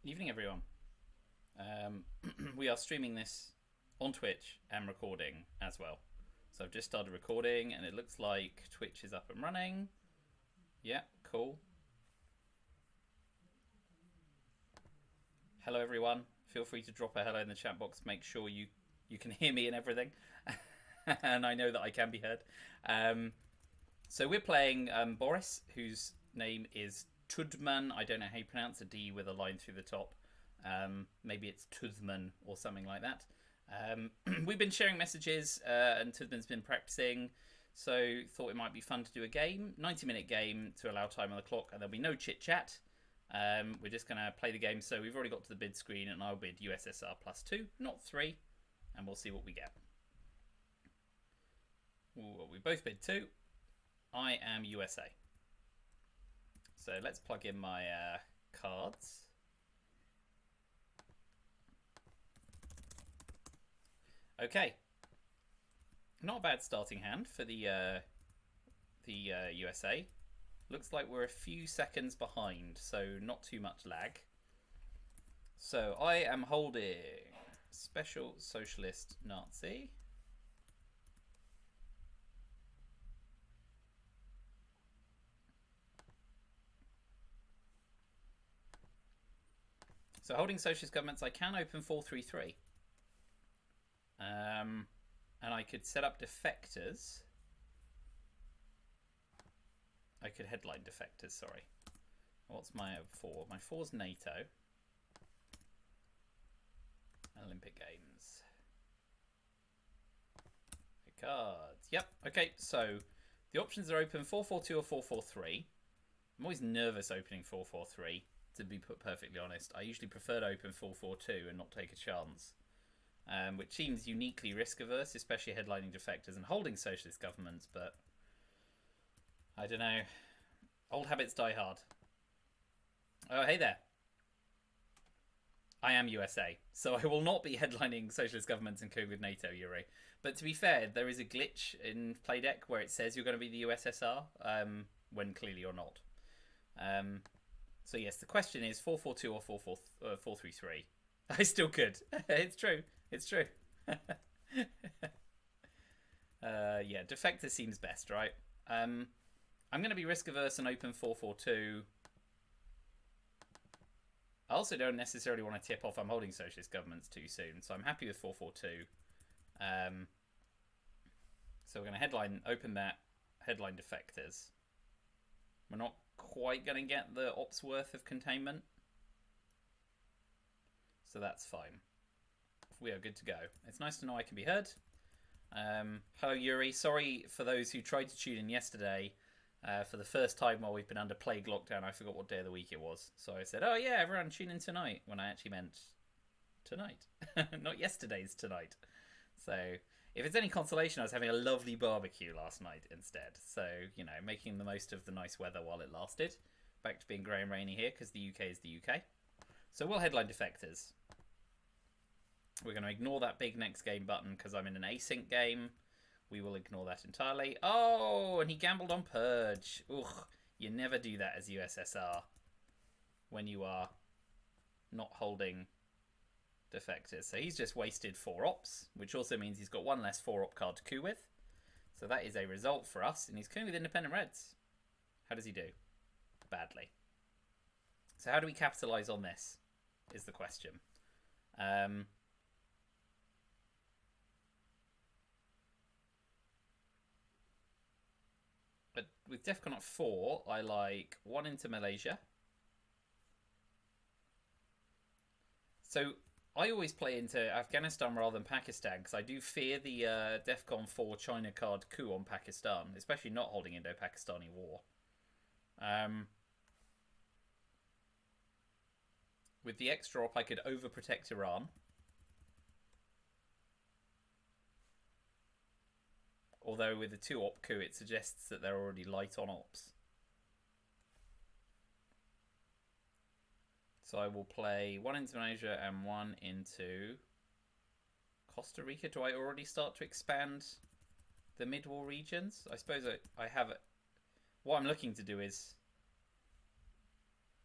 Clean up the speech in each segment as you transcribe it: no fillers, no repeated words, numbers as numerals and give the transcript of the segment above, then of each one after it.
Evening, everyone. We are streaming this on Twitch and recording as well. So I've just started recording and it looks like Twitch is up and running. Yeah, cool. Hello, everyone. Feel free to drop a hello in the chat box. Make sure you can hear me and everything. And I know that I can be heard. So we're playing Boris, whose name is Tudman. I don't know how you pronounce a D with a line through the top. Maybe it's Tudman or something like that. We've been sharing messages and Tudman's been practicing. So thought it might be fun to do a game, 90-minute game to allow time on the clock, and there'll be no chit chat. We're just going to play the game. So we've already got to the bid screen, and I'll bid USSR +2, not 3, and we'll see what we get. Ooh, we both bid 2. I am USA. So let's plug in my cards. Okay. Not a bad starting hand for the USA. Looks like we're a few seconds behind, so not too much lag. So I am holding Special Socialist Nazi. So holding socialist governments, I can open 433. And I could set up defectors. I could headline defectors, sorry. What's my 4? My 4's NATO. Olympic Games. Cards. Yep, okay, so the options are open 442 or 443. I'm always nervous opening 443, to be perfectly honest. I usually prefer to open 442 and not take a chance. Which seems uniquely risk-averse, especially headlining defectors and holding socialist governments, but I don't know. Old habits die hard. Oh, hey there. I am USA, so I will not be headlining socialist governments and co with NATO, Yuri. But to be fair, there is a glitch in Playdeck where it says you're going to be the USSR, when clearly you're not. So yes, the question is 442 or 433. I still could. It's true. It's true. Yeah, defector seems best, right? I'm going to be risk averse and open 442. I also don't necessarily want to tip off I'm holding socialist governments too soon, so I'm happy with 442. So we're going to open that, headline defectors. We're not quite going to get the ops worth of containment, so that's fine. We are good to go. It's nice to know I can be heard. Hello, Yuri. Sorry for those who tried to tune in yesterday. For the first time while we've been under plague lockdown, I forgot what day of the week it was. So I said, oh yeah, everyone tune in tonight, when I actually meant tonight. Not yesterday's tonight. So if it's any consolation, I was having a lovely barbecue last night instead. So, you know, making the most of the nice weather while it lasted. Back to being grey and rainy here, because the UK is the UK. So we'll headline defectors. We're going to ignore that big next game button because I'm in an async game. We will ignore that entirely. Oh, and he gambled on Purge. Ugh, you never do that as USSR when you are not holding defectors. So he's just wasted 4 ops, which also means he's got 1 less 4-op card to coup with. So that is a result for us, and he's cooing with independent Reds. How does he do? Badly. So how do we capitalise on this, is the question. But with DEFCON at 4, I like 1 into Malaysia. So I always play into Afghanistan rather than Pakistan because I do fear the DEFCON 4 China card coup on Pakistan, especially not holding Indo-Pakistani war. With the extra op, I could overprotect Iran. Although with the 2-op coup, it suggests that they're already light on ops. So I will play 1 into Malaysia and 1 into Costa Rica. Do I already start to expand the mid-war regions? I suppose I have it. What I'm looking to do is,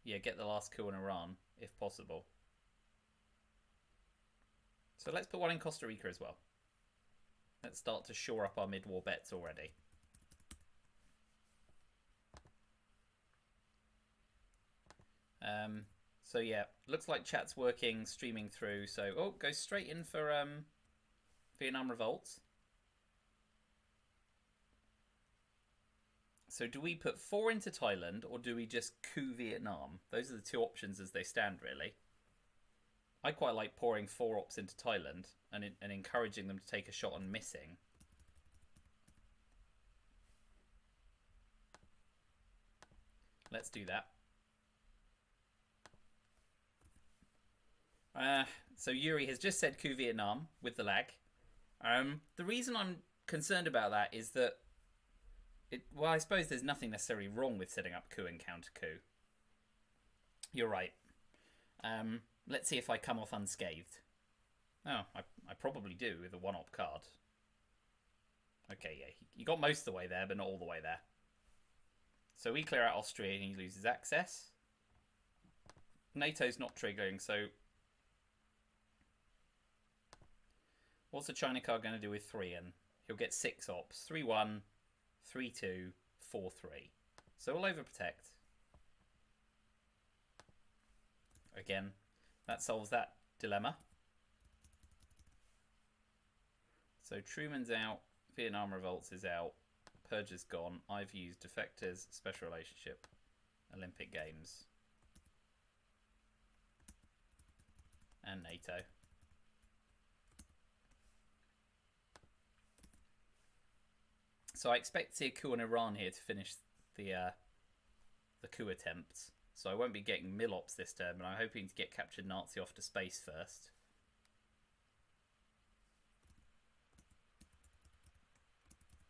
yeah, get the last coup in Iran. if possible. So let's put one in Costa Rica as well. Let's start to shore up our mid-war bets already. So yeah, looks like chat's working, streaming through. So, oh, go straight in for Vietnam Revolts. So do we put 4 into Thailand, or do we just coup Vietnam? Those are the two options as they stand, really. I quite like pouring 4 ops into Thailand and encouraging them to take a shot on missing. Let's do that. So Yuri has just said coup Vietnam with the lag. The reason I'm concerned about that is that well, I suppose there's nothing necessarily wrong with setting up coup and counter coup. You're right. Let's see if I come off unscathed. Oh, I probably do with a 1-op card. Okay, yeah, he got most of the way there, but not all the way there. So we clear out Austria and he loses access. NATO's not triggering, so what's the China card going to do with 3 in? He'll get 6 ops. 3-1, 3-2, 4-3. So we'll overprotect. Again, that solves that dilemma. So Truman's out, Vietnam Revolts is out, Purge is gone. I've used Defectors, Special Relationship, Olympic Games, and NATO. So I expect to see a coup in Iran here to finish the coup attempts. So I won't be getting Milops this turn, but I'm hoping to get captured Nazi off to space first.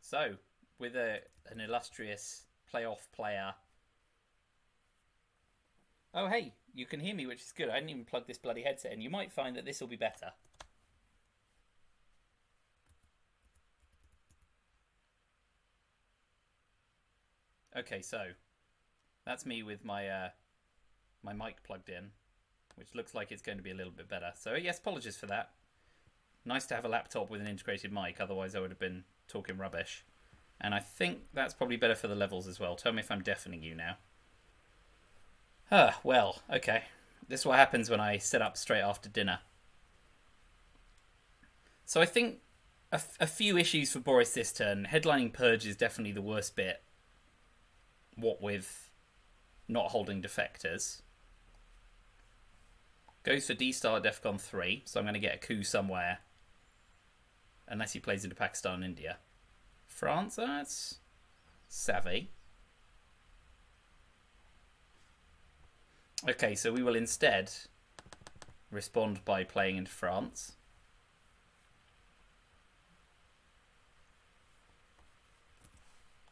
So, with an illustrious playoff player. Oh, hey, you can hear me, which is good. I didn't even plug this bloody headset in. You might find that this will be better. Okay, so that's me with my my mic plugged in, which looks like it's going to be a little bit better. So yes, apologies for that. Nice to have a laptop with an integrated mic, otherwise I would have been talking rubbish. And I think that's probably better for the levels as well. Tell me if I'm deafening you now. Well, okay. This is what happens when I set up straight after dinner. So I think a few issues for Boris this turn. Headlining Purge is definitely the worst bit. What with not holding defectors. Goes for D-Star at Defcon 3, so I'm going to get a coup somewhere. Unless he plays into Pakistan and India. France, that's savvy. Okay, so we will instead respond by playing into France.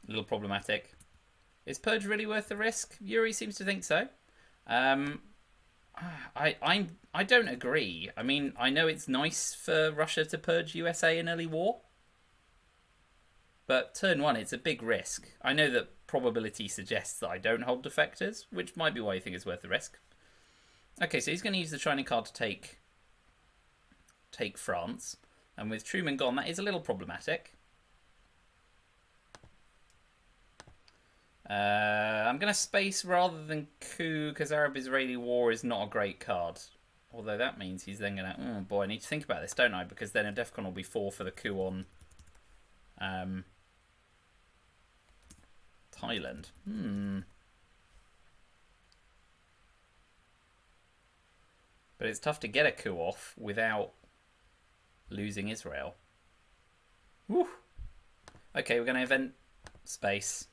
A little problematic. Is Purge really worth the risk? Yuri seems to think so. I don't agree. I mean, I know it's nice for Russia to purge USA in early war. But turn 1, it's a big risk. I know that probability suggests that I don't hold defectors, which might be why you think it's worth the risk. Okay, so he's going to use the China card to take France. And with Truman gone, that is a little problematic. I'm going to space rather than coup, because Arab-Israeli war is not a great card. Although that means he's then going to... Oh boy, I need to think about this, don't I? Because then a Defcon will be 4 for the coup on Thailand. But it's tough to get a coup off without losing Israel. Woo! Okay, we're going to event space.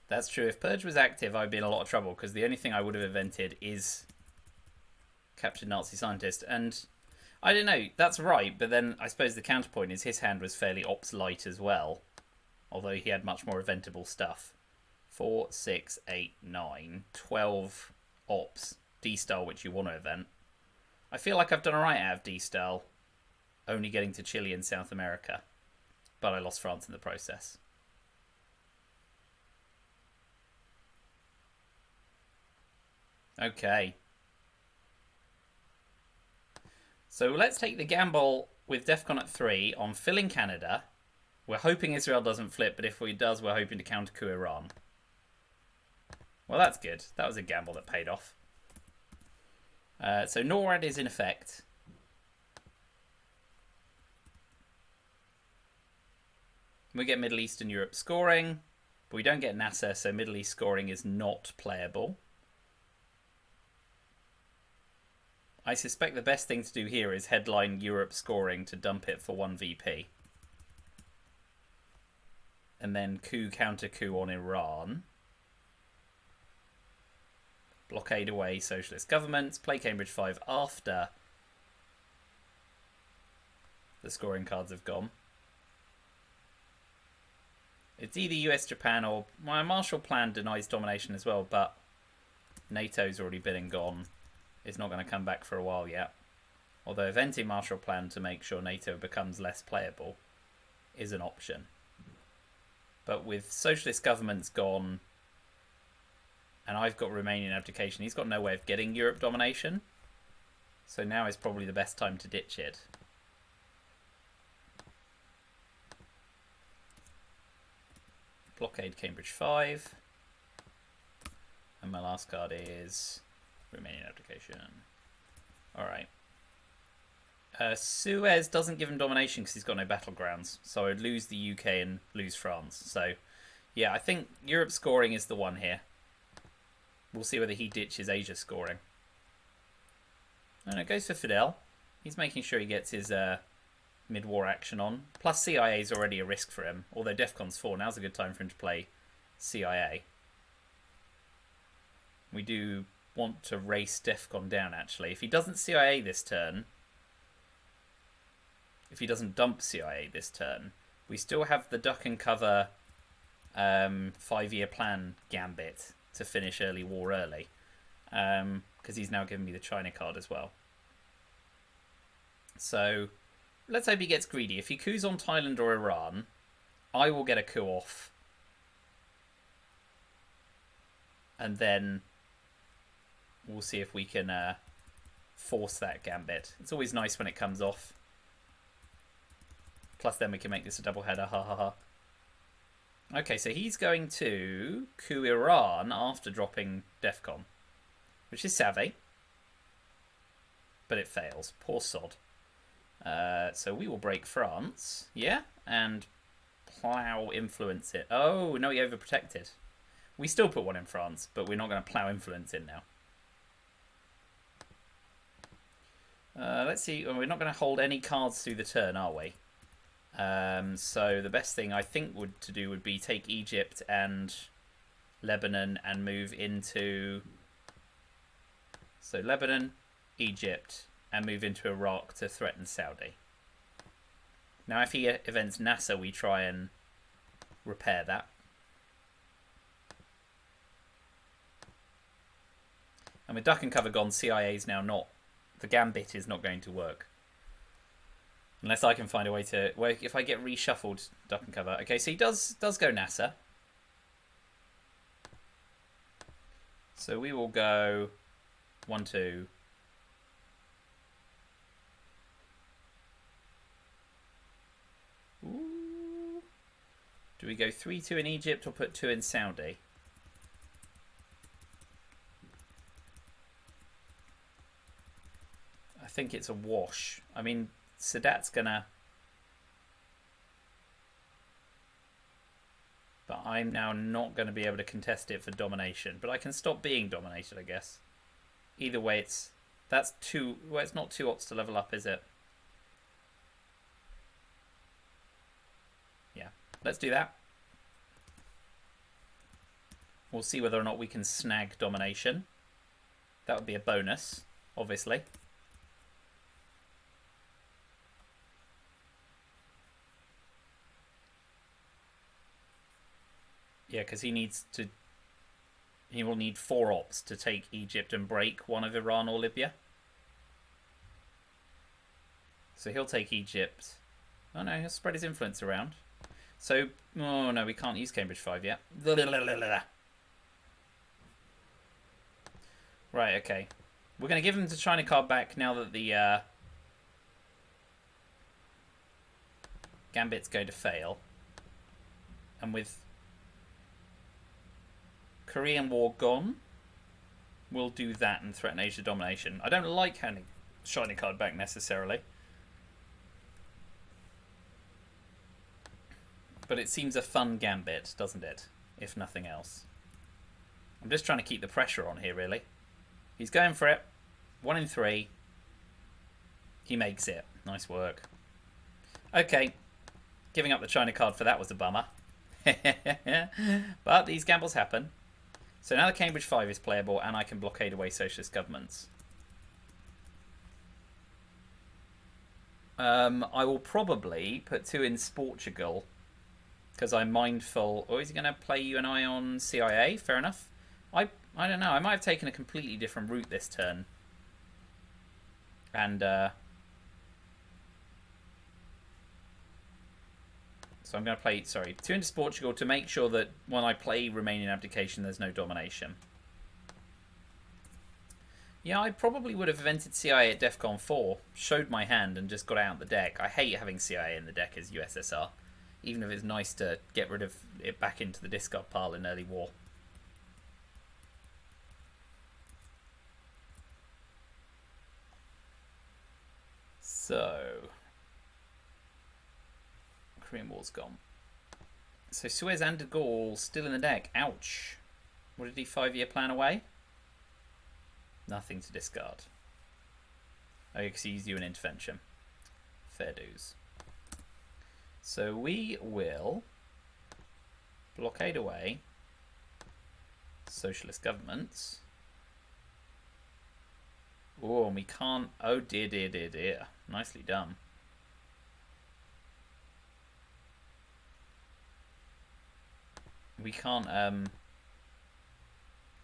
That's true. If Purge was active, I'd be in a lot of trouble, because the only thing I would have invented is captured Nazi scientist. And I don't know, that's right, but then I suppose the counterpoint is his hand was fairly ops light as well, although he had much more eventable stuff. 4, 6, 8, 9, 12 ops, D-Style, which you want to event. I feel like I've done alright out of D-Style, only getting to Chile and South America, but I lost France in the process. Okay. So let's take the gamble with DEFCON at 3 on filling Canada. We're hoping Israel doesn't flip, but if it does, we're hoping to counter-coup Iran. Well, that's good. That was a gamble that paid off. So NORAD is in effect. We get Middle East and Europe scoring, but we don't get NASA, so Middle East scoring is not playable. I suspect the best thing to do here is headline Europe scoring to dump it for 1 VP. And then counter-coup on Iran. Blockade away socialist governments. Play Cambridge 5 after the scoring cards have gone. It's either US, Japan, or my Marshall Plan denies domination as well, but NATO's already been and gone. It's not going to come back for a while yet. Although eventing Marshall Plan to make sure NATO becomes less playable is an option. But with socialist governments gone, and I've got Romanian abdication, he's got no way of getting Europe domination. So now is probably the best time to ditch it. Blockade Cambridge 5. And my last card is Romanian abdication. Alright. Suez doesn't give him domination because he's got no battlegrounds. So I'd lose the UK and lose France. So, yeah, I think Europe scoring is the one here. We'll see whether he ditches Asia scoring. And it goes for Fidel. He's making sure he gets his mid-war action on. Plus CIA is already a risk for him. Although DEFCON's 4, now's a good time for him to play CIA. We do want to race DEFCON down, actually. If he doesn't CIA this turn, if he doesn't dump CIA this turn, we still have the duck and cover 5-year plan gambit to finish early war early. Because he's now given me the China card as well. So let's hope he gets greedy. If he coups on Thailand or Iran, I will get a coup off. And then we'll see if we can force that gambit. It's always nice when it comes off. Plus then we can make this a double header. Ha ha ha. Okay, so he's going to coup Iran after dropping DEFCON, which is savvy. But it fails. Poor sod. So we will break France. Yeah? And plow influence it. Oh, no, he overprotected. We still put one in France, but we're not going to plow influence in now. Let's see. We're not going to hold any cards through the turn, are we? So the best thing I think to do would be take Egypt and Lebanon and move into... So Lebanon, Egypt, and move into Iraq to threaten Saudi. Now if he events NASA, we try and repair that. And with duck and cover gone, CIA is now not... The gambit is not going to work. Unless I can find a way to... Well, if I get reshuffled duck and cover. Okay, so he does go NASA. So we will go 1, 2. Ooh. Do we go 3, 2 in Egypt or put 2 in Saudi? I think it's a wash. I mean, Sadat's gonna... But I'm now not going to be able to contest it for domination. But I can stop being dominated, I guess. Either way, it's... That's 2... Well, it's not 2 odds to level up, is it? Yeah. Let's do that. We'll see whether or not we can snag domination. That would be a bonus, obviously. Yeah, because he needs to... He will need 4 ops to take Egypt and break one of Iran or Libya. So he'll take Egypt. Oh no, he'll spread his influence around. So, oh no, we can't use Cambridge 5 yet. Right, Right, okay. We're going to give him the China card back now that the Gambit's going to fail. And with Korean War gone, we'll do that and threaten Asia domination. I don't like handing China card back necessarily. But it seems a fun gambit, doesn't it? If nothing else. I'm just trying to keep the pressure on here, really. He's going for it. 1 in 3. He makes it. Nice work. Okay. Giving up the China card for that was a bummer. But these gambles happen. So now the Cambridge 5 is playable and I can blockade away socialist governments. I will probably put 2 in Portugal because I'm mindful. Or is he going to play you and I on CIA? Fair enough. I don't know. I might have taken a completely different route this turn. And so I'm going to play, 2 into Portugal to make sure that when I play Romanian abdication, there's no domination. Yeah, I probably would have invented CIA at DEFCON 4, showed my hand and just got out the deck. I hate having CIA in the deck as USSR, even if it's nice to get rid of it back into the discard pile in early war. So, Korean War's gone. So Suez and de Gaulle still in the deck. Ouch. What did he 5-year plan away? Nothing to discard. Oh, because he used you an intervention. Fair dues. So we will blockade away socialist governments. Oh, and we can't... Oh, dear, dear, dear, dear. Nicely done. We can't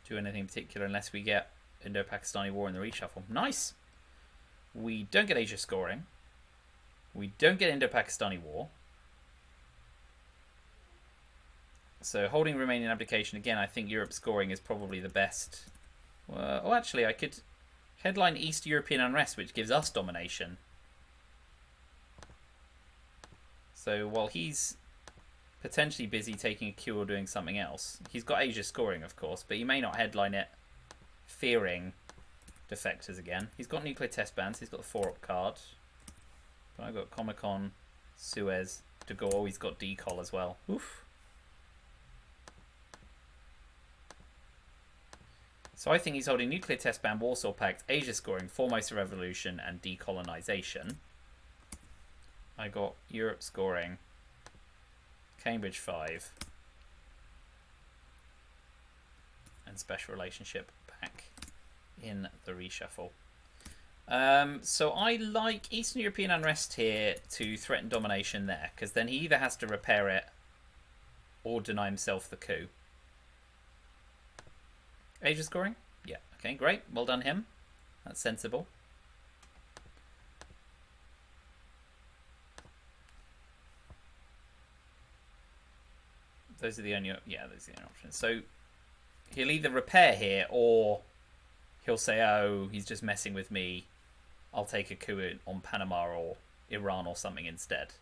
do anything particular unless we get Indo-Pakistani War in the reshuffle. Nice! We don't get Asia scoring. We don't get Indo-Pakistani War. So holding Romanian abdication, again, I think Europe scoring is probably the best. Oh, actually, I could headline East European unrest, which gives us domination. So while he's potentially busy taking a cue or doing something else, he's got Asia scoring, of course, but he may not headline it fearing defectors again. He's got nuclear test bans. He's got the 4-up card. But I've got Comecon, Suez, de Gaulle. He's got decol as well. Oof. So I think he's holding nuclear test ban, Warsaw Pact, Asia scoring, Formosa Revolution, and decolonization. I got Europe scoring, Cambridge 5, and special relationship back in the reshuffle. So I like Eastern European unrest here to threaten domination there, because then he either has to repair it or deny himself the coup. Asia scoring? Yeah. Okay, great. Well done him. That's sensible. Those are the only... Yeah, those are the only options. So he'll either repair here or he'll say, oh, he's just messing with me. I'll take a coup on Panama or Iran or something instead.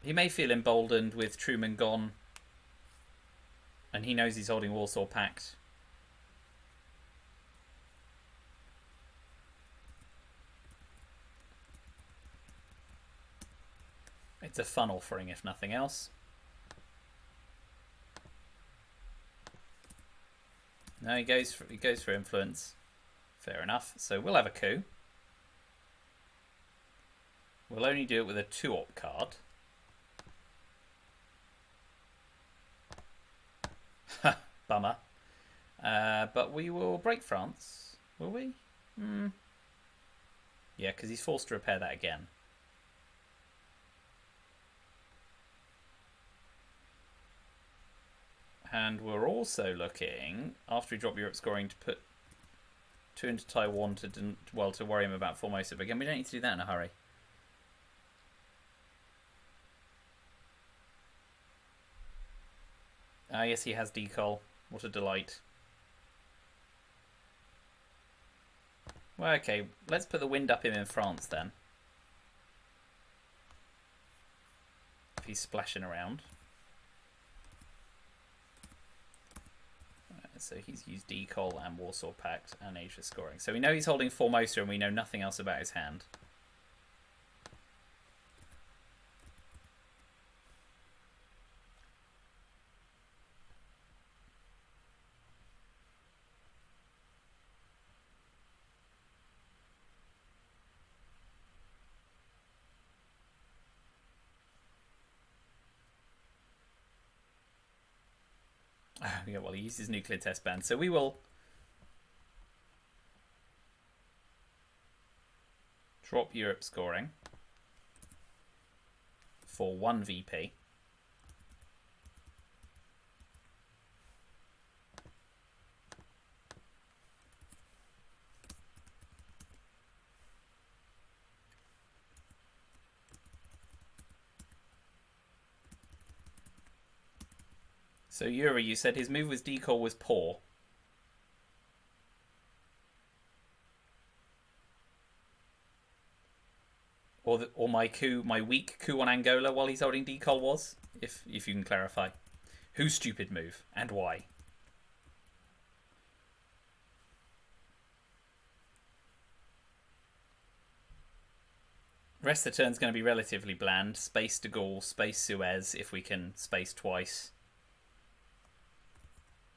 He may feel emboldened with Truman gone, and he knows he's holding Warsaw Pact. It's a fun offering, if nothing else. No, he goes for influence. Fair enough. So we'll have a coup. We'll only do it with a 2-op card. Bummer. But we will break France. Will we? Yeah, because he's forced to repair that again. And we're also looking, after we drop Europe scoring, to put 2 into Taiwan to worry him about Formosa. But again, we don't need to do that in a hurry. Ah, yes, he has decol. What a delight. Well, okay, let's put the wind up him in France then. If he's splashing around. So he's used decol and Warsaw Pact and Asia scoring. So we know he's holding Formosa and we know nothing else about his hand. Yeah, well, he uses nuclear test ban. So we will drop Europe scoring for 1 VP. So Yuri, you said his move with decol was poor. Or my weak coup on Angola while he's holding decol was, if you can clarify. Whose stupid move and why? Rest of the turn's going to be relatively bland. Space de Gaulle, space Suez if we can space twice.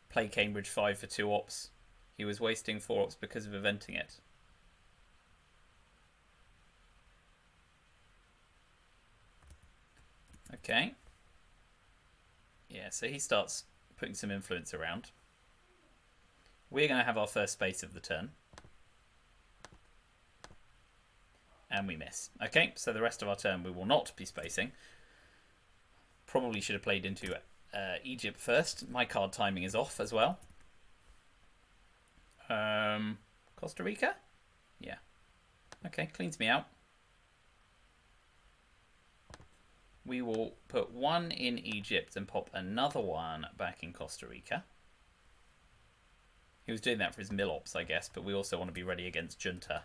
Play Cambridge 5 for 2 ops. He was wasting 4 ops because of eventing it. Okay. Yeah, so he starts putting some influence around. We're going to have our first space of the turn. And we miss. Okay, so the rest of our turn we will not be spacing. Probably should have played into Egypt first. My card timing is off as well. Costa Rica? Yeah. Okay, cleans me out. We will put 1 in Egypt and pop another 1 back in Costa Rica. He was doing that for his mill ops, I guess, but we also want to be ready against Junta.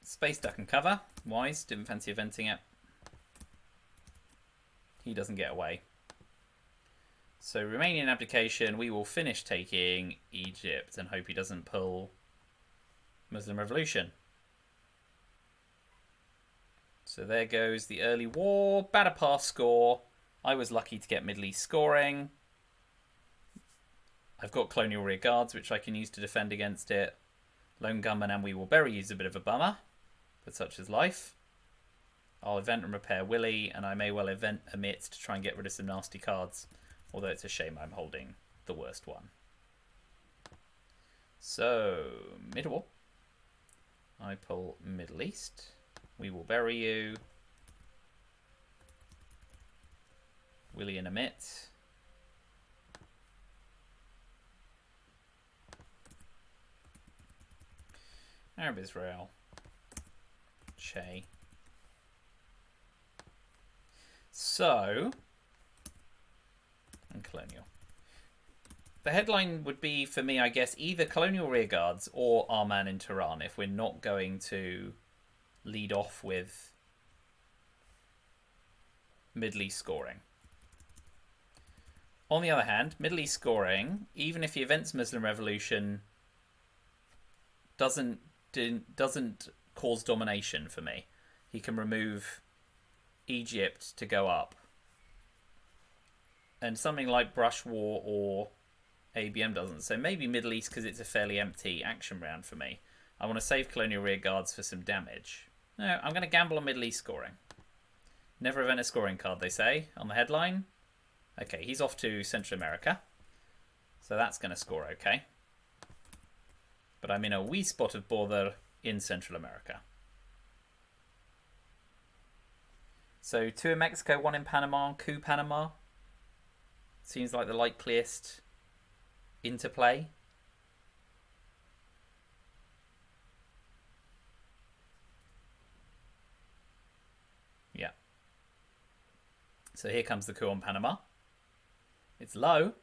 Space duck and cover. Wise. Didn't fancy eventing it. He doesn't get away. So Romanian abdication. We will finish taking Egypt and hope he doesn't pull Muslim Revolution. So there goes the early war. Bad pass score. I was lucky to get Middle East scoring. I've got colonial rear guards, which I can use to defend against it. Lone gunman and we will bury is a bit of a bummer. But such is life. I'll event and repair Willy, and I may well event Emit to try and get rid of some nasty cards. Although it's a shame I'm holding the worst one. So, mid-war. I pull Middle East. We will bury you. Willy and Emit. Arab Israel. Che. So, and colonial. The headline would be, for me, I guess, either colonial rearguards or our man in Tehran if we're not going to lead off with Middle East scoring. On the other hand, Middle East scoring, even if he events Muslim Revolution, doesn't cause domination for me. He can remove Egypt to go up. And something like Brush War or ABM doesn't. So maybe Middle East because it's a fairly empty action round for me. I want to save colonial rearguards for some damage. No, I'm going to gamble on Middle East scoring. Never event a scoring card, they say, on the headline. Okay, he's off to Central America. So that's going to score okay. But I'm in a wee spot of bother in Central America. So 2 in Mexico, 1 in Panama, coup Panama. Seems like the likeliest interplay. Yeah. So here comes the coup on Panama. It's low.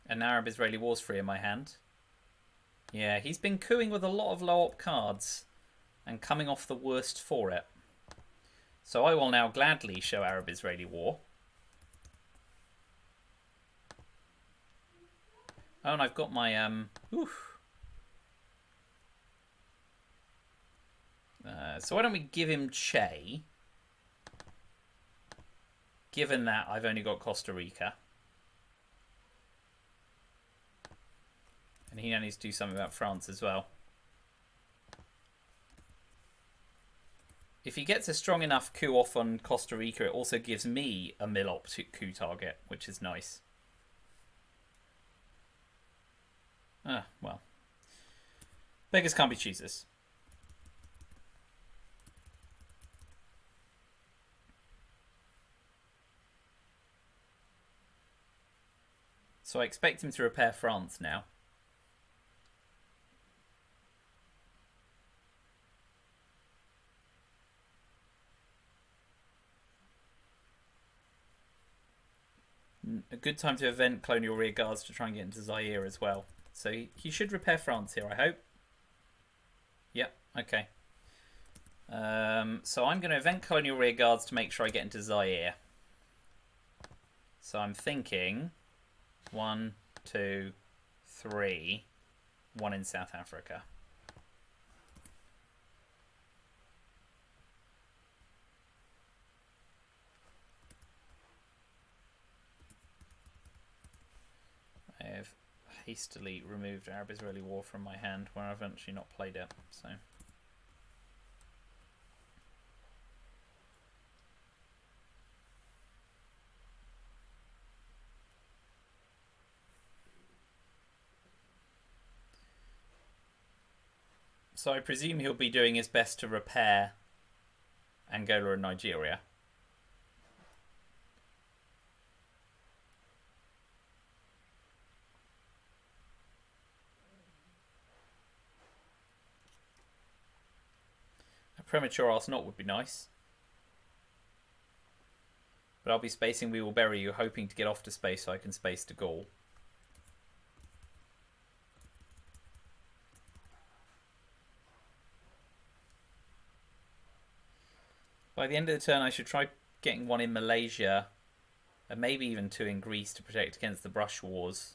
An Arab-Israeli war's free in my hand. Yeah, he's been cooing with a lot of low-op cards and coming off the worst for it. So I will now gladly show Arab-Israeli war. Oh, and I've got my... so why don't we give him Che? Given that I've only got Costa Rica. And he now needs to do something about France as well. If he gets a strong enough coup off on Costa Rica, it also gives me a mil-op coup target, which is nice. Well. Beggars can't be choosers. So I expect him to repair France now. A good time to event colonial rear guards to try and get into Zaire as well. So he should repair France here, I hope. Yep, okay. So I'm going to event colonial rear guards to make sure I get into Zaire. So I'm thinking 1, 2, 3, 1 in South Africa. I have hastily removed Arab-Israeli war from my hand where I've actually not played it. So I presume he'll be doing his best to repair Angola and Nigeria. A premature Arsenal would be nice. But I'll be spacing We Will Bury You, hoping to get off to space so I can space to Gaul. By the end of the turn, I should try getting 1 in Malaysia, and maybe even 2 in Greece to protect against the brush wars.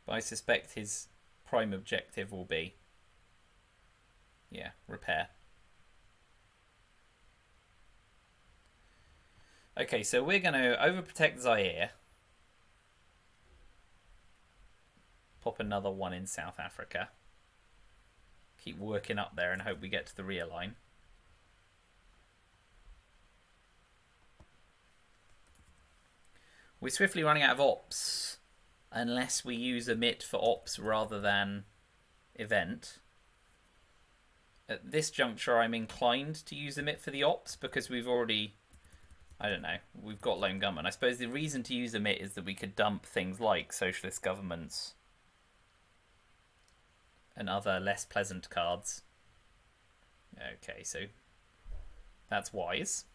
But I suspect his prime objective will be, yeah, repair. Okay, so we're going to overprotect Zaire. Pop another 1 in South Africa. Keep working up there and hope we get to the rear line. We're swiftly running out of ops. Unless we use emit for ops rather than event. At this juncture, I'm inclined to use emit for the ops because we've already... I don't know. We've got lone gunman. I suppose the reason to use emit is that we could dump things like socialist governments and other less pleasant cards. Okay, so that's wise.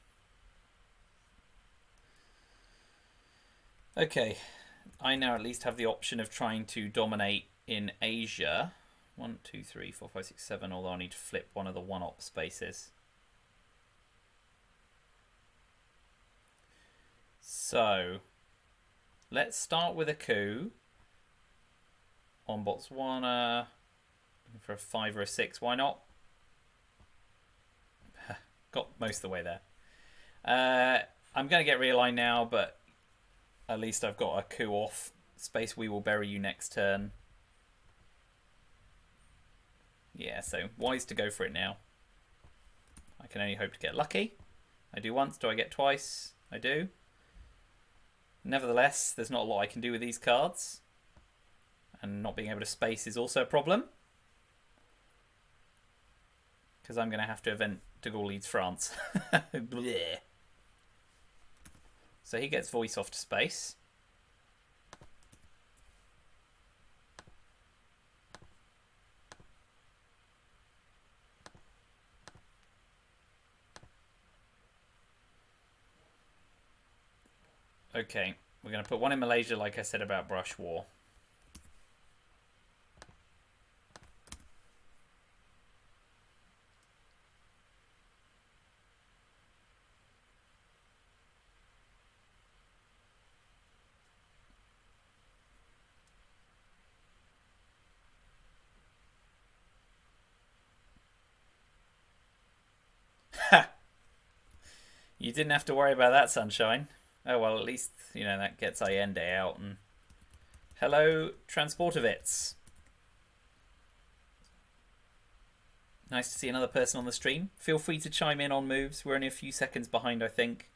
Okay, I now at least have the option of trying to dominate in Asia. 1, 2, 3, 4, 5, 6, 7, although I need to flip one of the 1-op spaces. So, let's start with a coup on Botswana. For a 5 or a 6, why not? Got most of the way there. I'm going to get realigned now, but at least I've got a coup off. Space We Will Bury You next turn. Yeah, so wise to go for it now. I can only hope to get lucky. I do once, do I get twice? I do. Nevertheless, there's not a lot I can do with these cards. And not being able to space is also a problem. Because I'm going to have to event de Gaulle leads France. So he gets voice off to space. Okay, we're going to put one in Malaysia, like I said about Brush War. Ha! You didn't have to worry about that, sunshine. Oh, well, at least, you know, that gets Allende out. And hello, Transportovits. Nice to see another person on the stream. Feel free to chime in on moves. We're only a few seconds behind, I think.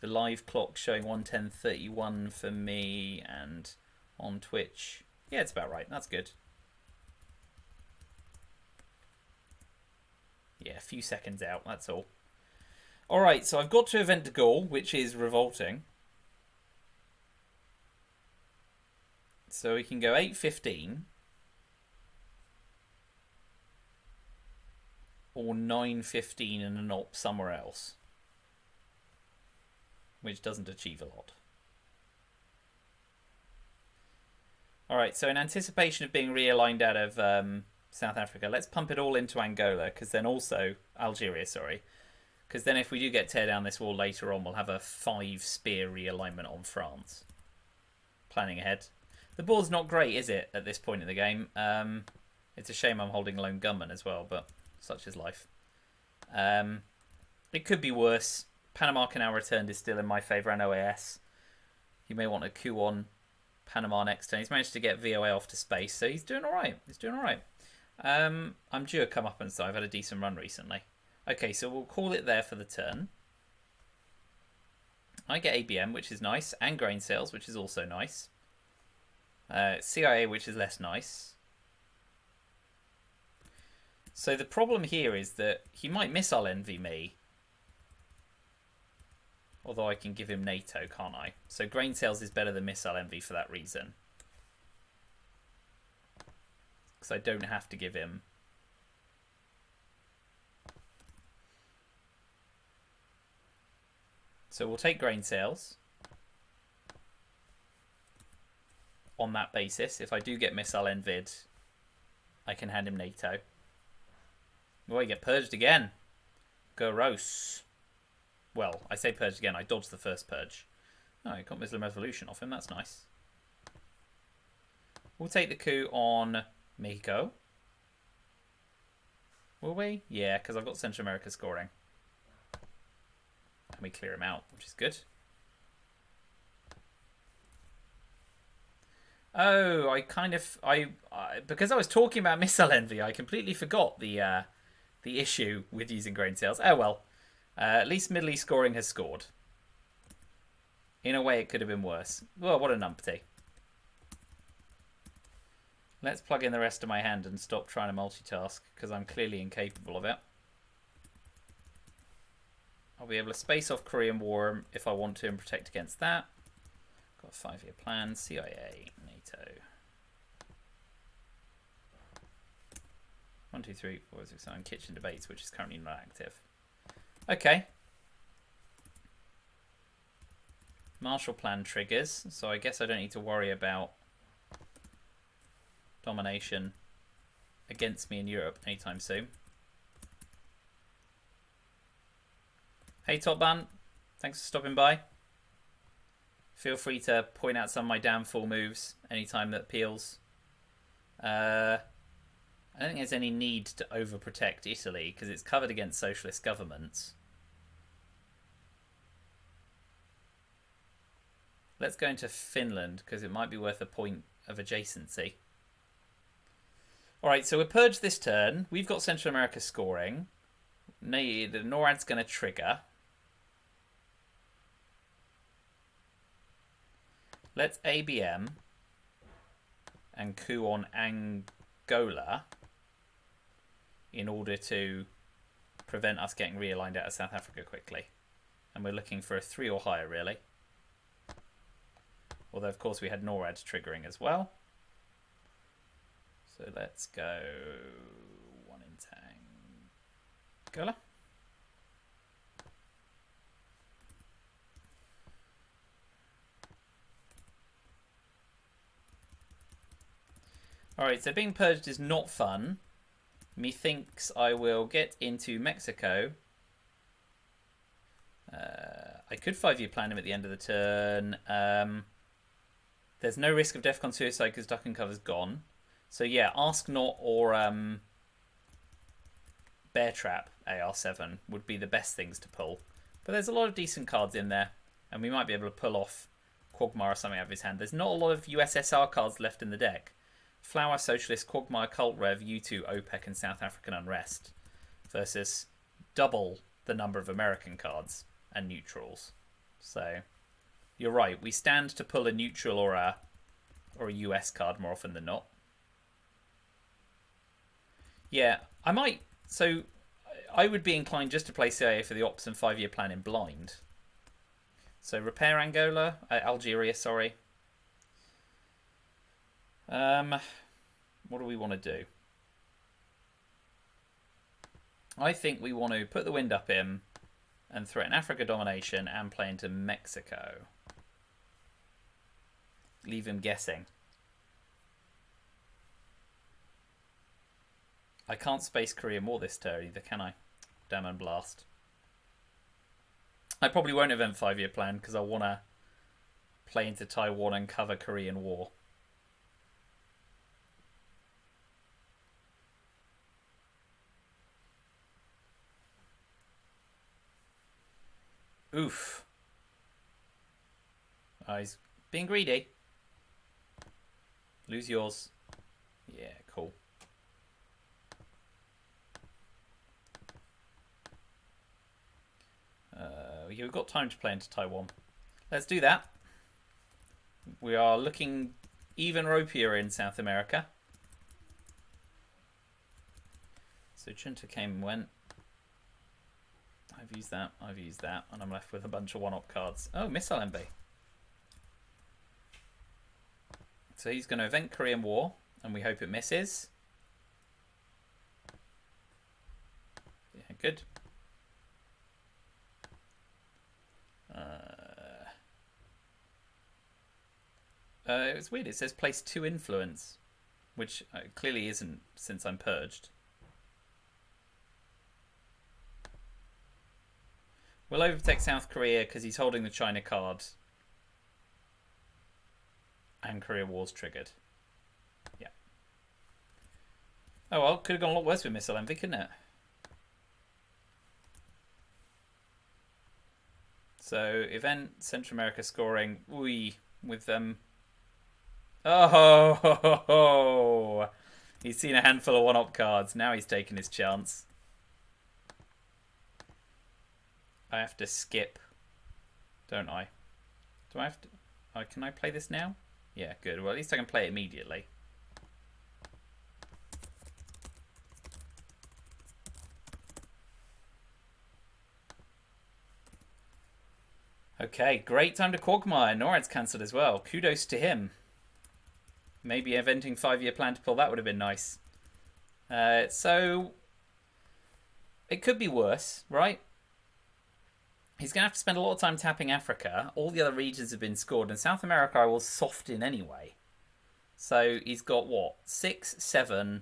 The live clock showing 1:10:31 for me, and on Twitch. Yeah, it's about right. That's good. Yeah, a few seconds out, that's all. Alright, so I've got to event de Gaulle, which is revolting. So we can go 8:15. Or 9:15 and an op somewhere else. Which doesn't achieve a lot. Alright, so in anticipation of being realigned out of South Africa, let's pump it all into Angola, because then also... Algeria, sorry. Because then if we do get tear down this wall later on, we'll have a 5-spear realignment on France. Planning ahead. The board's not great, is it, at this point in the game? It's a shame I'm holding Lone Gunman as well, but such is life. It could be worse. Panama Canal Returned is still in my favour, and OAS. You may want a coup on Panama next turn. He's managed to get VOA off to space, so he's doing alright. He's doing alright. I'm due a come up, and so I've had a decent run recently. Okay, so we'll call it there for the turn. I get ABM, which is nice, and grain sales, which is also nice. CIA, which is less nice. So the problem here is that he might missile envy me. Although I can give him NATO, can't I? So grain sales is better than missile envy for that reason. Because I don't have to give him... So we'll take grain sales. On that basis, if I do get missile envied, I can hand him NATO. Oh, I get purged again. Gross. Well, I say purged again. I dodged the first purge. Oh, I got Muslim Revolution off him. That's nice. We'll take the coup on Mexico. Will we? Yeah, because I've got Central America scoring. And we clear him out, which is good. Oh, because I was talking about missile envy, I completely forgot the issue with using grain sales. Oh well, at least Middle East scoring has scored. In a way, it could have been worse. Well, what a numpty. Let's plug in the rest of my hand and stop trying to multitask, because I'm clearly incapable of it. I'll be able to space off Korean War if I want to and protect against that. Got a 5-year plan. CIA, NATO. 1, 2, 3, 4, 6, 7. Kitchen debates, which is currently not active. Okay. Marshall Plan triggers, so I guess I don't need to worry about domination against me in Europe anytime soon. Hey Tudman, thanks for stopping by. Feel free to point out some of my downfall moves anytime that appeals. I don't think there's any need to overprotect Italy because it's covered against socialist governments. Let's go into Finland because it might be worth a point of adjacency. Alright, so we're purged this turn. We've got Central America scoring. The NORAD's going to trigger. Let's ABM. and coup on Angola in order to prevent us getting realigned out of South Africa quickly. And we're looking for a 3 or higher, really. Although, of course, we had NORAD triggering as well. So let's go 1 in Angola. Alright, so being purged is not fun. Methinks I will get into Mexico. I could 5-year plan him at the end of the turn. There's no risk of Defcon suicide because Duck and Cover's gone. So yeah, Ask Not or Bear Trap AR7 would be the best things to pull. But there's a lot of decent cards in there, and we might be able to pull off Quagmire or something out of his hand. There's not a lot of USSR cards left in the deck. Flower, Socialist, Quagmire, Cult Rev, U2, OPEC, and South African Unrest versus double the number of American cards and neutrals. So you're right, we stand to pull a neutral or a US card more often than not. Yeah, I might. So I would be inclined just to play CIA for the ops and 5-year plan in blind. So repair Angola, Algeria, sorry. What do we want to do? I think we want to put the wind up him and threaten Africa domination and play into Mexico. Leave him guessing. I can't space Korean War this turn either, can I? Damn and blast. I probably won't event 5-year plan because I want to play into Taiwan and cover Korean War. Oof. Oh, he's being greedy. Lose yours. Yeah, cool. We've got time to play into Taiwan. Let's do that. We are looking even ropier in South America. So Chunta came and went. I've used that, and I'm left with a bunch of one-op cards. Oh, Missile MB. So he's going to event Korean War, and we hope it misses. Yeah, good. It's weird. It says place 2 influence, which clearly isn't since I'm purged. We'll overtake South Korea because he's holding the China card. And Korea War's triggered. Yeah. Oh well, could have gone a lot worse with Missile Envy, couldn't it? So, event, Central America scoring. With them. Oh! He's seen a handful of one-op cards. Now he's taking his chance. I have to skip, don't I? Do I have to? Oh, can I play this now? Yeah, good. Well, at least I can play it immediately. Okay, great time to Quagmire. NORAD's cancelled as well. Kudos to him. Maybe eventing 5-year plan to pull that would have been nice. So, it could be worse, right? He's going to have to spend a lot of time tapping Africa. All the other regions have been scored, and South America I will soften anyway. So he's got, what, 6, 7,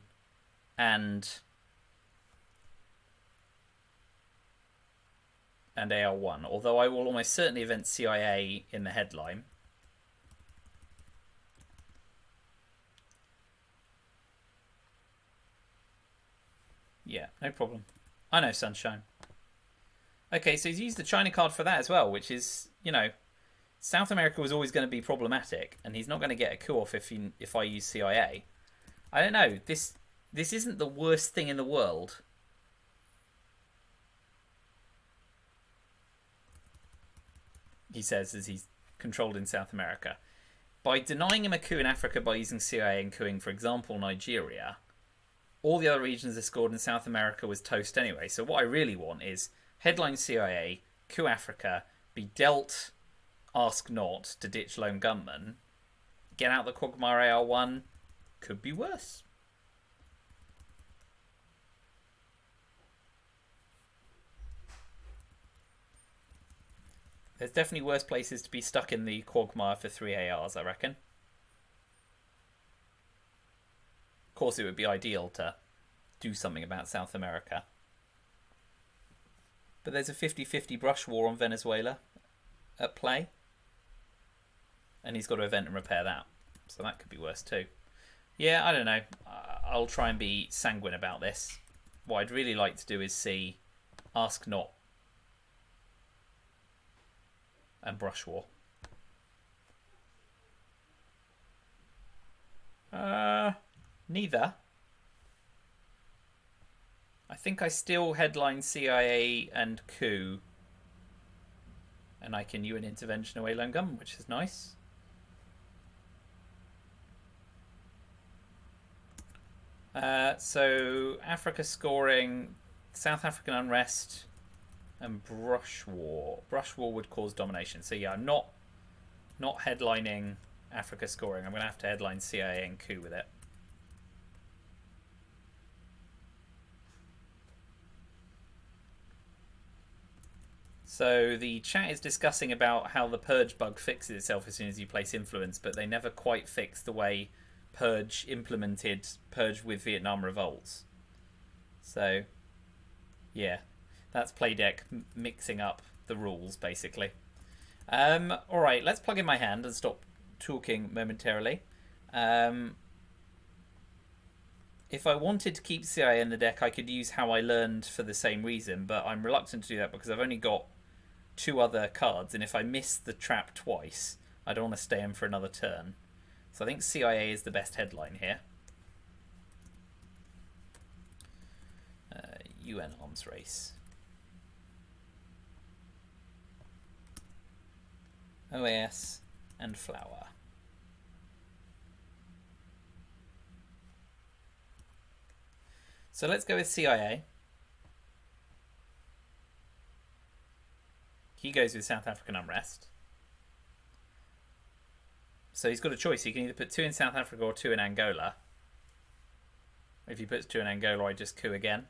and AR1. Although I will almost certainly event CIA in the headline. Yeah, no problem. I know, sunshine. Okay, so he's used the China card for that as well, which is, you know, South America was always going to be problematic, and he's not going to get a coup off if I use CIA. I don't know. This isn't the worst thing in the world. He says as he's controlled in South America. by denying him a coup in Africa by using CIA and coupping, for example, Nigeria, all the other regions that scored in South America was toast anyway. So what I really want is headline CIA, coup Africa, be dealt ask not to ditch lone gunman, get out the Quagmire AR1, could be worse. There's definitely worse places to be stuck in the Quagmire for 3 ARs, I reckon. Of course, it would be ideal to do something about South America. But there's a 50-50 brush war on Venezuela at play. And he's got to event and repair that. So that could be worse too. Yeah, I don't know. I'll try and be sanguine about this. What I'd really like to do is see Ask Not and Brush War. Neither. I think I still headline CIA and coup. And I can UN intervention away lone gunman, which is nice. So Africa scoring, South African unrest, and brush war. Brush war would cause domination. So yeah, I'm not headlining Africa scoring. I'm going to have to headline CIA and coup with it. So the chat is discussing about how the purge bug fixes itself as soon as you place influence, but they never quite fix the way Purge implemented Purge with Vietnam revolts. So, yeah, that's Playdeck mixing up the rules, basically. Alright, let's plug in my hand and stop talking momentarily. If I wanted to keep CIA in the deck, I could use How I Learned for the same reason, but I'm reluctant to do that because I've only got 2 other cards, and if I miss the trap twice, I don't want to stay in for another turn. So I think CIA is the best headline here. UN arms race. OAS and Flower. So let's go with CIA. He goes with South African unrest. So he's got a choice. He can either put 2 in South Africa or 2 in Angola. If he puts 2 in Angola, I just coup again.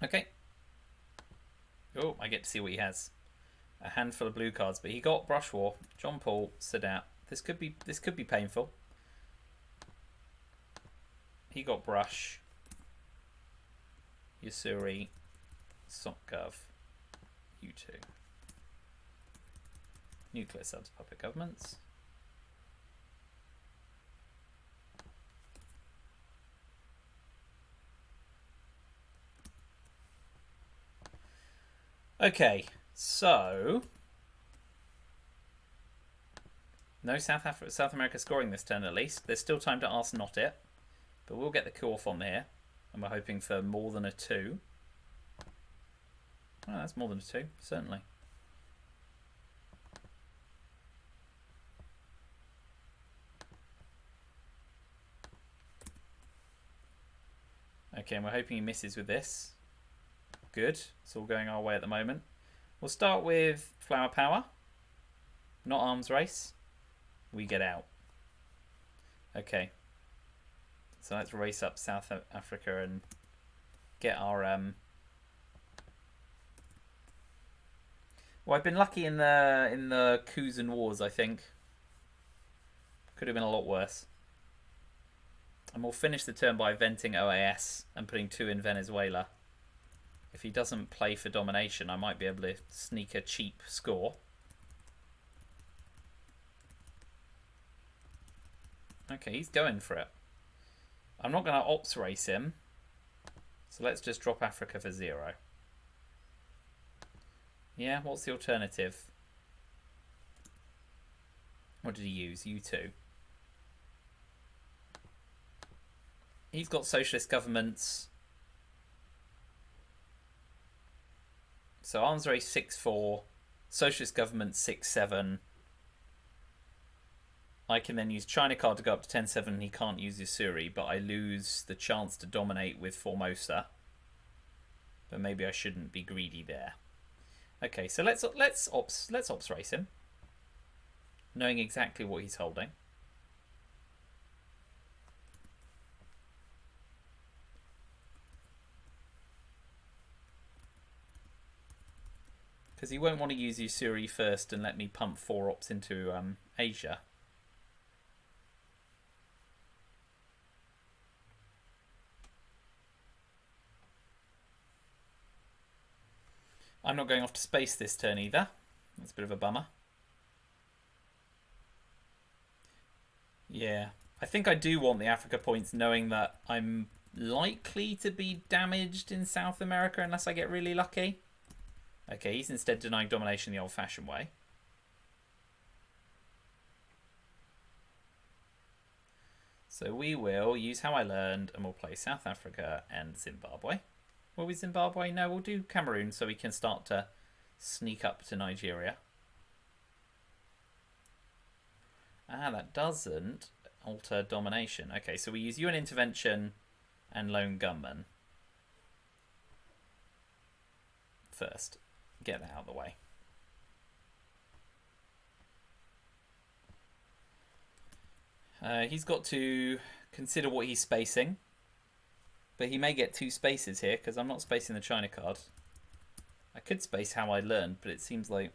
Okay. Oh, I get to see what he has. A handful of blue cards, but he got Brush War, John Paul, Sadat. This could be painful. He got Brush, Yusuri, Sokgov, U2. Nuclear subs, puppet governments. Okay, so no South America scoring this turn at least. There's still time to ask not it, but we'll get the coup off on there, and we're hoping for more than a 2. Oh, that's more than a 2, certainly. Okay, and we're hoping he misses with this. Good. It's all going our way at the moment. We'll start with Flower Power. Not arms race. We get out. Okay. So let's race up South Africa and get our... Well, I've been lucky in the coups and wars, I think. Could have been a lot worse. And we'll finish the turn by venting OAS and putting 2 in Venezuela. If he doesn't play for domination, I might be able to sneak a cheap score. Okay, he's going for it. I'm not going to ops race him. So let's just drop Africa for 0. Yeah, what's the alternative? What did he use? U2. He's got socialist governments. So arms race 6-4, Socialist government 6-7. I can then use China card to go up to 10-7. He can't use Usuri, but I lose the chance to dominate with Formosa. But maybe I shouldn't be greedy there. Okay, so let's ops race him, knowing exactly what he's holding. Because he won't want to use Usuri first and let me pump 4 ops into Asia. I'm not going off to space this turn either. That's a bit of a bummer. Yeah, I think I do want the Africa points, knowing that I'm likely to be damaged in South America unless I get really lucky. Okay, he's instead denying domination the old-fashioned way. So we will use how I learned and we'll play South Africa and Zimbabwe. Will we Zimbabwe? No, we'll do Cameroon so we can start to sneak up to Nigeria. Ah, that doesn't alter domination. Okay, so we use UN intervention and lone gunman first. Get that out of the way. He's got to consider what he's spacing. But he may get 2 spaces here, because I'm not spacing the China card. I could space how I learned, but it seems like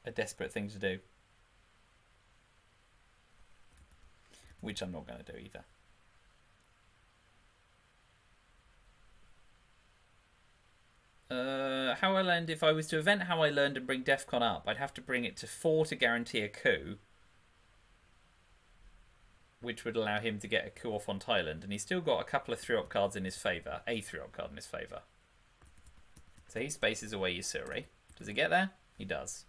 a desperate thing to do. Which I'm not going to do either. How I learned, if I was to event how I learned and bring DEFCON up, I'd have to bring it to 4 to guarantee a coup. Which would allow him to get a coup off on Thailand. And he's still got a couple of 3-op cards in his favour. A 3-op card in his favour. So he spaces away Usuri. Does he get there? He does.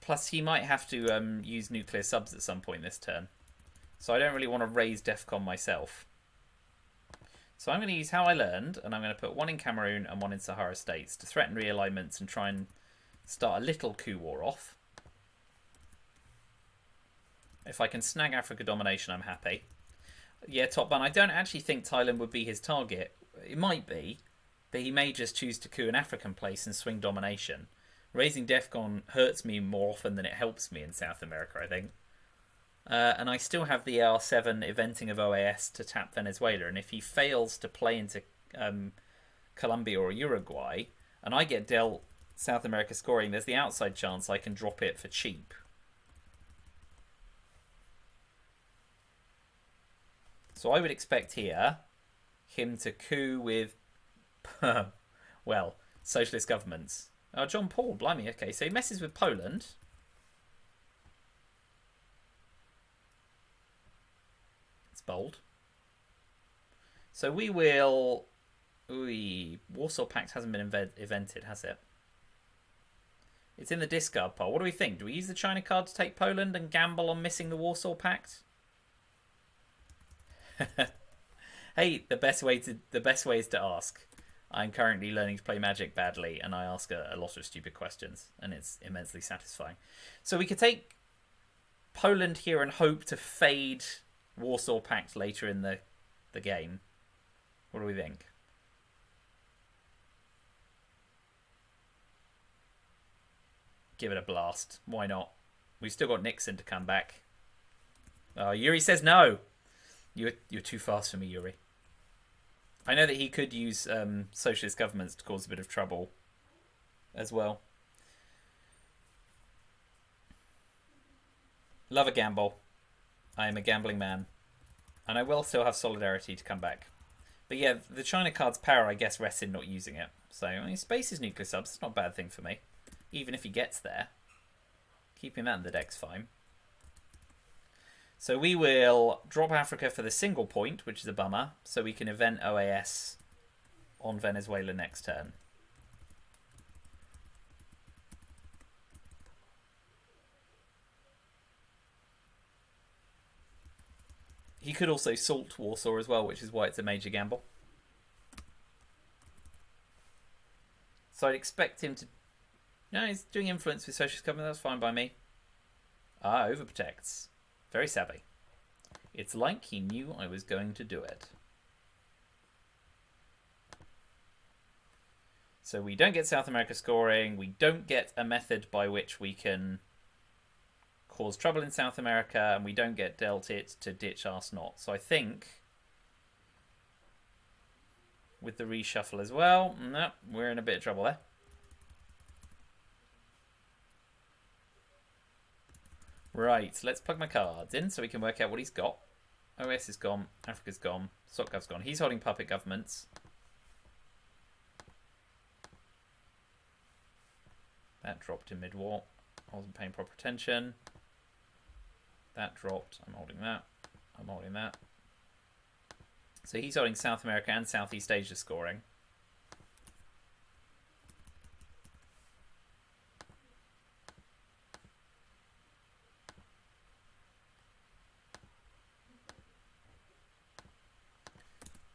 Plus he might have to use nuclear subs at some point this turn. So I don't really want to raise DEFCON myself. So I'm going to use how I learned. And I'm going to put 1 in Cameroon and 1 in Sahara States to threaten realignments and try and start a little coup war off. If I can snag Africa domination, I'm happy. Yeah, Tudman, I don't actually think Thailand would be his target. It might be, but he may just choose to coup an African place and swing domination. Raising DEFCON hurts me more often than it helps me in South America, I think. And I still have the AR7 eventing of OAS to tap Venezuela, and if he fails to play into Colombia or Uruguay, and I get dealt South America scoring, there's the outside chance I can drop it for cheap. So I would expect here him to coup with, well, socialist governments. Oh, John Paul, blimey, okay. So he messes with Poland. It's bold. So we will... Ooh, Warsaw Pact hasn't been evented, has it? It's in the discard pile. What do we think? Do we use the China card to take Poland and gamble on missing the Warsaw Pact? Hey, the best way is to ask. I'm currently learning to play Magic badly, and I ask a lot of stupid questions, and it's immensely satisfying. So we could take Poland here and hope to fade Warsaw Pact later in the game. What do we think? Give it a blast. Why not? We've still got Nixon to come back. Oh, Yuri says no. You're too fast for me, Yuri. I know that he could use socialist governments to cause a bit of trouble as well. Love a gamble. I am a gambling man. And I will still have solidarity to come back. But yeah, the China card's power, I guess, rests in not using it. So, I mean, space is nuclear subs. It's not a bad thing for me. Even if he gets there. Keeping that in the deck's fine. So we will drop Africa for the single point, which is a bummer, so we can event OAS on Venezuela next turn. He could also salt Warsaw as well, which is why it's a major gamble. So I'd expect him to... No, he's doing influence with socialist government. That's fine by me. Ah, overprotects. Very savvy. It's like he knew I was going to do it. So we don't get South America scoring. We don't get a method by which we can cause trouble in South America. And we don't get dealt it to ditch our snot. So I think... with the reshuffle as well. No, we're in a bit of trouble there. Right, let's plug my cards in so we can work out what he's got. OS is gone. Africa's gone. SOCGov's gone. He's holding puppet governments. That dropped in mid-war. I wasn't paying proper attention. That dropped. I'm holding that. I'm holding that. So he's holding South America and Southeast Asia scoring.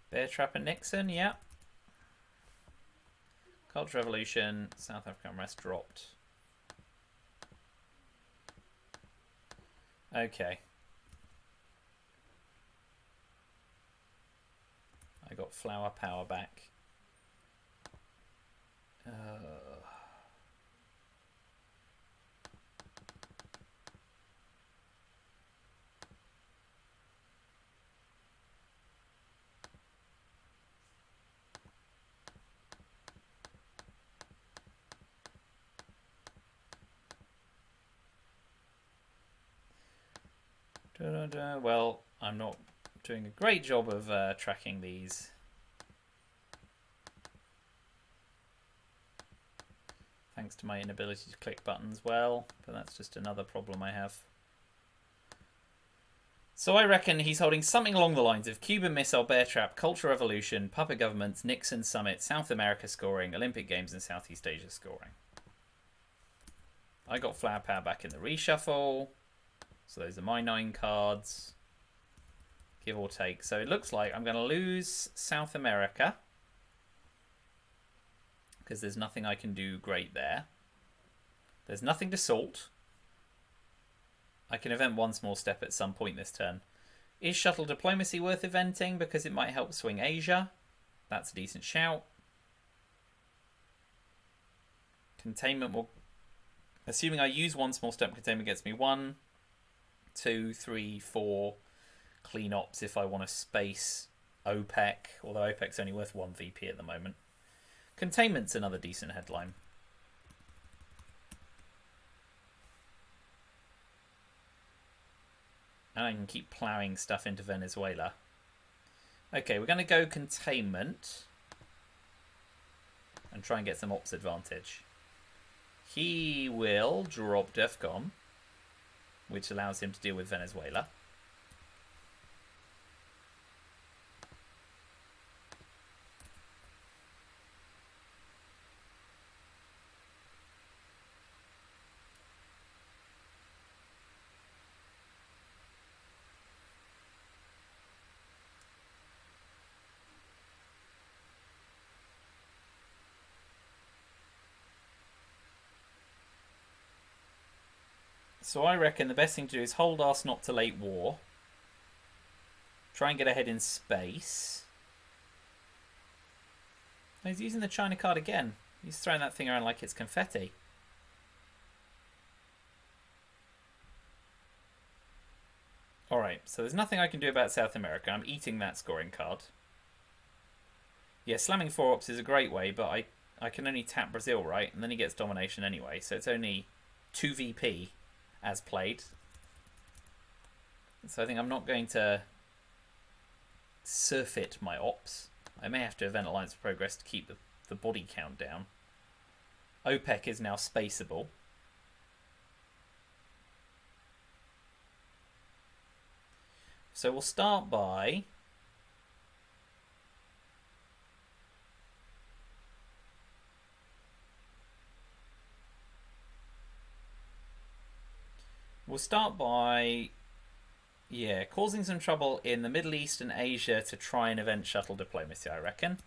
Bear Trap and Nixon, yeah. Cultural Revolution, South African unrest dropped. Okay. I got flower power back. Well, I'm not doing a great job of tracking these. Thanks to my inability to click buttons well, but that's just another problem I have. So I reckon he's holding something along the lines of Cuban Missile, Bear Trap, Cultural Revolution, Puppet Governments, Nixon Summit, South America scoring, Olympic Games and Southeast Asia scoring. I got flower power back in the reshuffle. So those are my 9 cards. Give or take. So it looks like I'm going to lose South America. Because there's nothing I can do great there. There's nothing to salt. I can event one small step at some point this turn. Is shuttle diplomacy worth eventing? Because it might help swing Asia. That's a decent shout. Containment will... Assuming I use one small step, containment gets me 1, 2, 3, 4 clean ops if I want to space OPEC. Although OPEC's only worth 1 VP at the moment. Containment's another decent headline. And I can keep ploughing stuff into Venezuela. Okay, we're going to go containment. And try and get some ops advantage. He will drop DEFCON, which allows him to deal with Venezuela. So I reckon the best thing to do is hold us not to late war. Try and get ahead in space. Oh, he's using the China card again. He's throwing that thing around like it's confetti. Alright, so there's nothing I can do about South America. I'm eating that scoring card. Yeah, slamming 4 ops is a great way, but I can only tap Brazil, right? And then he gets domination anyway, so it's only 2 VP as played. So I think I'm not going to surfeit my ops. I may have to event Alliance of Progress to keep the body count down. OPEC is now spaceable. So we'll start by... yeah, causing some trouble in the Middle East and Asia to try and event shuttle diplomacy, I reckon.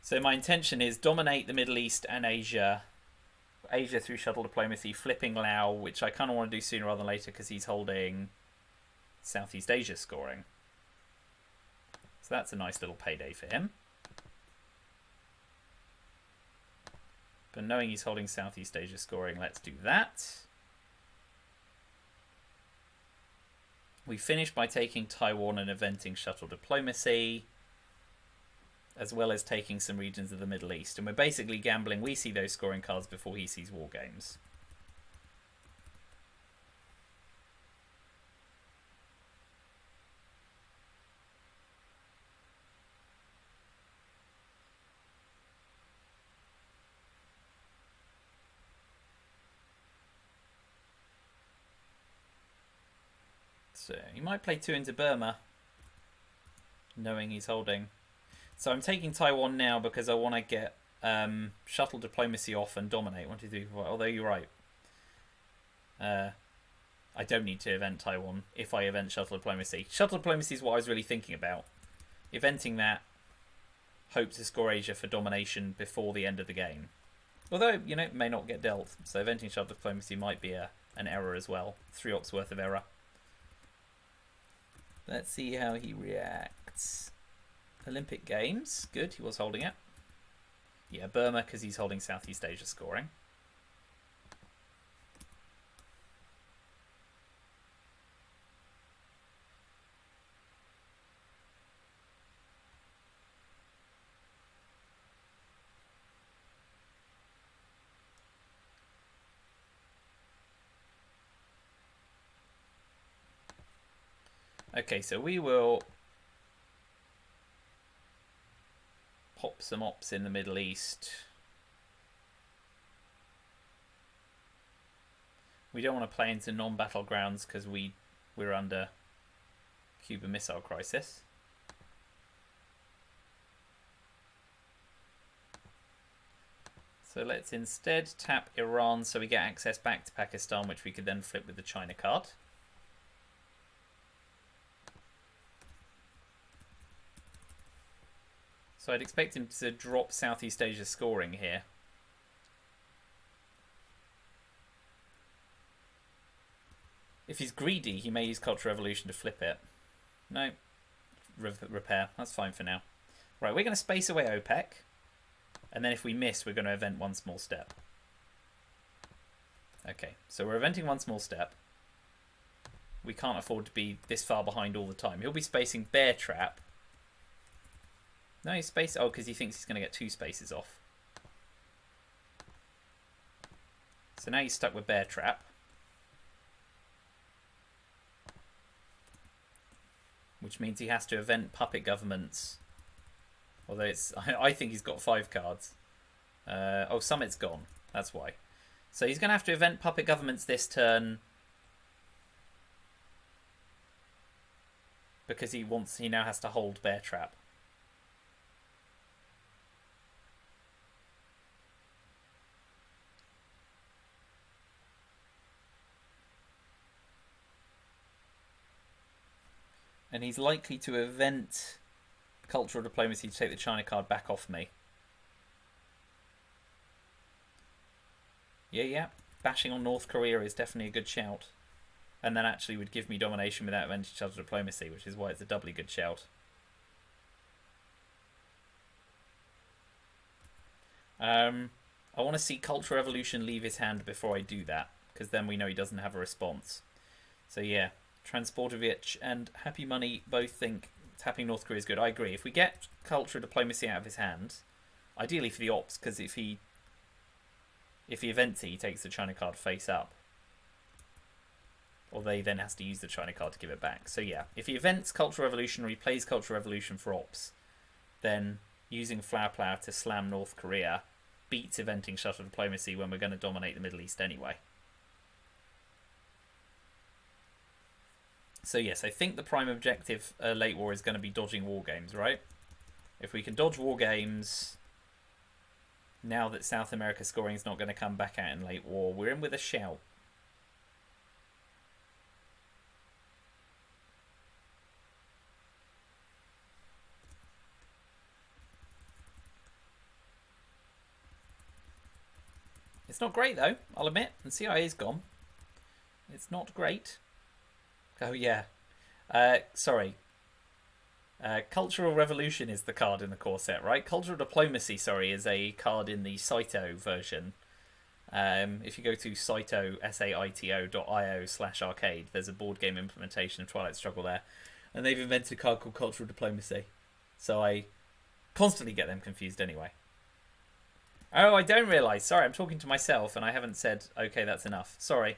So my intention is dominate the Middle East and Asia. Asia through shuttle diplomacy, flipping Lao, which I kind of want to do sooner rather than later because he's holding Southeast Asia scoring. So that's a nice little payday for him. But knowing he's holding Southeast Asia scoring, let's do that. We finish by taking Taiwan and eventing shuttle diplomacy, as well as taking some regions of the Middle East. And we're basically gambling we see those scoring cards before he sees war games. So he might play 2 into Burma, knowing he's holding. So I'm taking Taiwan now because I want to get shuttle diplomacy off and dominate. 1, 2, 3, 4. Although you're right. I don't need to event Taiwan if I event shuttle diplomacy. Shuttle diplomacy is what I was really thinking about. Eventing that, hope to score Asia for domination before the end of the game. Although, you know, it may not get dealt. So eventing shuttle diplomacy might be an error as well. 3 ops worth of error. Let's see how he reacts. Olympic Games. Good, he was holding it. Yeah, Burma because he's holding Southeast Asia scoring. Okay, so we will pop some ops in the Middle East. We don't want to play into non-battlegrounds because we're under Cuban Missile Crisis. So let's instead tap Iran so we get access back to Pakistan, which we could then flip with the China card. So I'd expect him to drop Southeast Asia scoring here. If he's greedy, he may use Cultural Revolution to flip it. No. Repair. That's fine for now. Right, we're going to space away OPEC. And then if we miss, we're going to event 1 small step. Okay, so we're eventing 1 small step. We can't afford to be this far behind all the time. He'll be spacing Bear Trap. No, he's space. Oh, because he thinks he's going to get 2 spaces off. So now he's stuck with Bear Trap. Which means he has to event puppet governments. Although it's, I think he's got 5 cards. Oh, Summit's gone. That's why. So he's going to have to event puppet governments this turn. Because he now has to hold Bear Trap. And he's likely to event Cultural Diplomacy to take the China card back off me. Yeah. Bashing on North Korea is definitely a good shout. And that actually would give me domination without eventing Cultural Diplomacy, which is why it's a doubly good shout. I want to see Cultural Revolution leave his hand before I do that, because then we know he doesn't have a response. So yeah. Transportovich and Happy Money both think tapping North Korea is good. I agree. If we get Cultural Diplomacy out of his hand, ideally for the ops, because if he events it, he takes the China card face up. Although he then has to use the China card to give it back. So yeah, if he events Cultural Revolution or he plays Cultural Revolution for ops, then using Flower Plow to slam North Korea beats eventing Shuttle Diplomacy when we're going to dominate the Middle East anyway. So yes, I think the prime objective late war is going to be dodging war games, right? If we can dodge war games, now that South America scoring is not going to come back out in late war, we're in with a shout. It's not great, though, I'll admit. And CIA's gone. It's not great. Oh, yeah. Sorry. Cultural Revolution is the card in the core set, right? Cultural Diplomacy, sorry, is a card in the Saito version. If you go to saito, saito.io/arcade, there's a board game implementation of Twilight Struggle there. And they've invented a card called Cultural Diplomacy. So I constantly get them confused anyway. Oh, I don't realise. Sorry, I'm talking to myself and I haven't said, okay, that's enough. Sorry.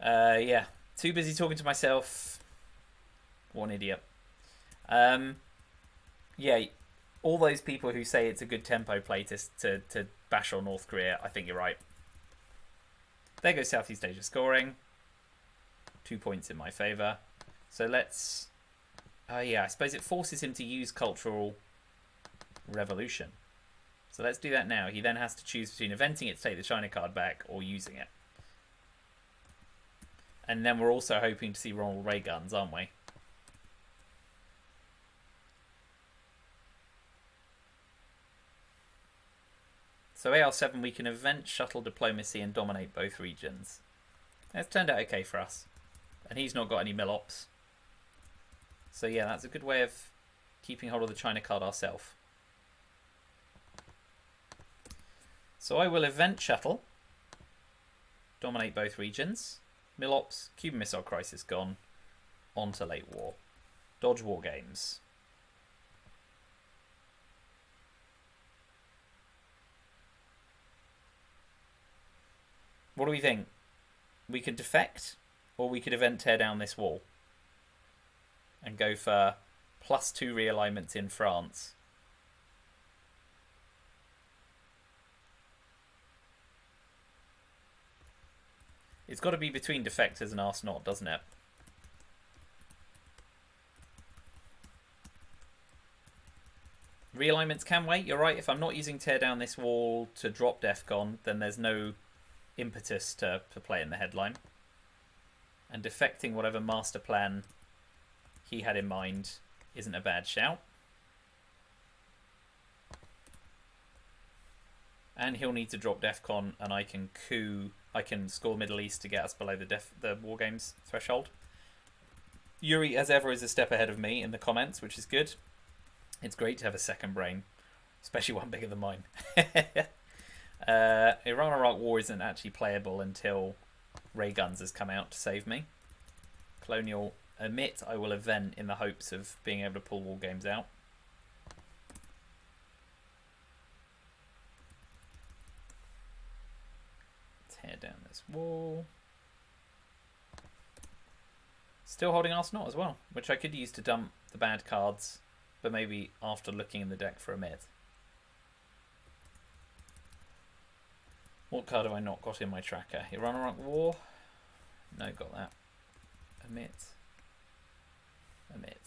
Yeah. Too busy talking to myself. What an idiot. Yeah, all those people who say it's a good tempo play to bash on North Korea, I think you're right. There goes Southeast Asia scoring. 2 points in my favour. So let's... yeah, I suppose it forces him to use Cultural Revolution. So let's do that now. He then has to choose between eventing it to take the China card back or using it. And then we're also hoping to see Ronald Ray guns, aren't we? So AR7, we can event Shuttle Diplomacy and dominate both regions. That's turned out okay for us. And he's not got any mill-ops. So yeah, that's a good way of keeping hold of the China card ourselves. So I will event Shuttle. Dominate both regions. Mill-ops, Cuban Missile Crisis gone. On to late war. Dodge War Games. What do we think? We could defect, or we could event tear down this wall and go for +2 realignments in France. It's got to be between defectors and us not, doesn't it? Realignments can wait, you're right. If I'm not using tear down this wall to drop DEFCON, then there's no impetus to play in the headline. And defecting whatever master plan he had in mind isn't a bad shout. And he'll need to drop DEFCON, and I can score Middle East to get us below the War Games threshold. Yuri, as ever, is a step ahead of me in the comments, which is good. It's great to have a second brain, especially one bigger than mine. Iran-Iraq War isn't actually playable until Ray Guns has come out to save me. Colonial Emit I will event in the hopes of being able to pull War Games out. Tear down this wall. Still holding Arsenal as well, which I could use to dump the bad cards, but maybe after looking in the deck for Emit. What card have I not got in my tracker? Iran-Iraq War? No, got that. Emit. Emit.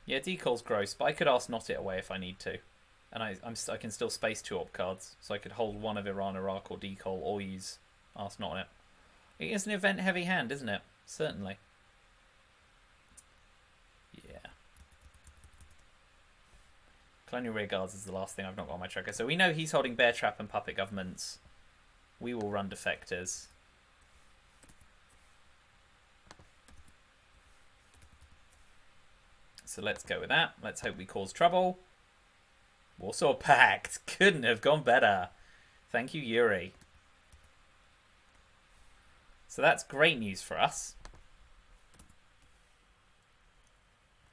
Yeah, decal's gross, but I could ask not it away if I need to. And I can still space 2 op cards, so I could hold one of Iran-Iraq or decal or use ask not on it. It is an event heavy hand, isn't it? Certainly. Yeah. Colonial Rearguards is the last thing I've not got on my tracker. So we know he's holding Bear Trap and Puppet Governments. We will run Defectors. So let's go with that. Let's hope we cause trouble. Warsaw Pact. Couldn't have gone better. Thank you, Yuri. So that's great news for us.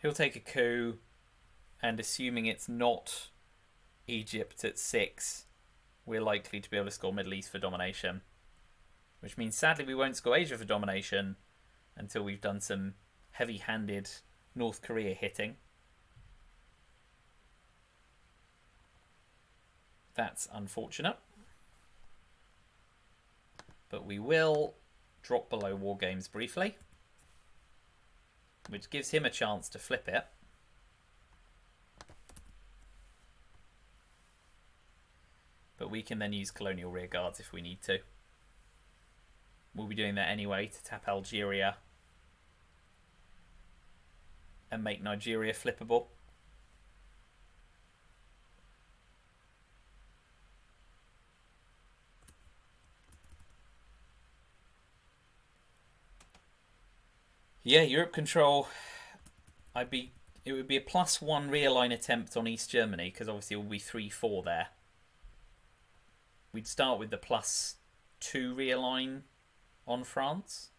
He'll take a coup, and assuming it's not Egypt at 6, we're likely to be able to score Middle East for domination. Which means, sadly, we won't score Asia for domination until we've done some heavy-handed North Korea hitting. That's unfortunate. But we will drop below War Games briefly, which gives him a chance to flip it. But we can then use Colonial Rearguards if we need to. we'll be doing that anyway to tap Algeria and make Nigeria flippable. Yeah, Europe control. It would be a +1 realign attempt on East Germany because obviously it will be 3-4 there. We'd start with the +2 realign on France.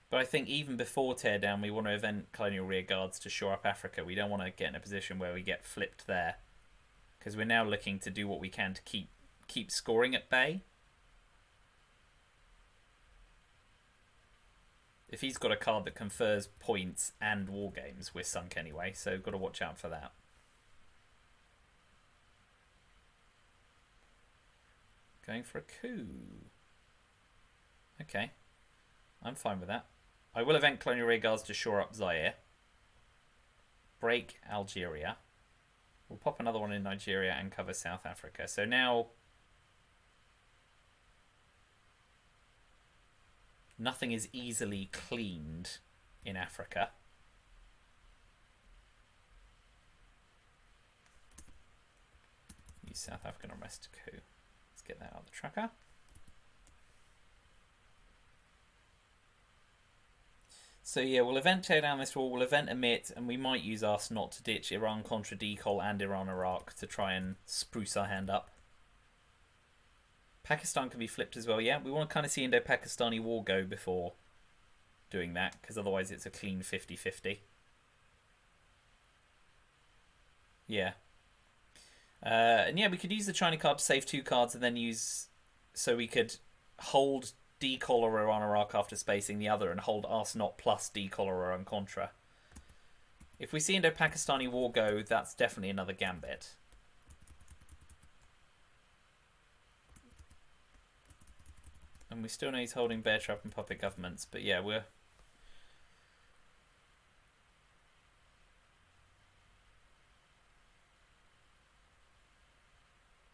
But I think even before teardown, we want to event colonial rearguards to shore up Africa. We don't want to get in a position where we get flipped there, because we're now looking to do what we can to keep scoring at bay. If he's got a card that confers points and war games, we're sunk anyway, so got to watch out for that. Going for a coup. Okay. I'm fine with that. I will event colonial rearguards to shore up Zaire. Break Algeria. We'll pop another one in Nigeria and cover South Africa. So now nothing is easily cleaned in Africa. Use South African arrest coup. Let's get that out of the tracker. So yeah, we'll event tear down this wall, we'll event emit, and we might use us not to ditch Iran Contra Decol and Iran Iraq to try and spruce our hand up. Pakistan can be flipped as well, yeah. We want to kind of see Indo-Pakistani war go before doing that, because otherwise it's a clean 50-50. Yeah. And yeah, we could use the China card to save 2 cards and then use... So we could hold decollar Iran Iraq after spacing the other and hold us not plus decollar Iran Contra. If we see Indo-Pakistani war go, that's definitely another gambit. And we still know he's holding bear trap and puppet governments, but yeah, we're...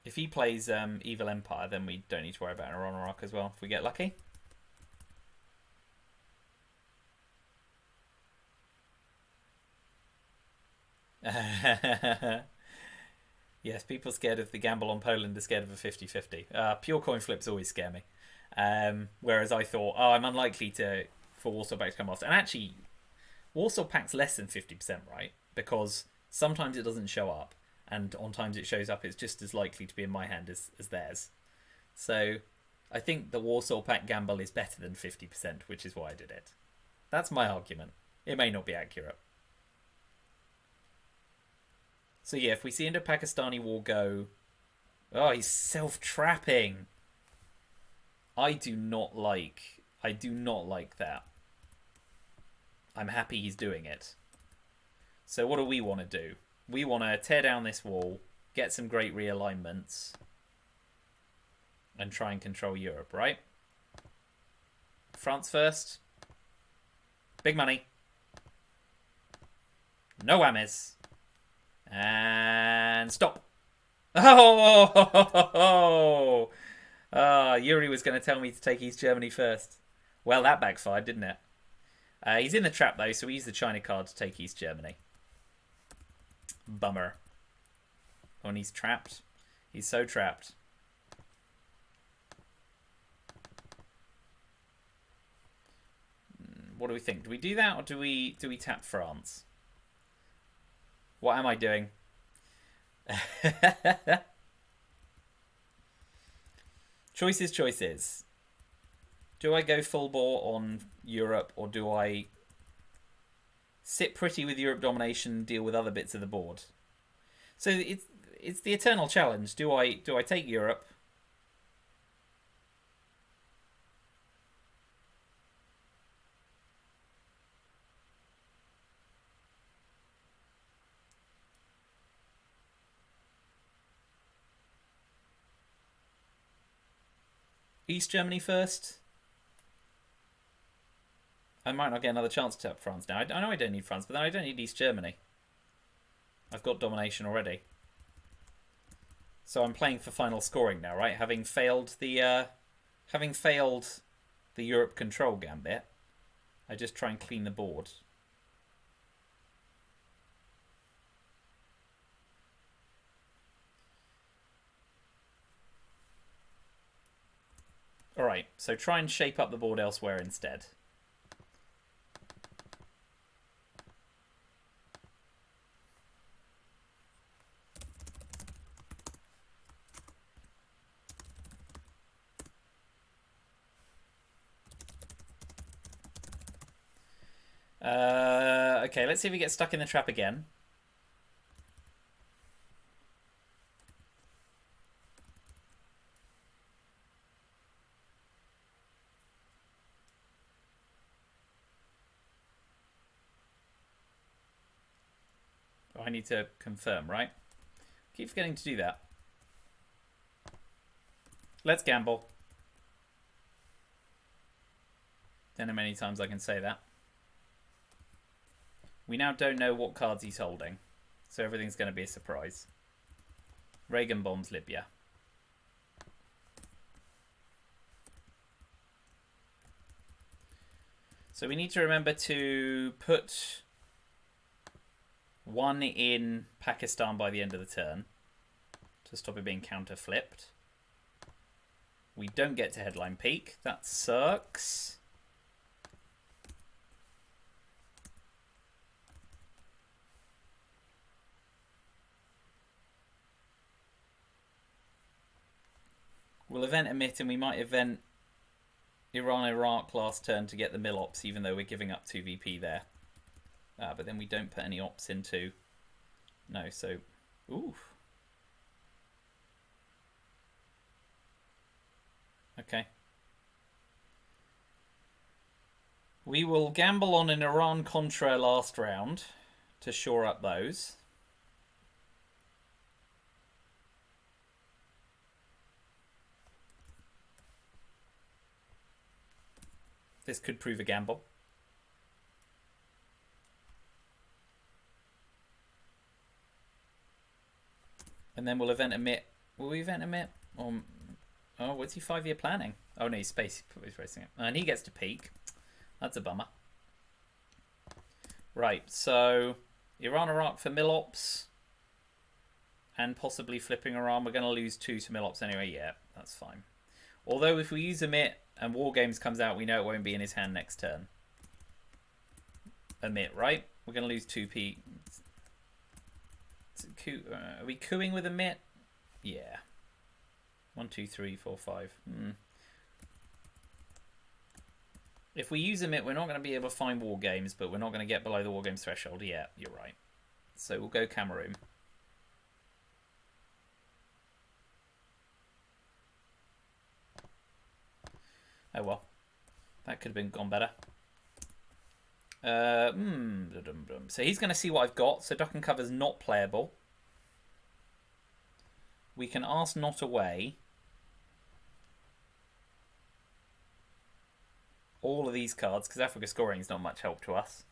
If he plays Evil Empire, then we don't need to worry about Iran Iraq as well, if we get lucky. Yes, people scared of the gamble on Poland are scared of a 50-50. Pure coin flips always scare me. Whereas I thought, oh, I'm unlikely for Warsaw Pact to come off. And actually, Warsaw Pact's less than 50%, right? Because sometimes it doesn't show up. And on times it shows up, it's just as likely to be in my hand as theirs. So I think the Warsaw Pact gamble is better than 50%, which is why I did it. That's my argument. It may not be accurate. So yeah, if we see Indo-Pakistani war go... Oh, he's self-trapping. I do not like that. I'm happy he's doing it. So what do we want to do? We want to tear down this wall, get some great realignments, and try and control Europe, right? France first. Big money. No whammies. And stop. Oh! Yuri was going to tell me to take East Germany first. Well, that backfired, didn't it? He's in the trap, though, so we use the China card to take East Germany. Bummer. Oh, and he's trapped. He's so trapped. What do we think? Do we do that, or do we tap France? What am I doing? Choices. Do I go full bore on Europe, or do I sit pretty with Europe domination and deal with other bits of the board? So it's the eternal challenge. Do I take Europe? East Germany first? I might not get another chance to tap France now. I know I don't need France, but then I don't need East Germany. I've got domination already. So I'm playing for final scoring now, right? Having failed the Europe control gambit, I just try and clean the board. Alright, so try and shape up the board elsewhere instead. Okay, let's see if we get stuck in the trap again. Oh, I need to confirm, right? Keep forgetting to do that. Let's gamble. Don't know how many times I can say that. We now don't know what cards he's holding, so everything's going to be a surprise. Reagan bombs Libya. So we need to remember to put one in Pakistan by the end of the turn to stop it being counter-flipped. We don't get to headline peak. That sucks. We'll event emit, and we might event Iran-Iraq last turn to get the mill ops, even though we're giving up 2 VP there. But then we don't put any ops into... No, so... Ooh. Okay. We will gamble on an Iran-Contra last round to shore up those. This could prove a gamble. And then we'll event emit. Will we event emit? Oh, what's he 5-year planning? Oh no, he's racing it. And he gets to peak. That's a bummer. Right, so Iran-Iraq for mill-ops. And possibly flipping Iran. We're going to lose 2 to mill-ops anyway. Yeah, that's fine. Although if we use emit and War Games comes out, we know it won't be in his hand next turn. Emit, right? We're going to lose 2p. Are we cooing with emit? Yeah. 1, 2, 3, 4, 5. If we use emit, we're not going to be able to find War Games, but we're not going to get below the War Games threshold. Yeah, you're right. So we'll go Cameroon. Oh well. That could have been gone better. So he's going to see what I've got. So duck and cover's not playable. We can ask not away. All of these cards, because Africa scoring is not much help to us.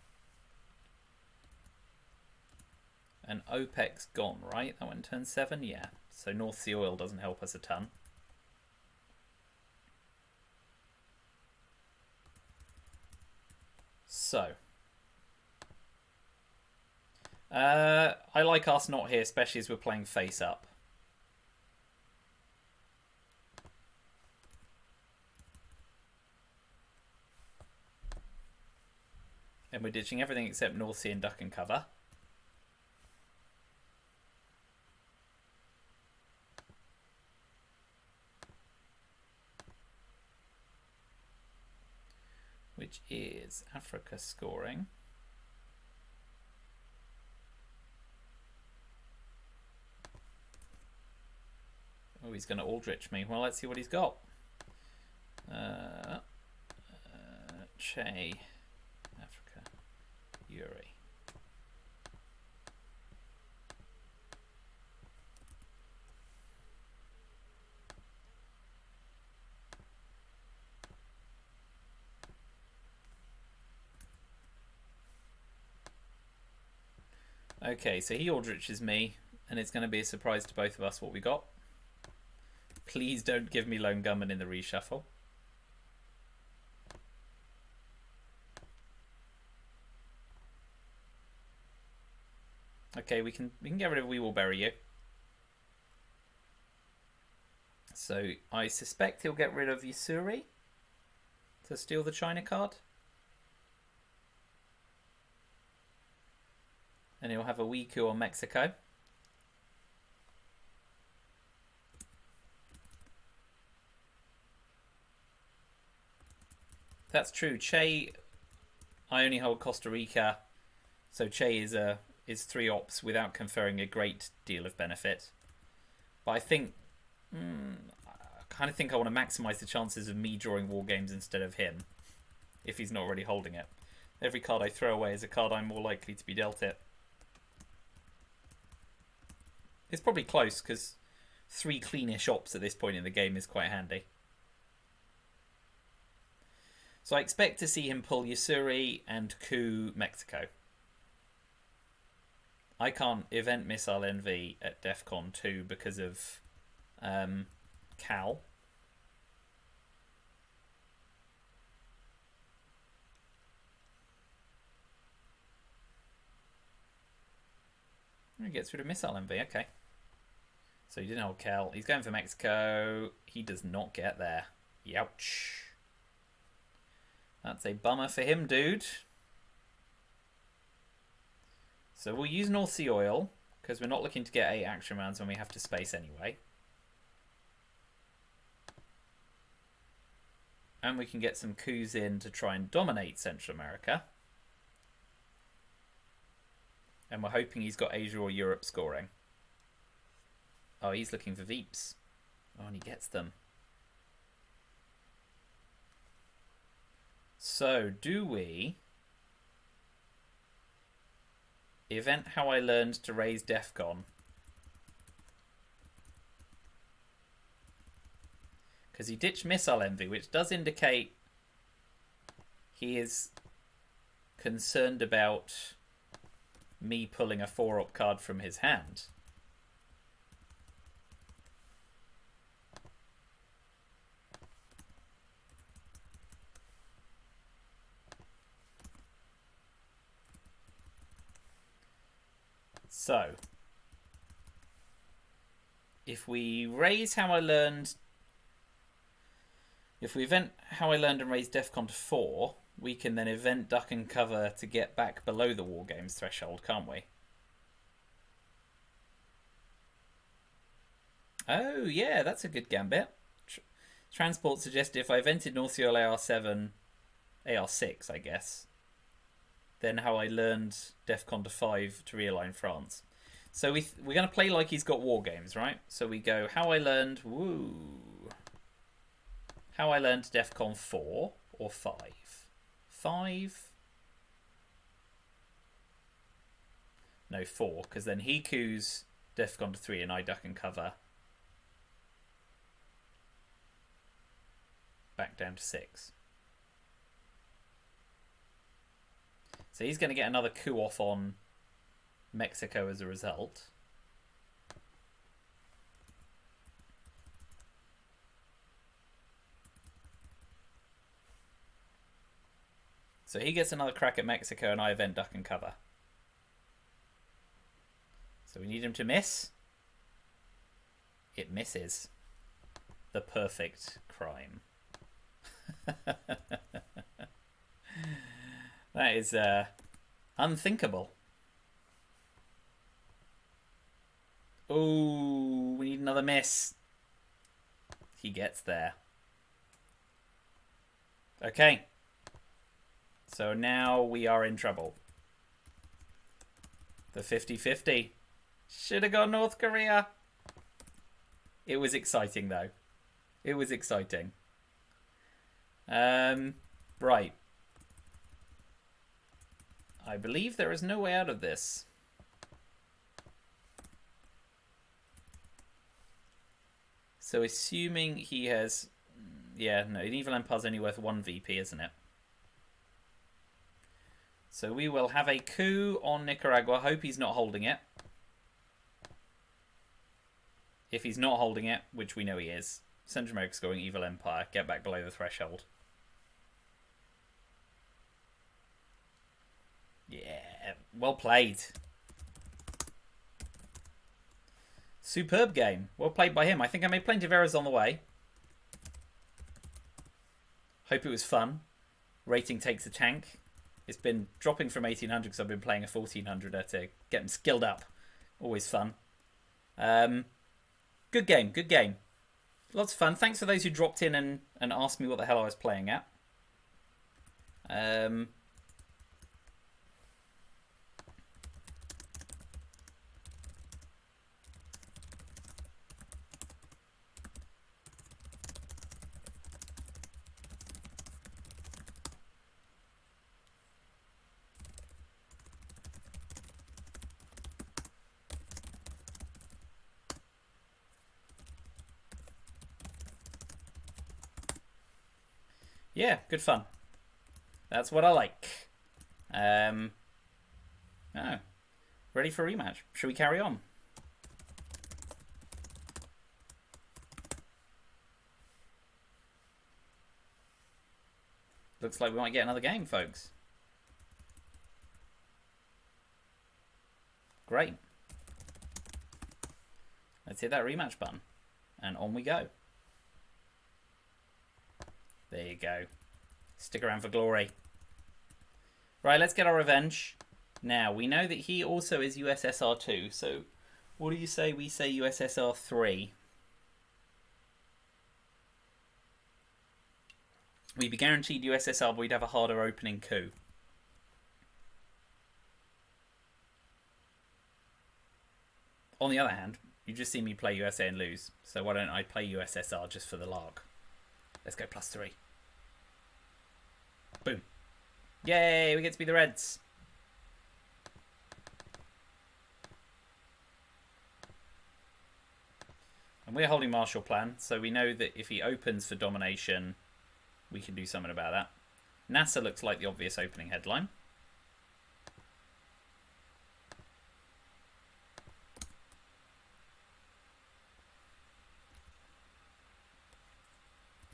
And OPEC's gone, right? That went turn 7? Yeah. So North Sea oil doesn't help us a ton. So. I like us not here, especially as we're playing face up. And we're ditching everything except North Sea and duck and cover. Which is Africa scoring. Oh, he's going to Aldrich me. Well, let's see what he's got. Che, Africa, Yuri. Okay, so he Aldriches me, and it's going to be a surprise to both of us what we got. Please don't give me Lone Gunman in the reshuffle. Okay, we can get rid of We Will Bury You. So I suspect he'll get rid of Yusuri to steal the China card. And he'll have a Wiku on Mexico. That's true. Che, I only hold Costa Rica, so Che is 3 ops without conferring a great deal of benefit. But I think, I kind of think I want to maximise the chances of me drawing War Games instead of him, if he's not already holding it. Every card I throw away is a card I'm more likely to be dealt it. It's probably close, because 3 cleanish ops at this point in the game is quite handy. So I expect to see him pull Yusuri and coup Mexico. I can't event Missile NV at DEFCON 2 because of Cal. He gets rid of Missile NV, okay. So he didn't hold Cal. He's going for Mexico. He does not get there. Youch. That's a bummer for him, dude. So we'll use North Sea Oil, because we're not looking to get 8 action rounds when we have to space anyway. And we can get some coups in to try and dominate Central America. And we're hoping he's got Asia or Europe scoring. Oh, he's looking for Veeps. Oh, and he gets them. So, do we event How I Learned to Raise DEFCON? Because he ditched Missile Envy, which does indicate he is concerned about me pulling a 4-op card from his hand. So, if we raise How I Learned, if we event How I Learned and raise DEFCON to 4, we can then event Duck and Cover to get back below the War Games threshold, can't we? Oh, yeah, that's a good gambit. Transport suggested if I evented North Seal AR7, AR6, I guess, then How I Learned DEFCON to 5 to realign France. So we're going to play like he's got War Games, right? So we go How I Learned, woo. How I Learned DEFCON 4 or 5. 5? No, 4, because then he coups DEFCON to 3 and I duck and cover. Back down to 6. So he's going to get another coup off on Mexico as a result. So he gets another crack at Mexico and I event duck and cover. So we need him to miss. It misses. The perfect crime. That is unthinkable. Oh, we need another miss. He gets there. Okay. So now we are in trouble. The 50-50. Should have gone North Korea. It was exciting, though. It was exciting. Right. I believe there is no way out of this. So assuming he has... Yeah, no, an Evil Empire's only worth 1 VP, isn't it? So we will have a coup on Nicaragua. Hope he's not holding it. If he's not holding it, which we know he is, Central America scoring Evil Empire, get back below the threshold. Yeah, well played. Superb game. Well played by him. I think I made plenty of errors on the way. Hope it was fun. Rating takes a tank. It's been dropping from 1800 because I've been playing a 1400er to get them skilled up. Always fun. Good game, good game. Lots of fun. Thanks for those who dropped in and asked me what the hell I was playing at. Yeah, good fun. That's what I like. Oh, ready for a rematch. Should we carry on? Looks like we might get another game, folks. Great. Let's hit that rematch button. And on we go. There you go. Stick around for glory. Right, let's get our revenge. Now, we know that he also is USSR 2, so what do you say we say USSR 3? We'd be guaranteed USSR, but we'd have a harder opening coup. On the other hand, you just see me play USA and lose, so why don't I play USSR just for the lark? Let's go +3. Boom. Yay, we get to be the Reds. And we're holding Marshall Plan, so we know that if he opens for domination, we can do something about that. NASA looks like the obvious opening headline.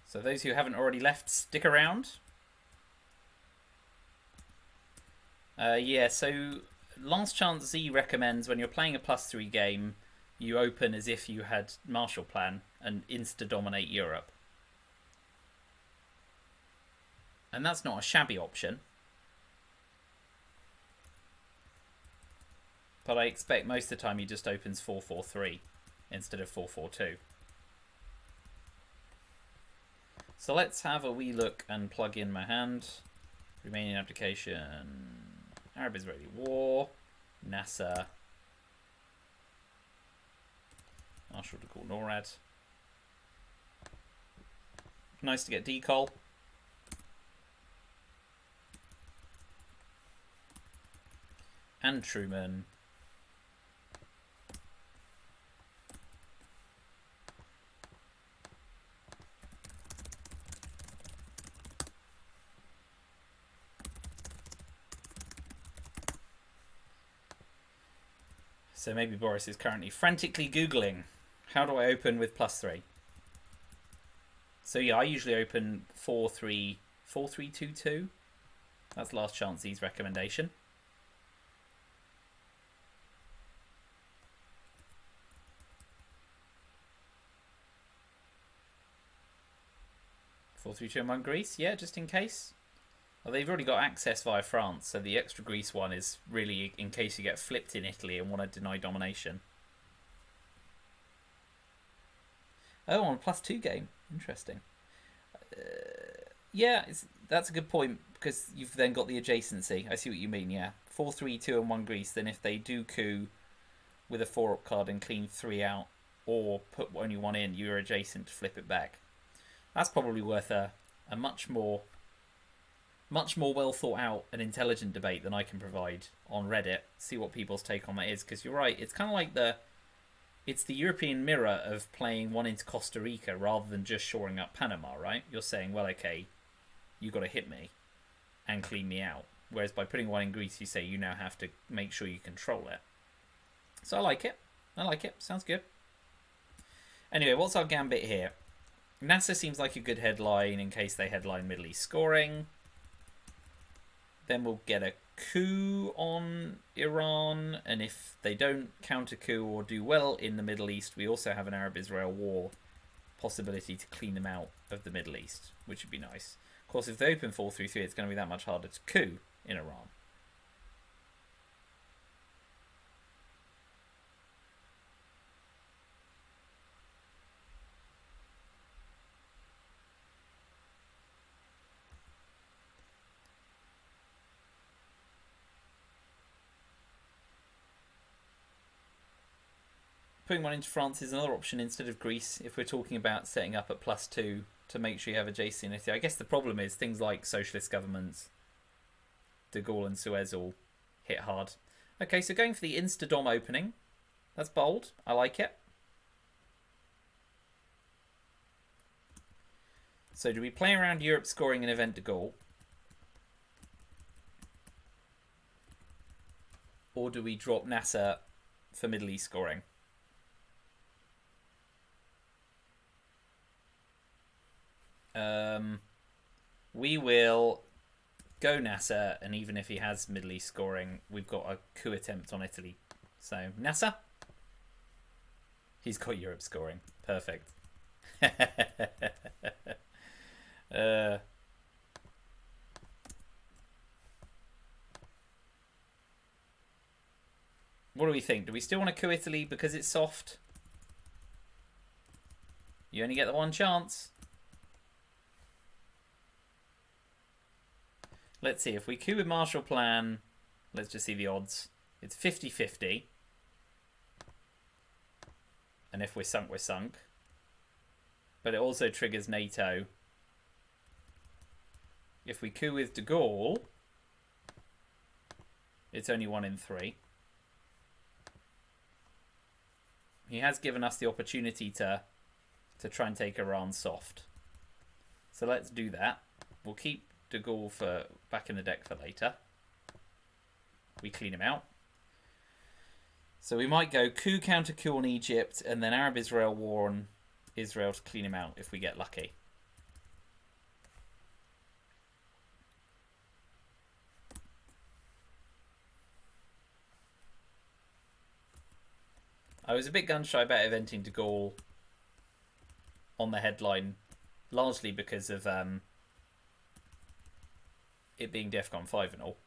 So those who haven't already left, stick around. Yeah, so Last Chance Z recommends when you're playing a +3 game, you open as if you had Marshall Plan and insta-dominate Europe. And that's not a shabby option. But I expect most of the time he just opens 4-4-3 instead of 4-4-2. So let's have a wee look and plug in my hand. Romanian application. Arab-Israeli war. NASA. Marshal de Gaulle NORAD. Nice to get decol. And Truman. So maybe Boris is currently frantically Googling, how do I open with +3? So yeah, I usually open 4-3-2-2. That's Last Chance Z's recommendation. Four, 3, 2, and 1 Greece, yeah, just in case. Well, they've already got access via France, so the extra Greece one is really in case you get flipped in Italy and want to deny domination. Oh, on a +2 game. Interesting. Yeah, that's a good point, because you've then got the adjacency. I see what you mean, yeah. 4, 3, 2, and 1 Greece, then if they do coup with a 4-up card and clean 3 out, or put only 1 in, you're adjacent to flip it back. That's probably worth a much more well thought out and intelligent debate than I can provide on Reddit. See what people's take on that is, because you're right, it's kind of like it's the European mirror of playing 1 into Costa Rica rather than just shoring up Panama, right? You're saying, well, okay, you got to hit me and clean me out. Whereas by putting 1 in Greece, you say you now have to make sure you control it. So I like it. I like it. Sounds good. Anyway, what's our gambit here? NASA seems like a good headline in case they headline Middle East scoring. Then we'll get a coup on Iran, and if they don't counter coup or do well in the Middle East, we also have an Arab-Israel war possibility to clean them out of the Middle East, which would be nice. Of course, if they open 4-3-3, it's going to be that much harder to coup in Iran. Putting one into France is another option instead of Greece if we're talking about setting up at +2 to make sure you have adjacency. I guess the problem is things like socialist governments, de Gaulle and Suez all hit hard. Okay, so going for the Insta-Dom opening. That's bold. I like it. So do we play around Europe scoring an event de Gaulle? Or do we drop NASA for Middle East scoring? We will go NASA, and even if he has Middle East scoring, we've got a coup attempt on Italy. So, NASA? He's got Europe scoring. Perfect. What do we think? Do we still want to coup Italy because it's soft? You only get the one chance. Let's see, if we coup with Marshall Plan, let's just see the odds. It's 50-50. And if we're sunk, we're sunk. But it also triggers NATO. If we coup with de Gaulle, it's only 1 in 3. He has given us the opportunity to try and take Iran soft. So let's do that. We'll keep de Gaulle for back in the deck for later. We clean him out. So we might go coup counter coup on Egypt and then Arab-Israel war on Israel to clean him out if we get lucky. I was a bit gun-shy about eventing de Gaulle on the headline, largely because of it being DEFCON 5 and all.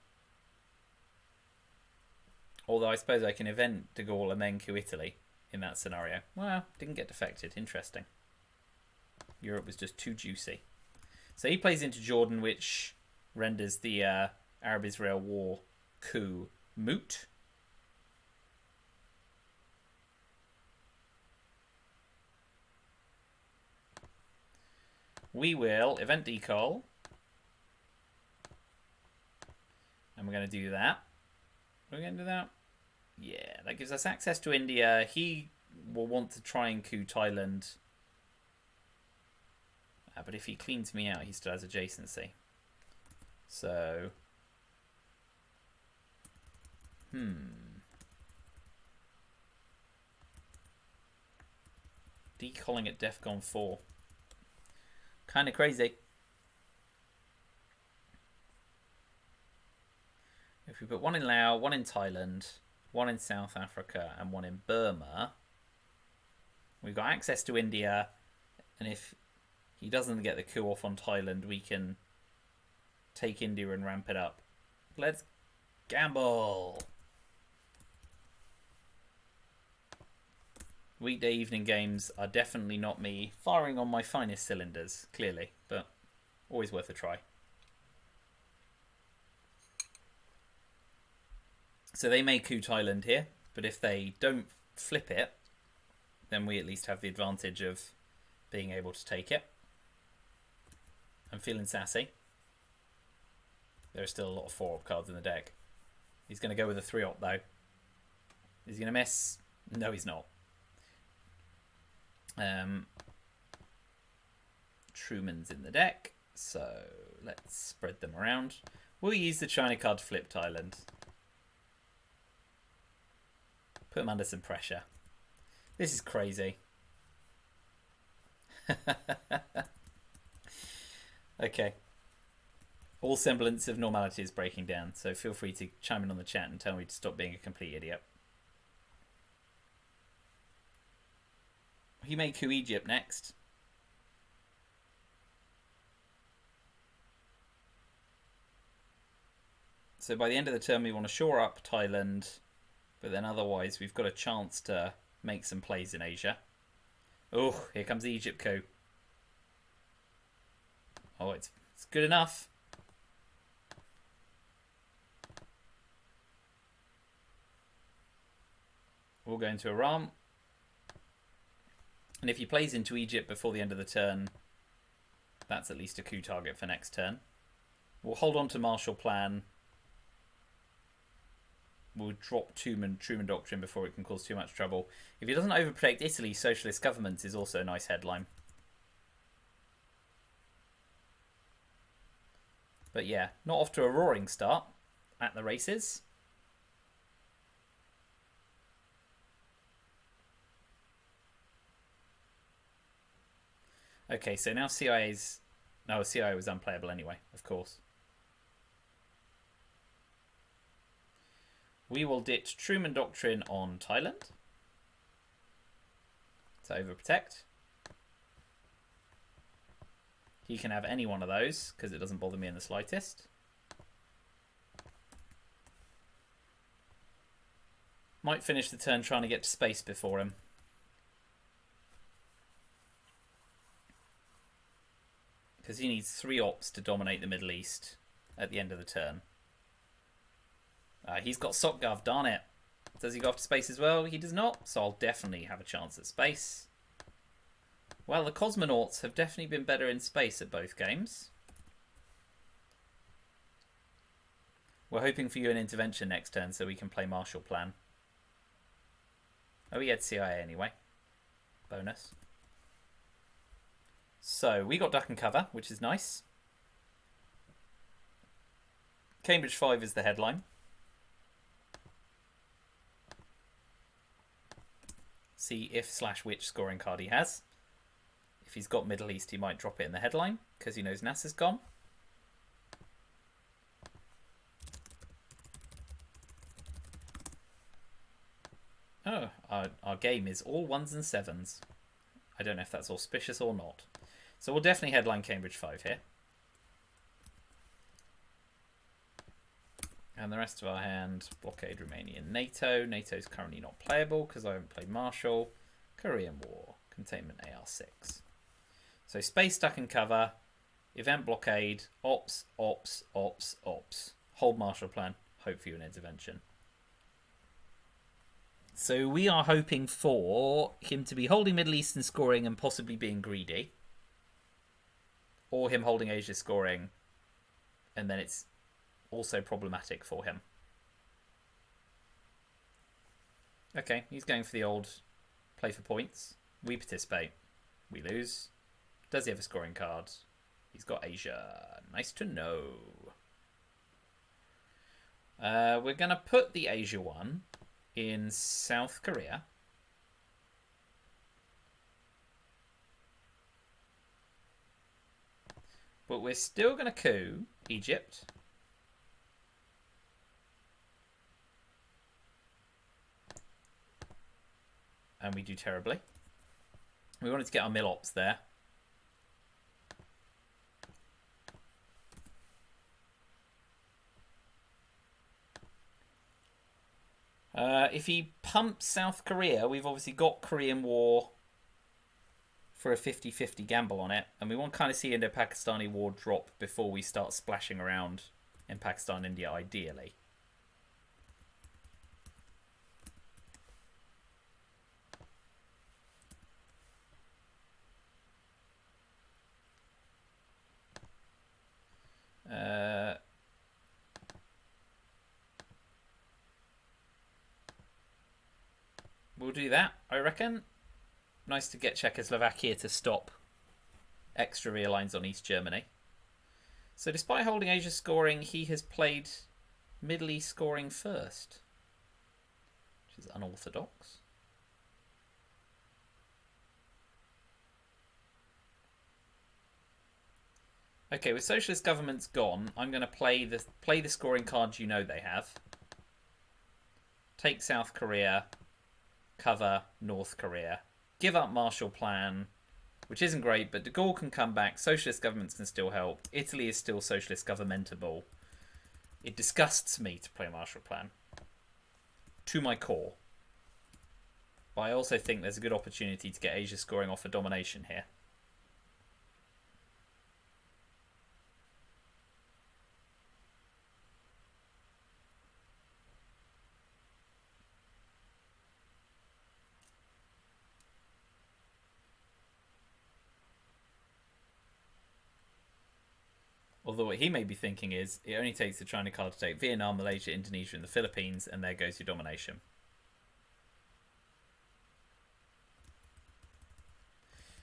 Although I suppose I can event de Gaulle and then coup Italy in that scenario. Well, didn't get defected. Interesting. Europe was just too juicy. So he plays into Jordan, which renders the Arab-Israel war coup moot. We will event decal. And we're going to do that. We're going to do that. Yeah, that gives us access to India. He will want to try and coup Thailand. But if he cleans me out, he still has adjacency. So... Decalling at DEFCON 4. Kind of crazy. If we put 1 in Laos, 1 in Thailand, 1 in South Africa, and 1 in Burma, we've got access to India, and if he doesn't get the coup off on Thailand, we can take India and ramp it up. Let's gamble! Weekday evening games are definitely not me firing on my finest cylinders, clearly, but always worth a try. So they may coup Thailand here, but if they don't flip it, then we at least have the advantage of being able to take it. I'm feeling sassy. There are still a lot of 4-op cards in the deck. He's going to go with a 3-op though. Is he going to miss? No, he's not. Truman's in the deck, so let's spread them around. We'll use the China card to flip Thailand. Put him under some pressure. This is crazy. Okay. All semblance of normality is breaking down, so feel free to chime in on the chat and tell me to stop being a complete idiot. He may coup Egypt next. So by the end of the term, we want to shore up Thailand, but then otherwise we've got a chance to make some plays in Asia. Oh, here comes the Egypt coup. Oh, it's good enough. We'll go into Iran. And if he plays into Egypt before the end of the turn, that's at least a coup target for next turn. We'll hold on to Marshall Plan. We'll drop Truman Doctrine before it can cause too much trouble. If he doesn't overprotect Italy, socialist governments is also a nice headline. But yeah, not off to a roaring start at the races. Okay, so now CIA's... No, CIA was unplayable anyway, of course. We will ditch Truman Doctrine on Thailand to overprotect. He can have any one of those because it doesn't bother me in the slightest. Might finish the turn trying to get to space before him. Because he needs 3 ops to dominate the Middle East at the end of the turn. He's got SocGov, darn it. Does he go off to space as well? He does not, so I'll definitely have a chance at space. Well, the cosmonauts have definitely been better in space at both games. We're hoping for you an intervention next turn so we can play Marshall Plan. Oh, he had CIA anyway. Bonus. So, we got duck and cover, which is nice. Cambridge 5 is the headline. See if/which scoring card he has. If he's got Middle East, he might drop it in the headline because he knows NASA's gone. Oh, our game is all 1s and 7s. I don't know if that's auspicious or not. So we'll definitely headline Cambridge 5 here. And the rest of our hand, blockade Romanian NATO. NATO's currently not playable because I haven't played Marshall. Korean War, containment AR6. So space, duck and cover, event blockade, ops, ops, ops, ops. Hold Marshall Plan, hope for you an intervention. So we are hoping for him to be holding Middle Eastern scoring and possibly being greedy. Or him holding Asia scoring and then it's also problematic for him. Okay, he's going for the old play for points. We participate. We lose. Does he have a scoring card? He's got Asia. Nice to know. We're going to put the Asia one in South Korea. But we're still going to coup Egypt. And we do terribly. We wanted to get our mill ops there. If he pumps South Korea, we've obviously got Korean War for a 50-50 gamble on it. And we want to kind of see Indo-Pakistani war drop before we start splashing around in Pakistan, India, ideally. We'll do that, I reckon. Nice to get Czechoslovakia to stop extra rear lines on East Germany. So despite holding Asia scoring, he has played Middle East scoring first, which is unorthodox. Okay, with socialist governments gone, I'm going to play the scoring cards you know they have. Take South Korea, cover North Korea, give up Marshall Plan, which isn't great, but de Gaulle can come back, socialist governments can still help, Italy is still socialist governmentable. It disgusts me to play Marshall Plan. To my core. But I also think there's a good opportunity to get Asia scoring off a domination here. Although what he may be thinking is, it only takes the China card to take Vietnam, Malaysia, Indonesia, and the Philippines, and there goes your domination.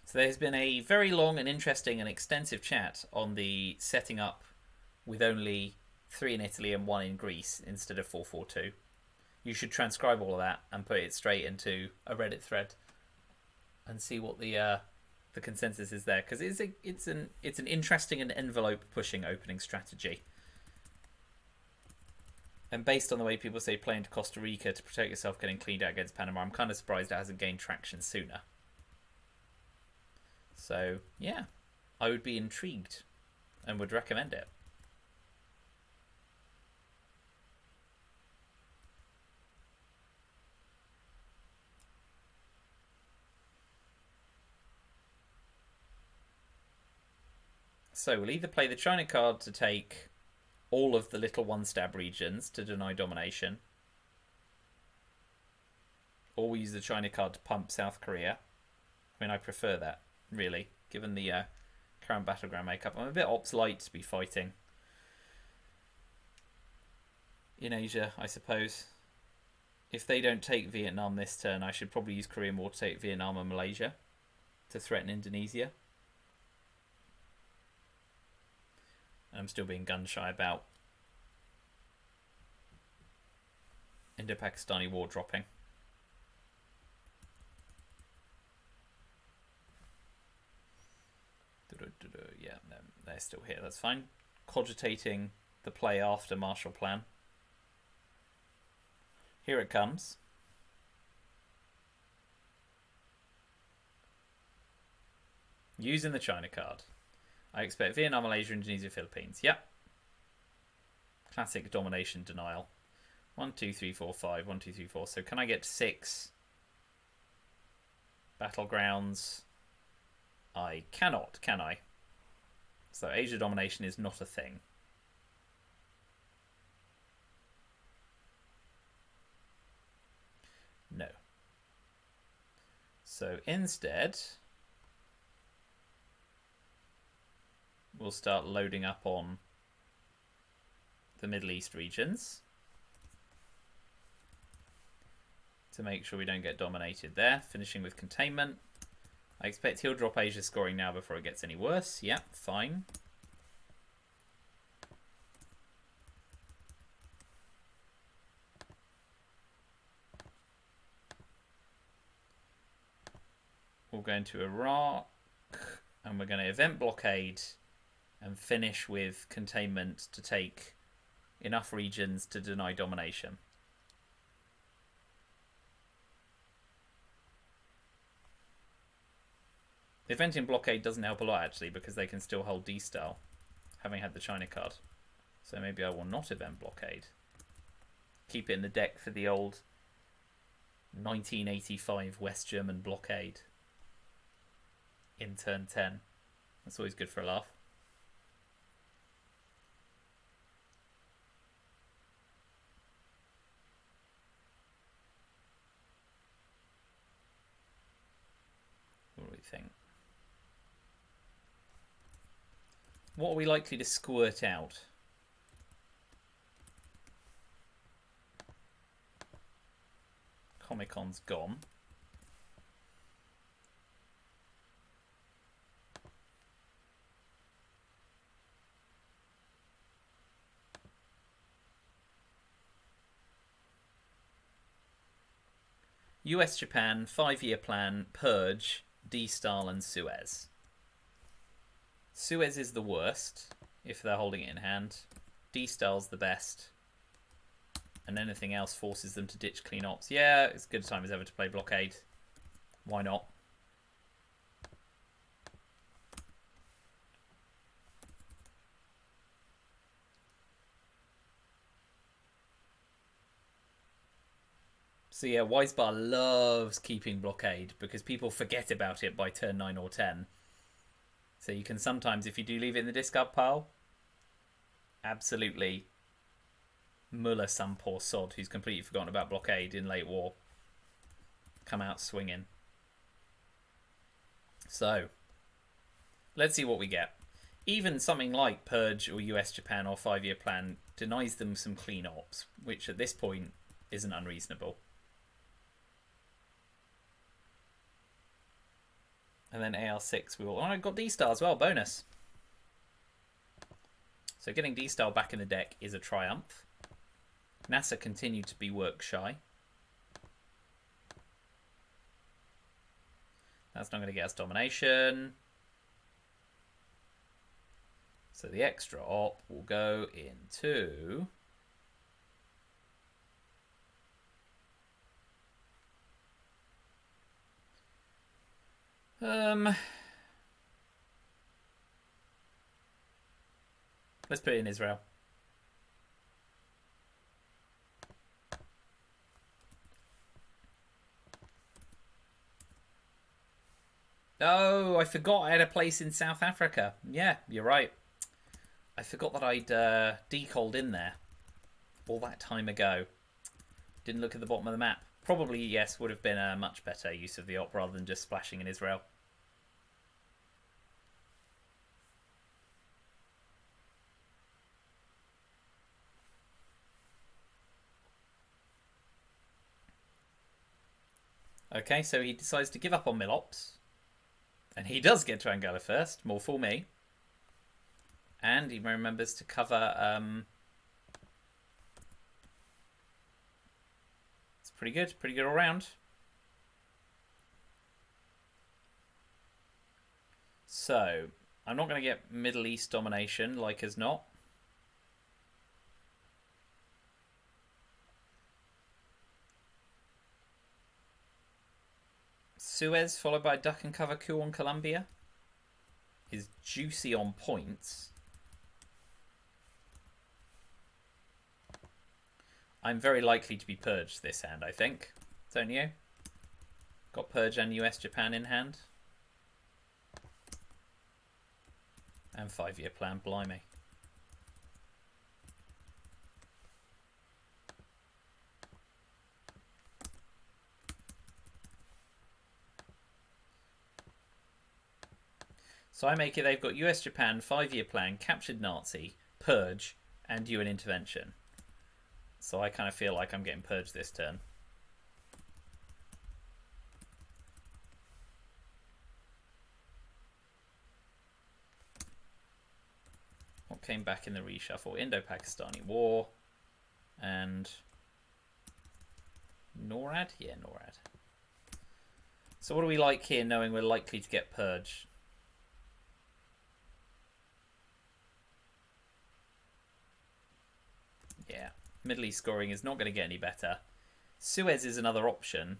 So there's been a very long and interesting and extensive chat on the setting up with only 3 in Italy and 1 in Greece instead of 442. You should transcribe all of that and put it straight into a Reddit thread and see what the consensus is there, because it's an interesting and envelope pushing opening strategy. And based on the way people say playing to Costa Rica to protect yourself getting cleaned out against Panama, I'm kind of surprised it hasn't gained traction sooner. So yeah, I would be intrigued and would recommend it. So we'll either play the China card to take all of the little one-stab regions to deny domination, or we use the China card to pump South Korea. I mean, I prefer that, really, given the current battleground makeup. I'm a bit ops light to be fighting in Asia, I suppose. If they don't take Vietnam this turn, I should probably use Korean War to take Vietnam and Malaysia to threaten Indonesia. I'm still being gun-shy about Indo-Pakistani war dropping. Yeah, they're still here. That's fine. Cogitating the play after Marshall Plan. Here it comes. Using the China card. I expect Vietnam, Malaysia, Indonesia, Philippines. Yep. Classic domination denial. 1, 2, 3, 4, 5. 1, 2, 3, 4. So can I get 6 battlegrounds? I cannot, can I? So Asia domination is not a thing. No. So instead, we'll start loading up on the Middle East regions to make sure we don't get dominated there. Finishing with containment. I expect he'll drop Asia scoring now before it gets any worse. Yeah, fine. We'll go into Iraq and we're going to event blockade and finish with containment to take enough regions to deny domination. Eventing blockade doesn't help a lot, actually, because they can still hold D-style, having had the China card. So maybe I will not event blockade. Keep it in the deck for the old 1985 West German blockade in turn 10. That's always good for a laugh. What do we think? What are we likely to squirt out? Comic-Con's gone. US-Japan, 5-year plan, Purge, D-Style and Suez. Suez is the worst if they're holding it in hand. D-Style's the best. And anything else forces them to ditch clean ops. Yeah, it's as good a time as ever to play blockade. Why not? So yeah, Wisebar loves keeping blockade because people forget about it by turn 9 or 10. So you can sometimes, if you do leave it in the discard pile, absolutely muller some poor sod who's completely forgotten about blockade in late war. Come out swinging. So, let's see what we get. Even something like Purge or US Japan or 5-year plan denies them some clean ops, which at this point isn't unreasonable. And then AR6 we will... Oh, I got D-Star as well, bonus. So getting D-Star back in the deck is a triumph. NASA continued to be work shy. That's not going to get us domination. So the extra op will go into... let's put it in Israel. Oh, I forgot I had a place in South Africa. Yeah, you're right. I forgot that I'd decalled in there all that time ago. Didn't look at the bottom of the map. Probably, yes, would have been a much better use of the op rather than just splashing in Israel. Okay, so he decides to give up on Milops. And he does get to Angela first. More for me. And he remembers to cover... it's pretty good. Pretty good all round. So, I'm not going to get Middle East domination, like as not. Suez followed by duck and cover coup on Colombia is juicy on points. I'm very likely to be purged this hand, I think. Don't you? Got Purge and US Japan in hand. And 5-year plan, blimey. So I make it they've got US Japan, 5-year plan, captured Nazi, Purge, and UN intervention. So I kind of feel like I'm getting purged this turn. What came back in the reshuffle? Indo-Pakistani War. And NORAD? Yeah, NORAD. So what do we like here, knowing we're likely to get purged? Yeah. Middle East scoring is not going to get any better. Suez is another option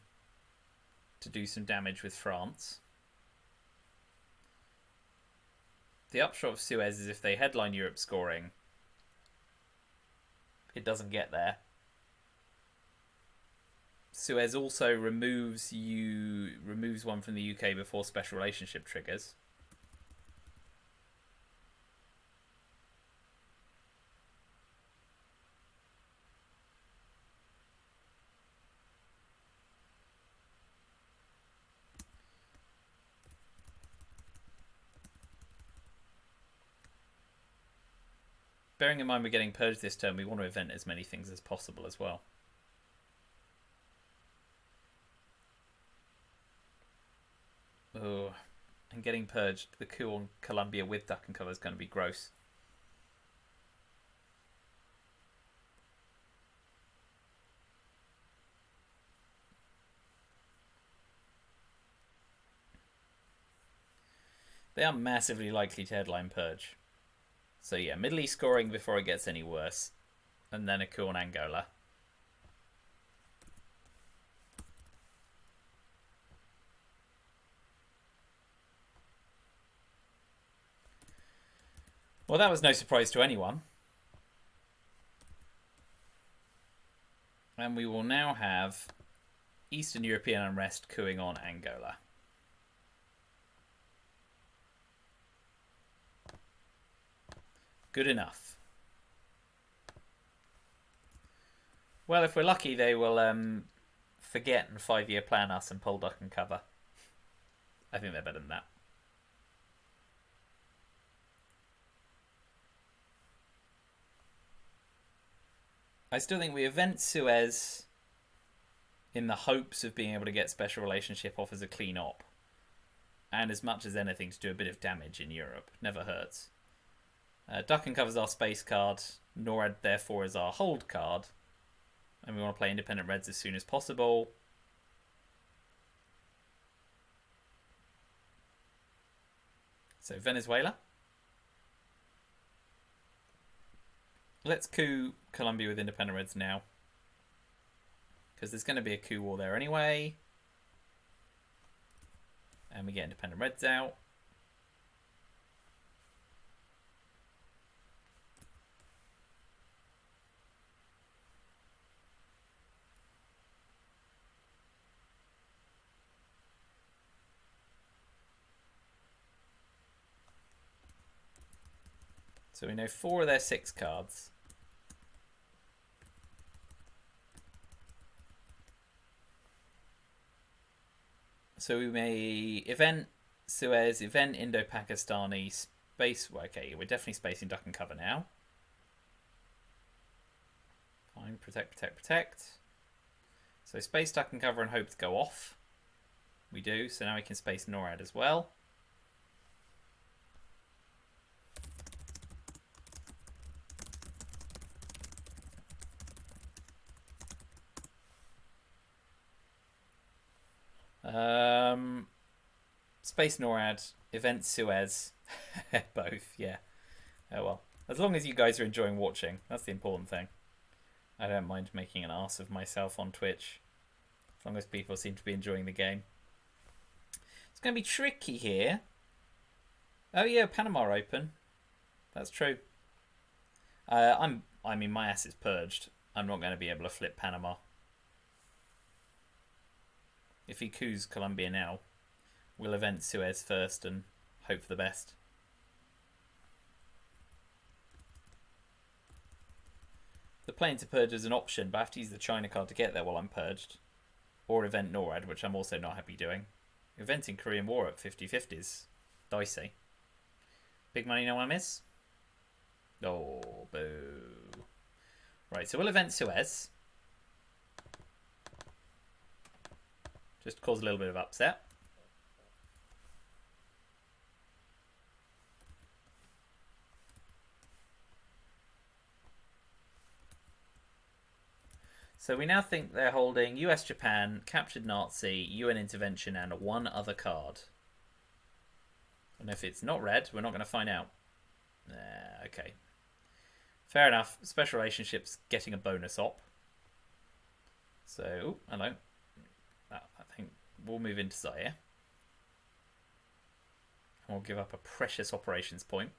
to do some damage with France. The upshot of Suez is if they headline Europe scoring, it doesn't get there. Suez also removes one from the UK before special relationship triggers. Bearing in mind we're getting purged this turn, we want to event as many things as possible as well. Oh, and getting purged, the coup on Colombia with duck and cover is going to be gross. They are massively likely to headline Purge. So yeah, Middle East scoring before it gets any worse. And then a coup on Angola. Well, that was no surprise to anyone. And we will now have Eastern European unrest cooing on Angola. Good enough. Well, if we're lucky, they will forget and 5-year plan us and pull duck and cover. I think they're better than that. I still think we event Suez in the hopes of being able to get special relationship off as a clean op. And as much as anything to do a bit of damage in Europe. Never hurts. Duck and cover's our space card. NORAD, therefore, is our hold card. And we want to play independent reds as soon as possible. So, Venezuela. Let's coup Colombia with independent reds now. Because there's going to be a coup war there anyway. And we get independent reds out. So we know 4 of their 6 cards. So we may event Suez, event Indo-Pakistani, space... Okay, we're definitely spacing duck and cover now. Fine, protect, protect, protect. So space duck and cover and hope to go off. We do, so now we can space NORAD as well. Space NORAD, event Suez, both, yeah. Oh well. As long as you guys are enjoying watching, that's the important thing. I don't mind making an arse of myself on Twitch, as long as people seem to be enjoying the game. It's going to be tricky here. Oh yeah, Panama open. That's true. I mean, my ass is purged. I'm not going to be able to flip Panama. If he coups Colombia now, we'll event Suez first and hope for the best. The playing to purge is an option, but I have to use the China card to get there while I'm purged. Or event NORAD, which I'm also not happy doing. Eventing Korean War at 50-50 is dicey. Big money no one miss? Oh, boo. Right, so we'll event Suez. Just to cause a little bit of upset. So we now think they're holding US, Japan, captured Nazi, UN intervention, and one other card. And if it's not red, we're not going to find out. Okay. Fair enough. Special relationships getting a bonus op. So, hello. I think we'll move into Zaire. And we'll give up a precious operations point.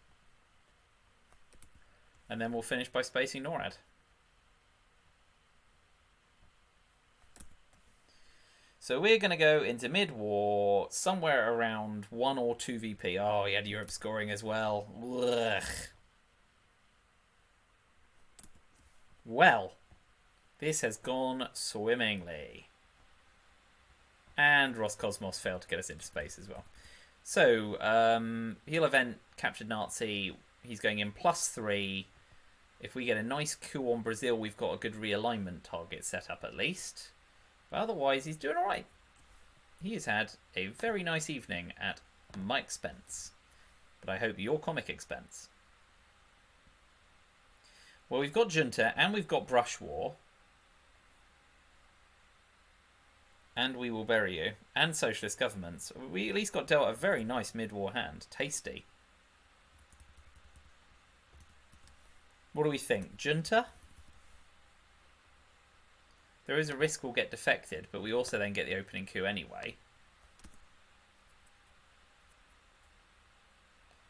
And then we'll finish by spacing NORAD. So we're going to go into mid-war, somewhere around 1 or 2 VP. Oh, he had Europe scoring as well. Ugh. Well, this has gone swimmingly. And Roscosmos failed to get us into space as well. So, he'll event captured Nazi. He's going in +3. If we get a nice coup on Brazil, we've got a good realignment target set up at least. But otherwise, he's doing alright. He has had a very nice evening at my expense. But I hope your comic expense. Well, we've got Junta and we've got Brush War. And we will bury you. And socialist governments. We at least got dealt a very nice mid-war hand. Tasty. What do we think? Junta? There is a risk we'll get defected, but we also then get the opening coup anyway.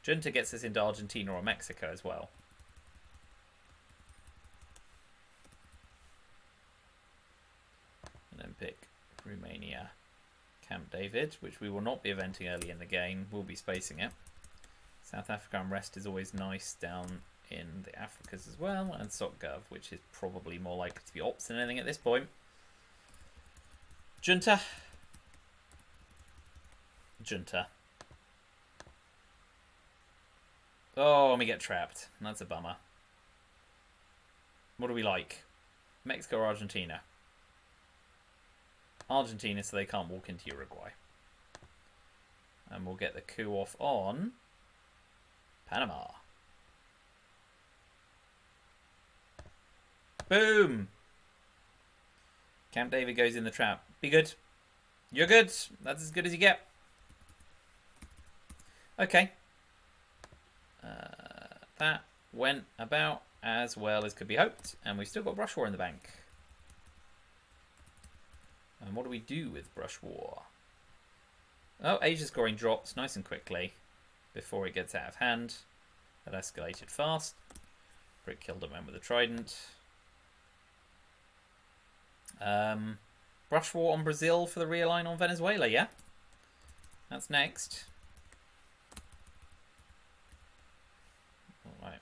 Junta gets us into Argentina or Mexico as well. And then pick Romania. Camp David, which we will not be eventing early in the game. We'll be spacing it. South Africa unrest is always nice down in the Africas as well. And SocGov, which is probably more likely to be ops than anything at this point. Junta. Junta. Oh, and we get trapped. That's a bummer. What do we like? Mexico or Argentina? Argentina, so they can't walk into Uruguay. And we'll get the coup off on Panama. Boom! Camp David goes in the trap. Be good. You're good. That's as good as you get. Okay. That went about as well as could be hoped. And we've still got Brush War in the bank. And what do we do with Brush War? Oh, Asia scoring drops nice and quickly before it gets out of hand. That escalated fast. Brick killed a man with a trident. Brush War on Brazil for the realign on Venezuela, yeah? That's next. Alright.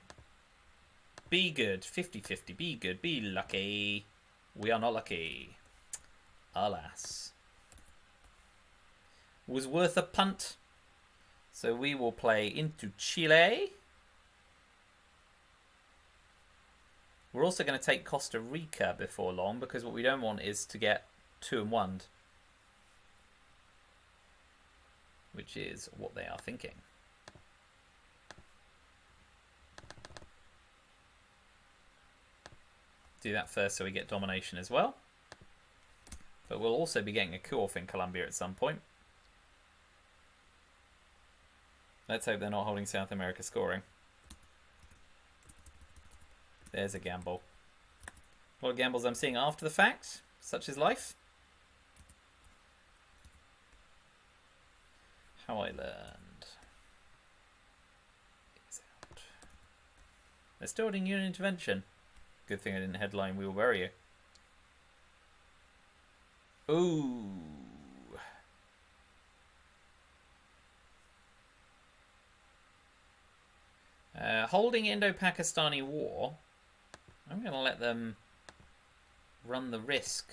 Be good. 50-50. Be good. Be lucky. We are not lucky. Alas. Was worth a punt. So we will play into Chile. We're also going to take Costa Rica before long, because what we don't want is to get 2-1'd. Which is what they are thinking. Do that first so we get domination as well. But we'll also be getting a coup off in Colombia at some point. Let's hope they're not holding South America scoring. There's a gamble. A lot of gambles I'm seeing after the fact. Such is life. How I learned. They're still doing unit intervention. Good thing I didn't headline "We will bury you." Ooh. Holding Indo-Pakistani war. I'm going to let them run the risk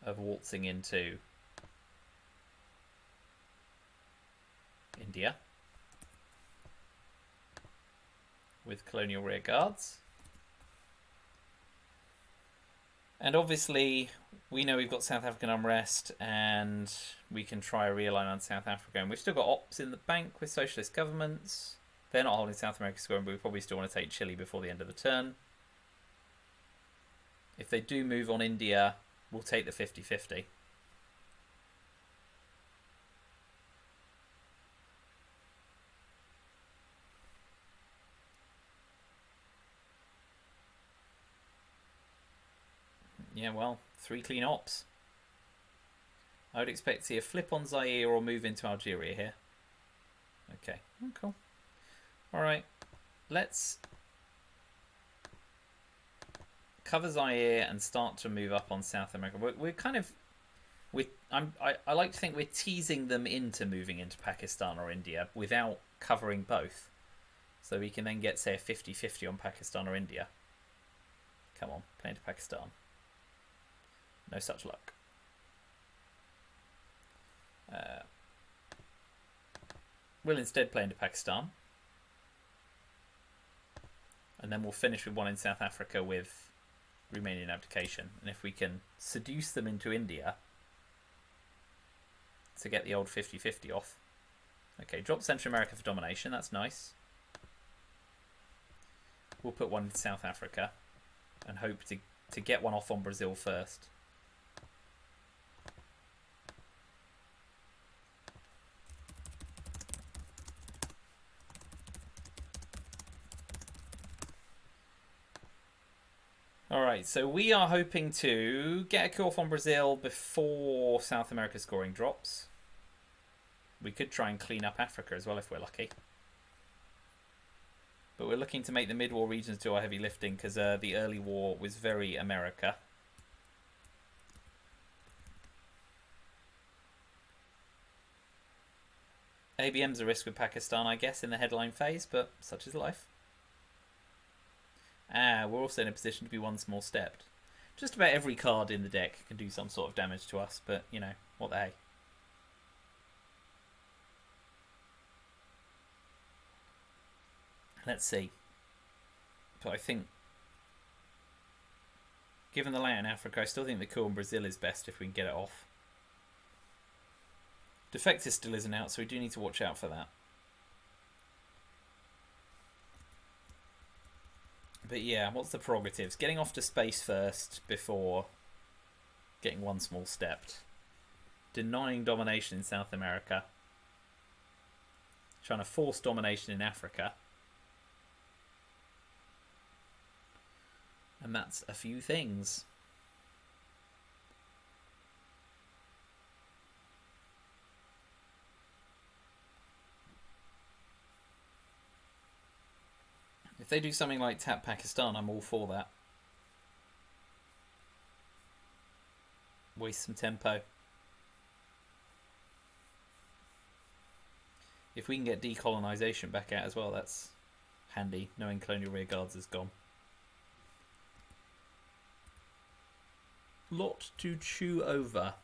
of waltzing into India with colonial rear guards. And obviously, we know we've got South African unrest, and we can try a realign on South Africa. And we've still got ops in the bank with socialist governments. They're not holding South America scoring, but we probably still want to take Chile before the end of the turn. If they do move on India, we'll take the 50-50. Yeah, well, 3 clean ops. I would expect to see a flip on Zaire or move into Algeria here. Okay, cool. Alright, let's cover Zaire and start to move up on South America. We're kind of... I like to think we're teasing them into moving into Pakistan or India without covering both. So we can then get, say, a 50-50 on Pakistan or India. Come on, play into Pakistan. No such luck. We'll instead play into Pakistan. And then we'll finish with one in South Africa with Romanian abdication. And if we can seduce them into India to get the old 50-50 off. Okay, drop Central America for domination. That's nice. We'll put one in South Africa and hope to get one off on Brazil first. Alright, so we are hoping to get a coup off on Brazil before South America scoring drops. We could try and clean up Africa as well if we're lucky. But we're looking to make the mid-war regions do our heavy lifting because the early war was very America. ABM's a risk with Pakistan, I guess, in the headline phase, but such is life. We're also in a position to be one small stepped. Just about every card in the deck can do some sort of damage to us, but, you know, what the hey. Let's see. But I think, given the layout in Africa, I still think the coup in Brazil is best if we can get it off. Defector still isn't out, so we do need to watch out for that. But yeah, what's the prerogatives? Getting off to space first before getting one small stepped. Denying domination in South America. Trying to force domination in Africa. And that's a few things. If they do something like tap Pakistan, I'm all for that. Waste some tempo. If we can get decolonisation back out as well, that's handy, knowing colonial rearguards is gone. Lot to chew over.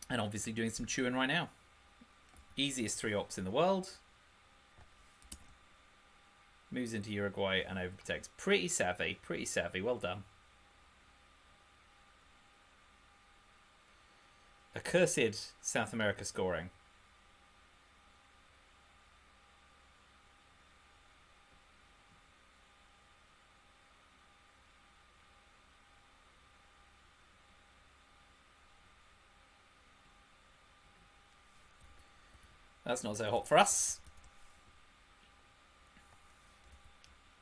And obviously doing some chewing right now. Easiest 3 ops in the world. Moves into Uruguay and overprotects. Pretty savvy, pretty savvy. Well done. Accursed South America scoring. That's not so hot for us.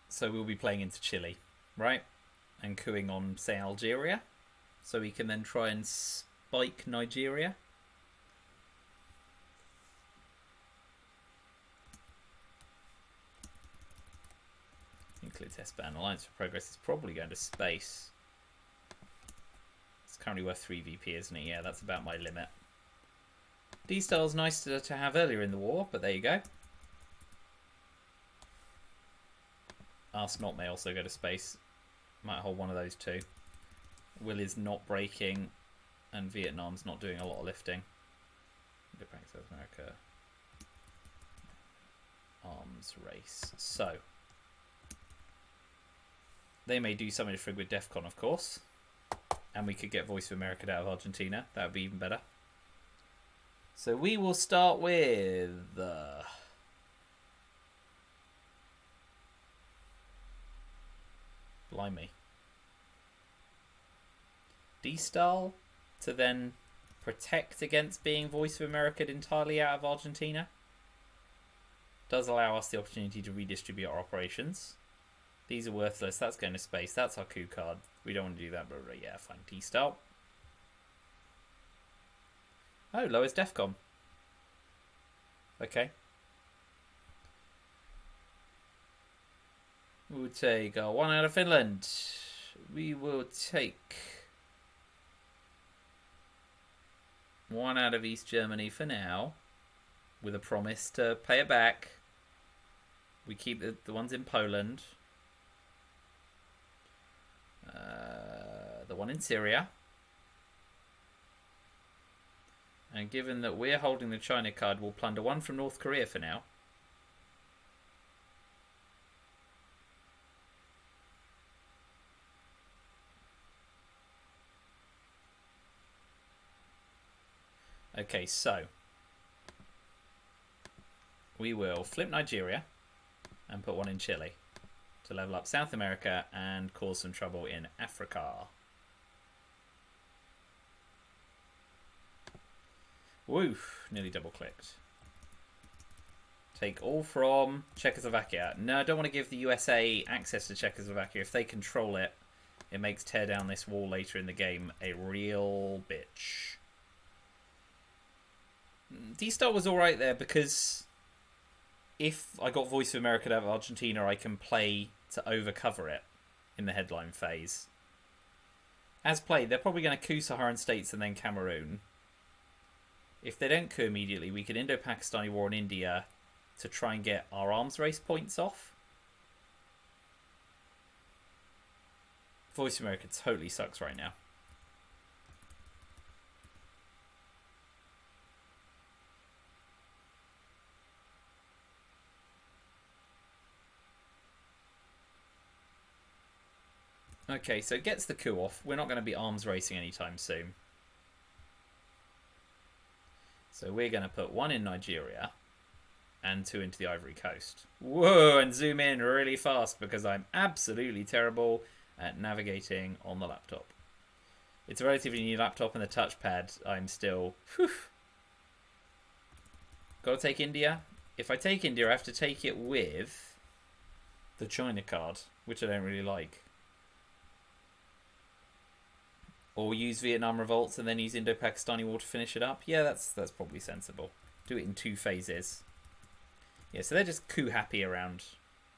So we'll be playing into Chile, right? And cooing on, say, Algeria. So we can then try and spike Nigeria. Nuclear test ban. Alliance for Progress is probably going to space. It's currently worth 3 VP, isn't it? Yeah, that's about my limit. D-Style's nice to have earlier in the war, but there you go. Ask Not may also go to space. Might hold one of those two. Will is not breaking, and Vietnam's not doing a lot of lifting. Go back to South America. Arms race. So, they may do something to frig with DEFCON, of course. And we could get Voice of America out of Argentina. That would be even better. So we will start with... Blimey. D-Style to then protect against being Voice of America entirely out of Argentina. Does allow us the opportunity to redistribute our operations. These are worthless. That's going to space. That's our coup card. We don't want to do that, but yeah, fine. D-Style. Oh, lowest DEFCON. Okay. We'll take 1 out of Finland. We will take 1 out of East Germany for now, with a promise to pay it back. We keep the ones in Poland. The one in Syria. And given that we're holding the China card, we'll plunder 1 from North Korea for now. Okay, so we will flip Nigeria and put 1 in Chile to level up South America and cause some trouble in Africa. Woof, nearly double clicked. Take all from Czechoslovakia. No, I don't want to give the USA access to Czechoslovakia. If they control it, it makes tear down this wall later in the game a real bitch. D-Star was alright there because if I got Voice of America out of Argentina, I can play to overcover it in the headline phase. As played, they're probably going to coup Saharan states and then Cameroon. If they don't coup immediately, we could Indo-Pakistani war in India to try and get our arms race points off. Voice of America totally sucks right now. Okay, so it gets the coup off. We're not going to be arms racing anytime soon. So we're going to put 1 in Nigeria and 2 into the Ivory Coast. Whoa, and zoom in really fast because I'm absolutely terrible at navigating on the laptop. It's a relatively new laptop and the touchpad I'm still... Whew. Got to take India. If I take India, I have to take it with the China card, which I don't really like. Or use Vietnam revolts and then use Indo-Pakistani war to finish it up. Yeah, that's probably sensible. Do it in 2 phases. Yeah, so they're just coup happy around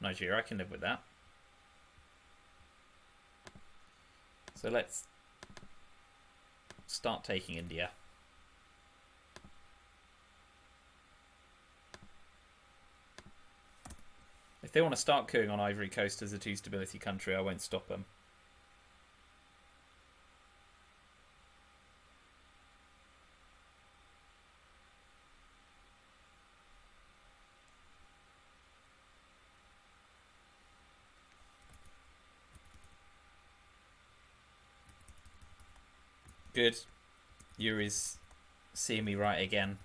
Nigeria. I can live with that. So let's start taking India. If they want to start coupping on Ivory Coast as a 2 stability country, I won't stop them. Good. Yuri's seeing me right again.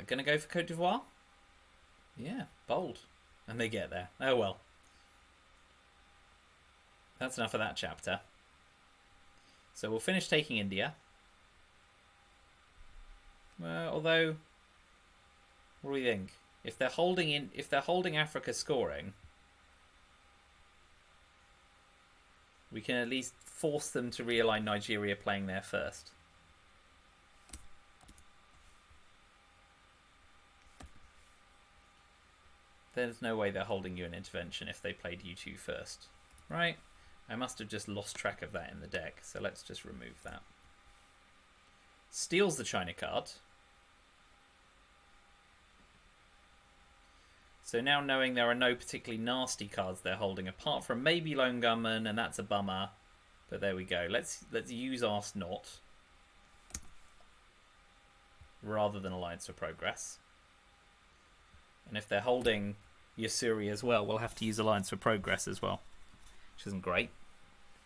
Gonna go for Côte d'Ivoire? Yeah, bold. And they get there. Oh well. That's enough of that chapter. So we'll finish taking India. Although, what do we think? If they're holding Africa scoring, we can at least force them to realign Nigeria playing there first. There's no way they're holding you an intervention if they played U2 first. Right? I must have just lost track of that in the deck, so let's just remove that. Steals the China card. So now knowing there are no particularly nasty cards they're holding, apart from maybe Lone Gunman, and that's a bummer. But there we go. Let's use Arse Not rather than Alliance for Progress. And if they're holding Yasuri as well, we'll have to use Alliance for Progress as well, which isn't great.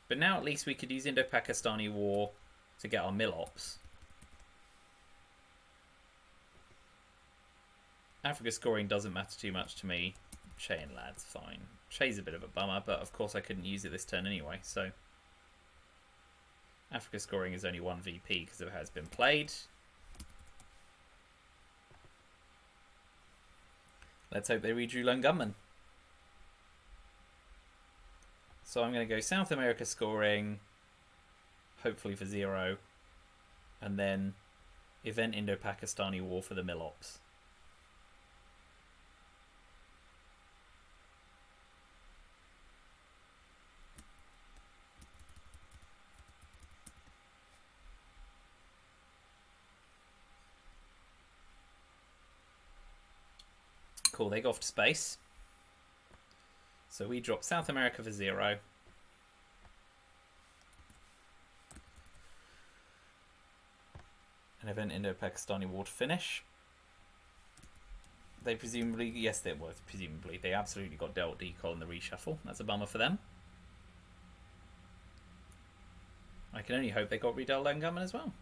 But now at least we could use Indo-Pakistani War to get our Mill-Ops. Africa scoring doesn't matter too much to me. Che and Lad's fine. Che's a bit of a bummer, but of course I couldn't use it this turn anyway, so... Africa scoring is only 1 VP because of how it's been played. Let's hope they redrew Lone Gunman. So I'm going to go South America scoring, hopefully for 0, and then event Indo-Pakistani War for the Mill-Ops. Cool, they go off to space. So we drop South America for 0. An event Indo-Pakistani War to finish. They presumably, yes, they were presumably. They absolutely got dealt decoy in the reshuffle. That's a bummer for them. I can only hope they got redealt Lone Gunman as well.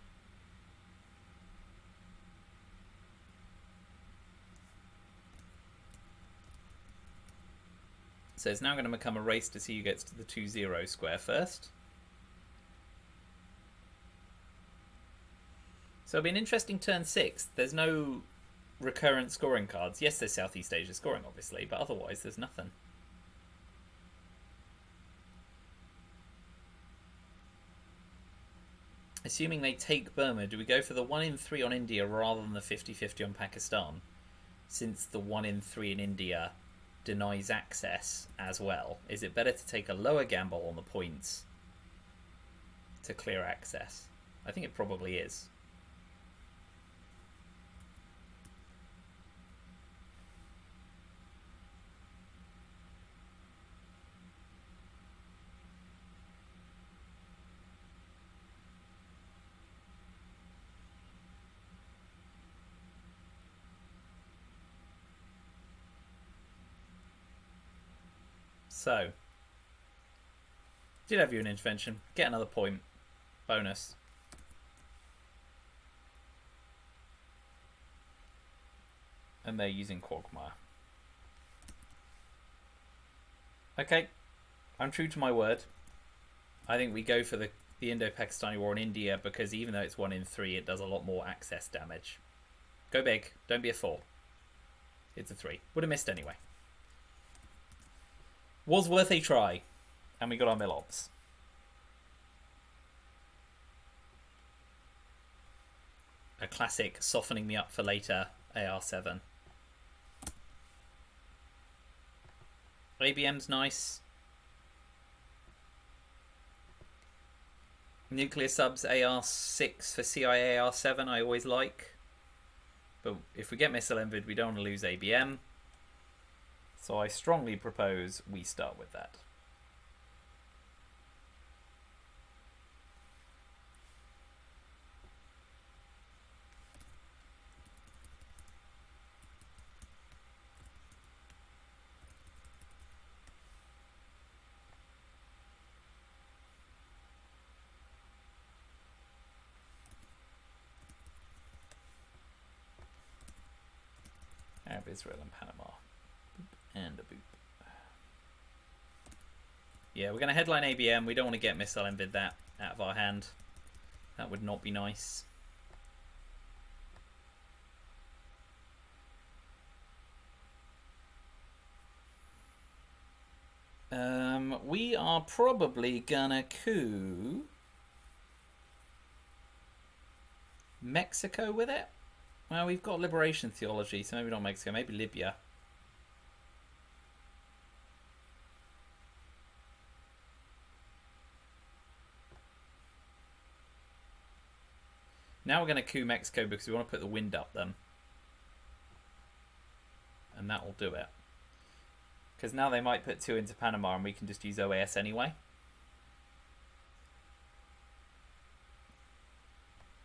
So So it's now going to become a race to see who gets to the 2-0 square first. So it'll be an interesting turn 6. There's no recurrent scoring cards. Yes, there's Southeast Asia scoring, obviously, but otherwise there's nothing. Assuming they take Burma, do we go for the 1 in 3 on India rather than the 50-50 on Pakistan? Since the 1 in 3 in India denies access as well. Is it better to take a lower gamble on the points to clear access? I think it probably is. So, did have you an intervention. Get another point. Bonus. And they're using Quagmire. Okay, I'm true to my word. I think we go for the Indo-Pakistani war in India because even though it's 1 in 3, it does a lot more access damage. Go big. Don't be a 4. It's a 3. Would have missed anyway. Was worth a try. And we got our Milobs. A classic softening me up for later AR7. ABM's nice. Nuclear subs AR6 for CIA AR7 I always like. But if we get missile envid, we don't want to lose ABM. So I strongly propose we start with that. Arab, Israel and Panama. And a boop. Yeah, we're going to headline ABM. We don't want to get missile envid that out of our hand. That would not be nice. We are probably gonna coup Mexico with it. Well, we've got liberation theology, so maybe not Mexico, maybe Libya. Now we're going to coup Mexico because we want to put the wind up them. And that will do it. Because now they might put 2 into Panama and we can just use OAS anyway.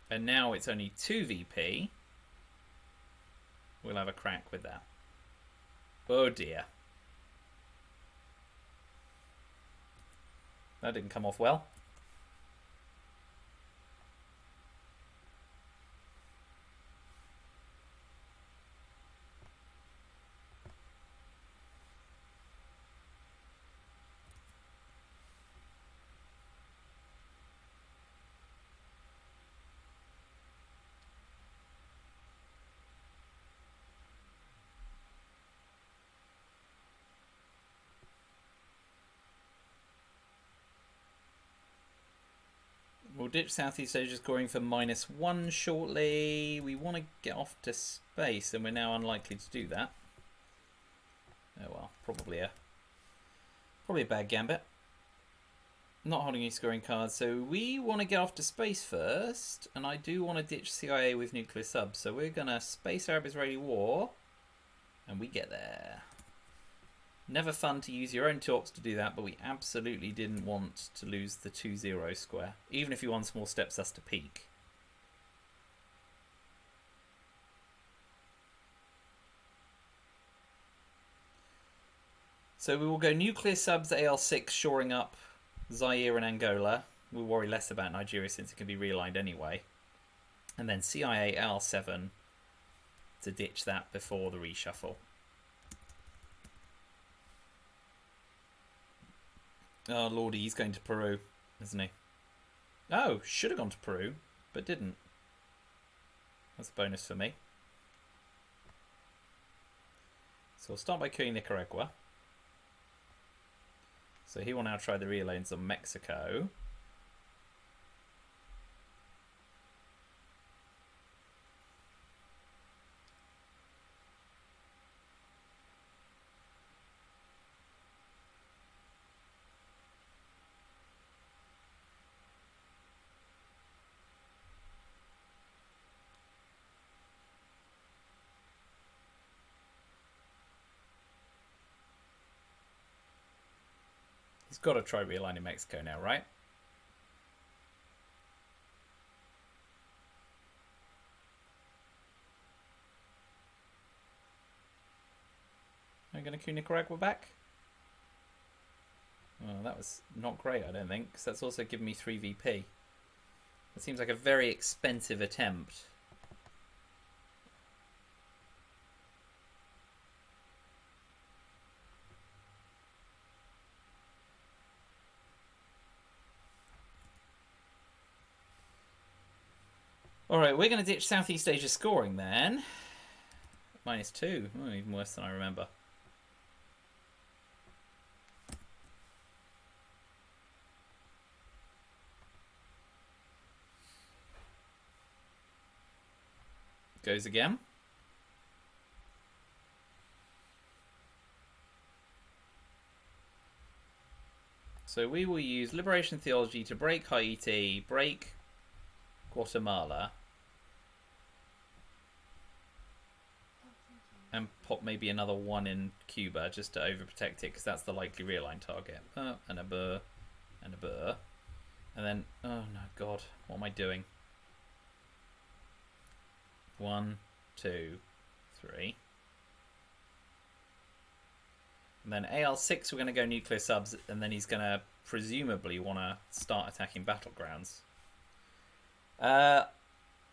And now it's only 2 VP. We'll have a crack with that. Oh dear. That didn't come off well. We'll ditch Southeast Asia scoring for -1 shortly. We want to get off to space, and we're now unlikely to do that. Oh well, probably a bad gambit. Not holding any scoring cards, so we want to get off to space first, and I do want to ditch CIA with nuclear subs, so we're going to space Arab-Israeli war, and we get there. Never fun to use your own talks to do that, but we absolutely didn't want to lose the 2-0 square, even if you want small steps us to peak. So we will go nuclear subs AL6 shoring up Zaire and Angola. We'll worry less about Nigeria since it can be realigned anyway. And then CIA AL7 to ditch that before the reshuffle. Oh, lordy, he's going to Peru, isn't he? Oh, should have gone to Peru, but didn't. That's a bonus for me. So we'll start by killing Nicaragua. So he will now try the relay lanes on Mexico. He's got to try realigning Mexico now, right? Are you going to cue Nicaragua back? Oh, that was not great, I don't think, because that's also given me 3 VP. It seems like a very expensive attempt. Alright, we're going to ditch Southeast Asia scoring then. -2. Oh, even worse than I remember. Goes again. So we will use Liberation Theology to break Haiti, break Guatemala, and pop maybe another one in Cuba just to overprotect it, because that's the likely realign target. And a burr, and a burr. And then, oh no, God, what am I doing? 1, 2, 3. And then AL6, we're going to go nuclear subs, and then he's going to presumably want to start attacking battlegrounds. I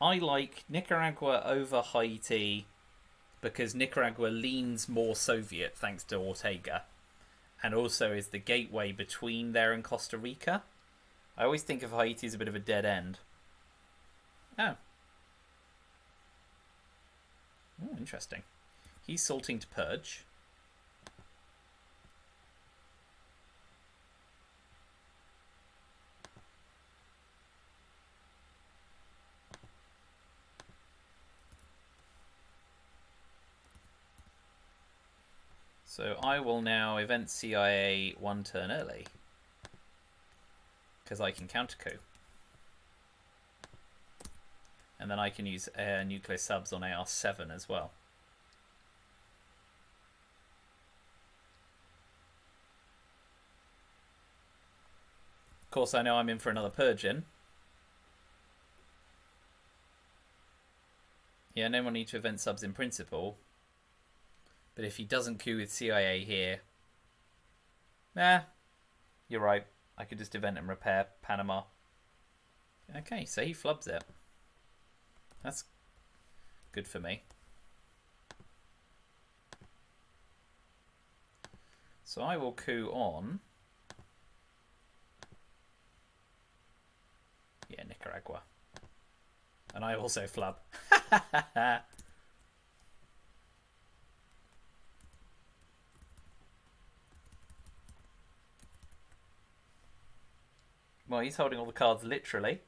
like Nicaragua over Haiti because Nicaragua leans more Soviet thanks to Ortega, and also is the gateway between there and Costa Rica. I always think of Haiti as a bit of a dead end. Oh, interesting. He's salting to purge. So I will now event CIA 1 turn early, because I can counter coup. And then I can use nuclear subs on AR7 as well. Of course, I know I'm in for another purging. Yeah, no more need to event subs in principle. But if he doesn't coup with CIA here... you're right. I could just event and repair Panama. Okay, so he flubs it. That's good for me. So I will coup on... yeah, Nicaragua. And I also flub. Well, he's holding all the cards literally.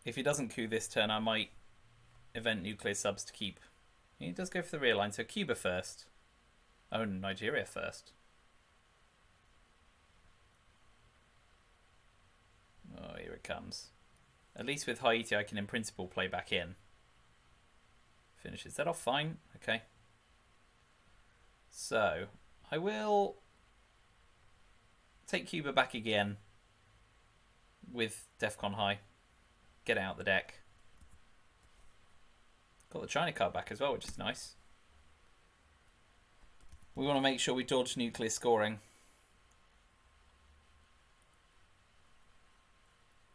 If he doesn't coup this turn, I might event nuclear subs to keep. He does go for the rear line, so Cuba first. Oh, Nigeria first. Oh, here it comes. At least with Haiti, I can in principle play back in. Finishes that off fine. Okay. So, I will take Cuba back again with Defcon High. Get it out the deck. Got the China card back as well, which is nice. We want to make sure we dodge nuclear scoring.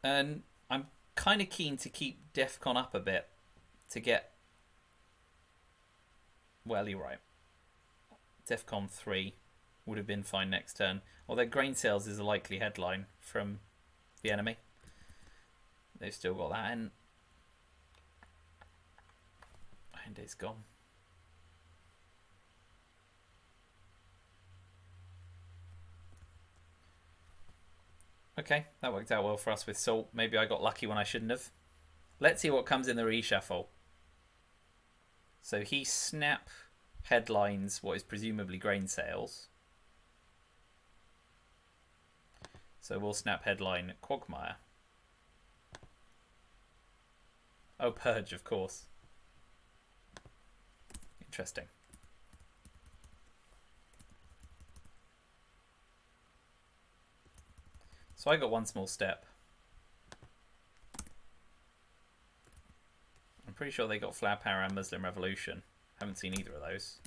And I'm kind of keen to keep DEFCON up a bit to get... Well, you're right. DEFCON 3 would have been fine next turn. Although grain sales is a likely headline from the enemy. They've still got that in. And it's gone. Okay, that worked out well for us with Salt. Maybe I got lucky when I shouldn't have. Let's see what comes in the reshuffle. So he snap headlines what is presumably grain sales. So we'll snap headline Quagmire. Oh, Purge, of course. Interesting. So I got one small step. I'm pretty sure they got Flower Power and Muslim Revolution. Haven't seen either of those.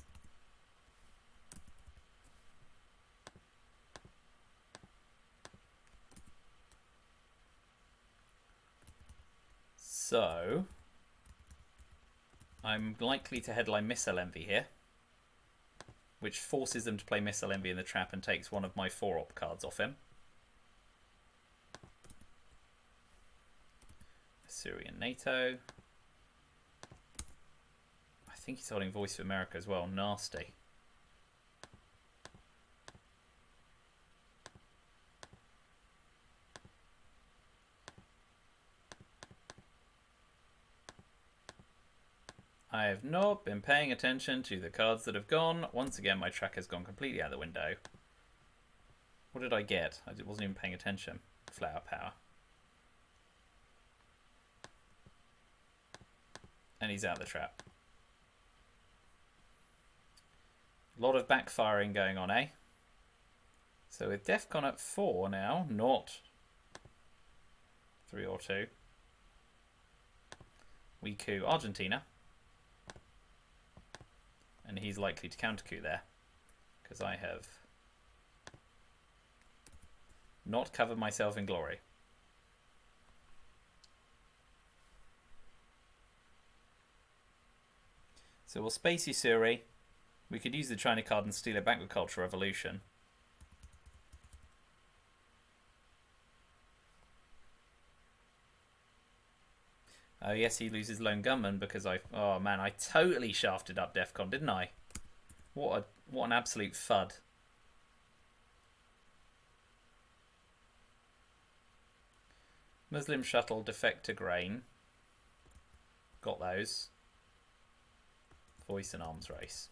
So I'm likely to headline Missile Envy here, which forces them to play Missile Envy in the trap and takes one of my 4-op cards off him. Syrian NATO. I think he's holding Voice of America as well. Nasty. I have not been paying attention to the cards that have gone. Once again, my track has gone completely out the window. What did I get? I wasn't even paying attention. Flower Power. And he's out the trap. A lot of backfiring going on, eh? So with DEFCON at 4 now, not 3 or 2. We coup Argentina. And he's likely to counter coup there. Because I have not covered myself in glory. So we'll space Usuri. We could use the China card and steal it back with Cultural Revolution. Oh yes, he loses Lone Gunman because oh man, I totally shafted up DEFCON, didn't I? What an absolute FUD. Muslim Shuttle, Defect to Grain. Got those. Voice and Arms Race.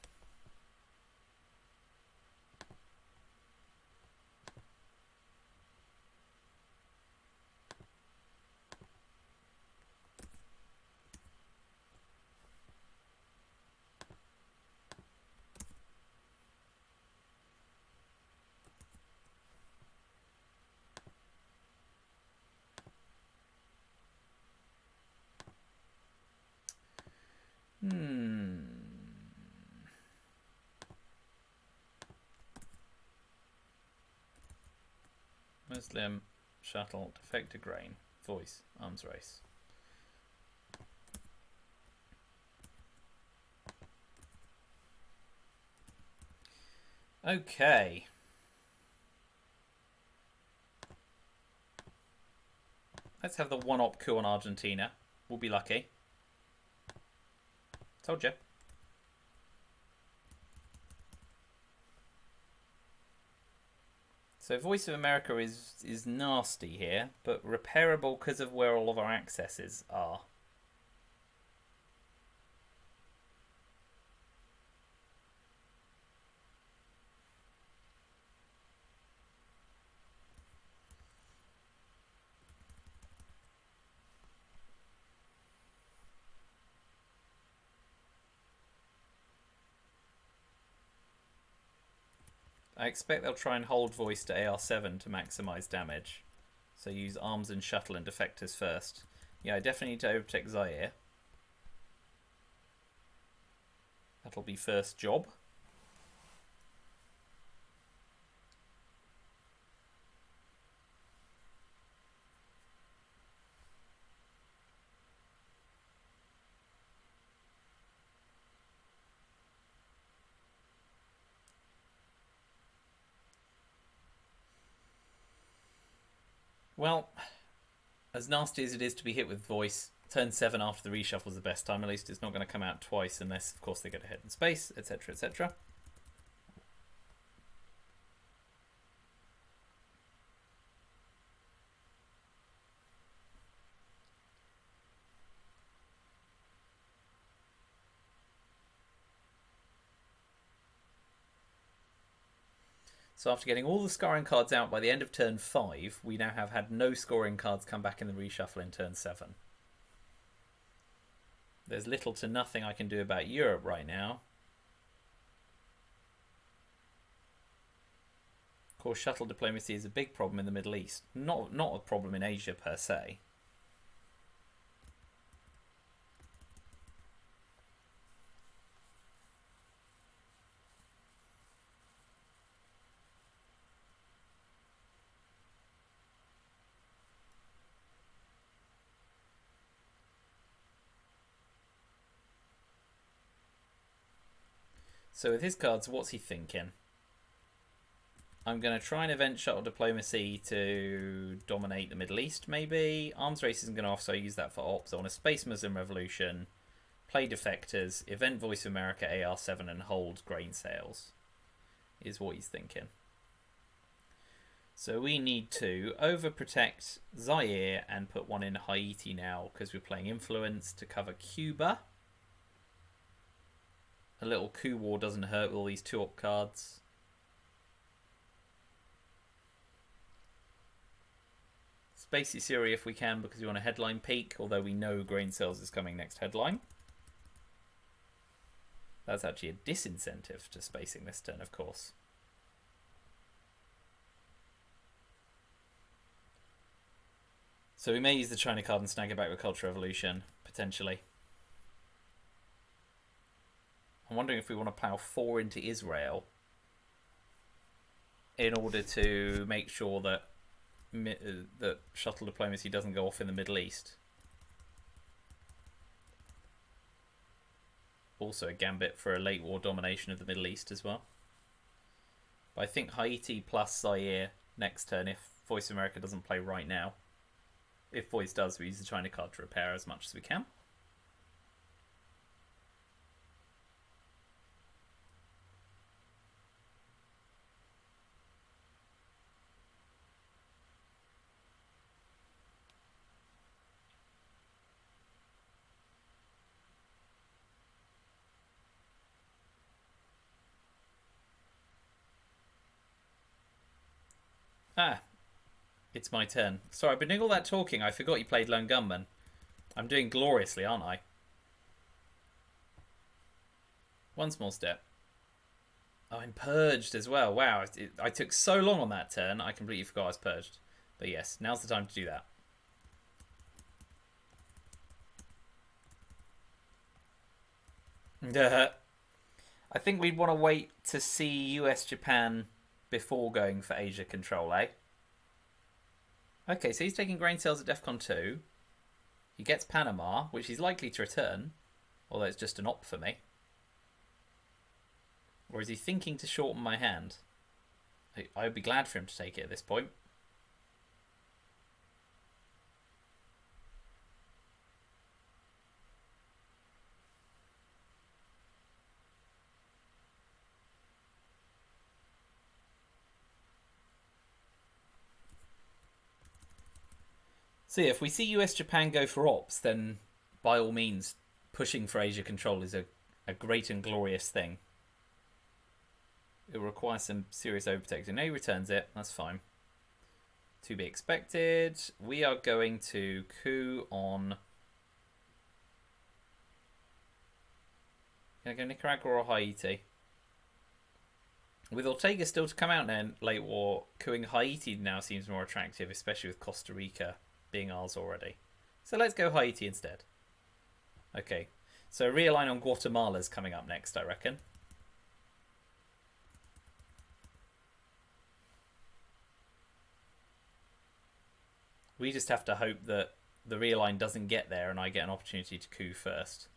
Muslim Shuttle, Defect to Grain, Voice, Arms Race. Okay. Let's have the 1-op coup on Argentina. We'll be lucky. Told you. So Voice of America is nasty here, but repairable because of where all of our accesses are. I expect they'll try and hold Voice to AR7 to maximise damage. So use Arms and Shuttle and Defectors first. Yeah, I definitely need to overtake Zaire. That'll be first job. Well, as nasty as it is to be hit with voice, turn 7 after the reshuffle is the best time. At least it's not going to come out twice unless, of course, they get ahead in space, etc., etc. So after getting all the scoring cards out by the end of turn 5, we now have had no scoring cards come back in the reshuffle in turn 7. There's little to nothing I can do about Europe right now. Of course, shuttle diplomacy is a big problem in the Middle East. Not a problem in Asia per se. So with his cards, what's he thinking? I'm going to try and event shuttle diplomacy to dominate the Middle East, maybe. Arms race isn't going to also use that for ops. I want a Space Muslim Revolution, play defectors, event Voice of America AR7 and hold grain sales, is what he's thinking. So we need to overprotect Zaire and put one in Haiti now because we're playing influence to cover Cuba. A little coup war doesn't hurt with all these 2-op cards. Spacey Syria if we can because we want a headline peak, although we know grain sales is coming next headline. That's actually a disincentive to spacing this turn, of course. So we may use the China card and snag it back with Cultural Revolution, potentially. I'm wondering if we want to plow 4 into Israel in order to make sure that shuttle diplomacy doesn't go off in the Middle East. Also a gambit for a late war domination of the Middle East as well. But I think Haiti plus Zaire next turn if Voice of America doesn't play right now. If Voice does, we use the China card to repair as much as we can. Ah, it's my turn. Sorry, I've been doing all that talking. I forgot you played Lone Gunman. I'm doing gloriously, aren't I? One small step. Oh, I'm purged as well. Wow, I took so long on that turn, I completely forgot I was purged. But yes, now's the time to do that. I think we'd want to wait to see US-Japan before going for Asia control, eh? Okay, so he's taking grain sales at DEFCON 2. He gets Panama, which he's likely to return, although it's just an op for me. Or is he thinking to shorten my hand? I would be glad for him to take it at this point. So yeah, if we see US-Japan go for ops, then by all means, pushing for Asia control is a great and glorious thing. It will require some serious overprotecting. No, he returns it. That's fine. To be expected. We are going to coup on... Can I go Nicaragua or Haiti? With Ortega still to come out now in late war, coupping Haiti now seems more attractive, especially with Costa Rica being ours already. So let's go Haiti instead. Okay, so realign on Guatemala's coming up next, I reckon. We just have to hope that the realign doesn't get there and I get an opportunity to coup first.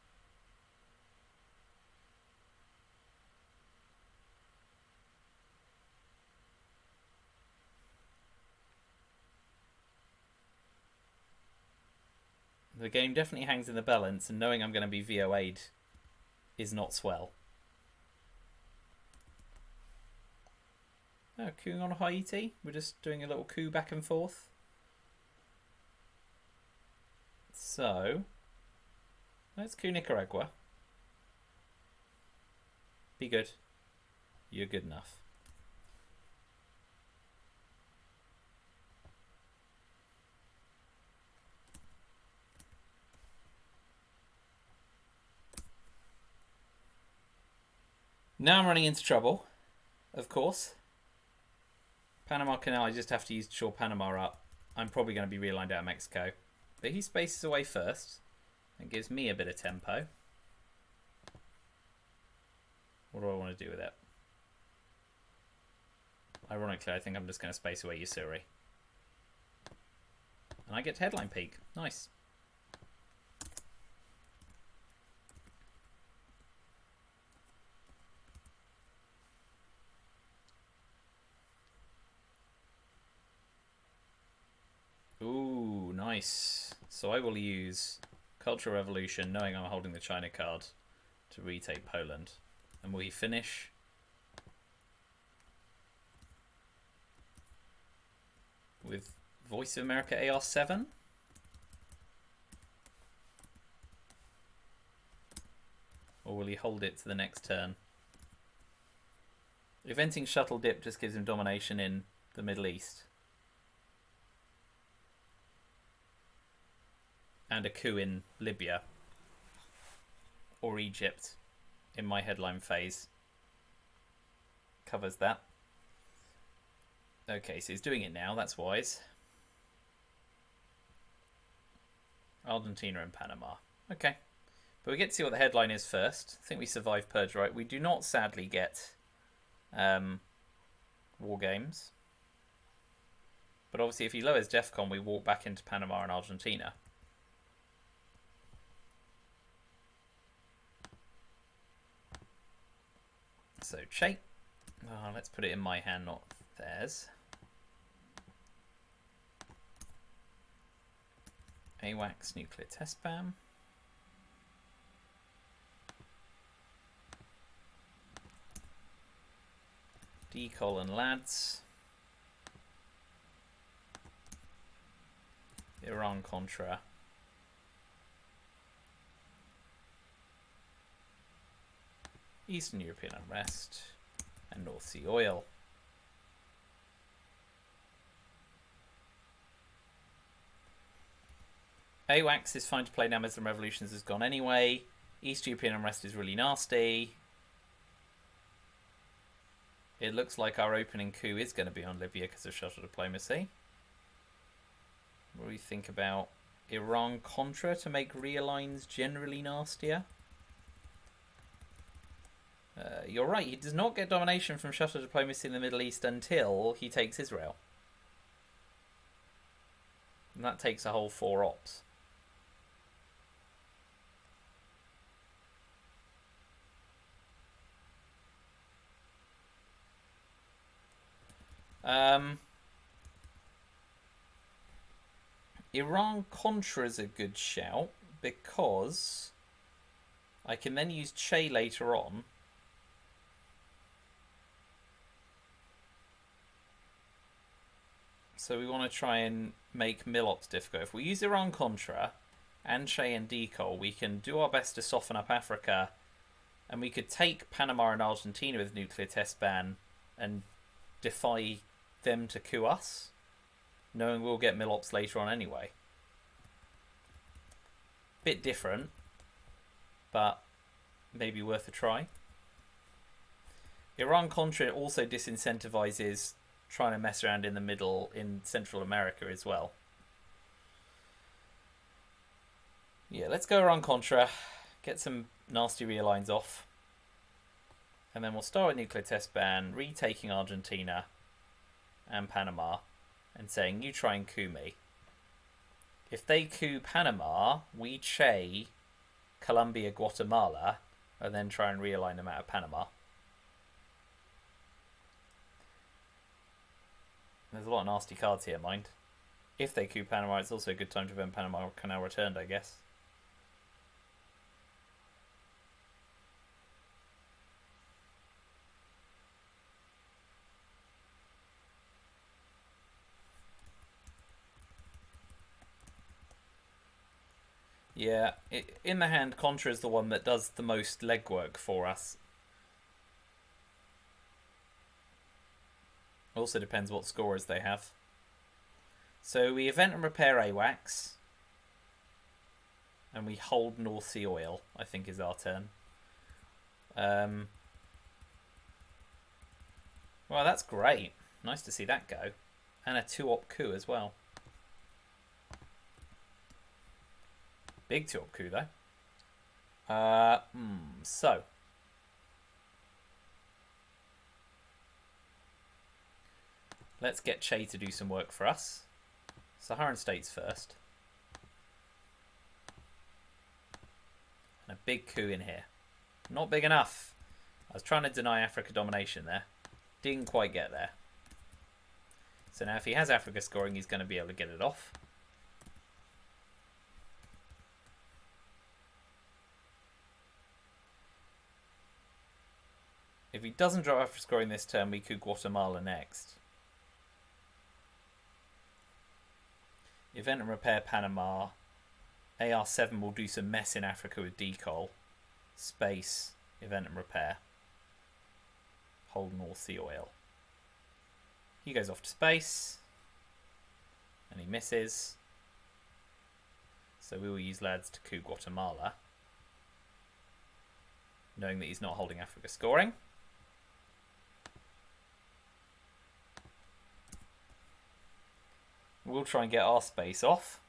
The game definitely hangs in the balance, and knowing I'm going to be VOA'd is not swell. Oh, cooing on Haiti. We're just doing a little coup back and forth. So, let's coup Nicaragua. Be good. You're good enough. Now I'm running into trouble, of course. Panama Canal, I just have to use to shore Panama up. I'm probably going to be realigned out of Mexico. But he spaces away first. It gives me a bit of tempo. What do I want to do with it? Ironically, I think I'm just going to space away Yusuri. And I get to headline peak. Nice. Ooh, nice. So I will use Cultural Revolution, knowing I'm holding the China card, to retake Poland. And will he finish? With Voice of America AR7? Or will he hold it to the next turn? Eventing Shuttle Dip just gives him domination in the Middle East. And a coup in Libya. Or Egypt. In my headline phase. Covers that. Okay, so he's doing it now. That's wise. Argentina and Panama. Okay. But we get to see what the headline is first. I think we survived Purge, right? We do not, sadly, get War Games. But obviously, if he lowers DEFCON, we walk back into Panama and Argentina. So, Che. Oh, let's put it in my hand, not theirs. AWACS nuclear test ban. Decol and lads. Iran Contra. Eastern European unrest. And North Sea oil. AWACS is fine to play now. Muslim Revolutions has gone anyway. East European unrest is really nasty. It looks like our opening coup is going to be on Libya because of shuttle diplomacy. What do we think about Iran-Contra to make realigns generally nastier? You're right, he does not get domination from shuttle diplomacy in the Middle East until he takes Israel. And that takes a whole 4 ops. Iran-Contra is a good shout because I can then use Che later on. So we want to try and make Milops difficult. If we use Iran-Contra and Che and Decol, we can do our best to soften up Africa, and we could take Panama and Argentina with nuclear test ban and defy them to coup us, knowing we'll get Milops later on anyway. Bit different, but maybe worth a try. Iran-Contra also disincentivizes trying to mess around in the middle in Central America as well. Yeah, let's go Iran-Contra, get some nasty realigns off, and then we'll start with nuclear test ban, retaking Argentina and Panama, and saying, you try and coup me. If they coup Panama, we Che, Colombia, Guatemala, and then try and realign them out of Panama. There's a lot of nasty cards here, mind. If they coup Panama, it's also a good time to prevent Panama Canal returned, I guess. Yeah, in the hand, Contra is the one that does the most legwork for us. Also depends what scorers they have. So we event and repair AWACS. And we hold North Sea Oil, I think is our turn. Well, that's great. Nice to see that go. And a 2-op coup as well. Big 2-op coup, though. So. Let's get Che to do some work for us. Saharan states first. And a big coup in here. Not big enough. I was trying to deny Africa domination there. Didn't quite get there. So now if he has Africa scoring, he's going to be able to get it off. If he doesn't draw Africa scoring this turn, we could Guatemala next. Event and repair Panama. AR7 will do some mess in Africa with decol. Space, event and repair. Hold North Sea Oil. He goes off to space. And he misses. So we will use lads to coup Guatemala. Knowing that he's not holding Africa scoring. We'll try and get our space off.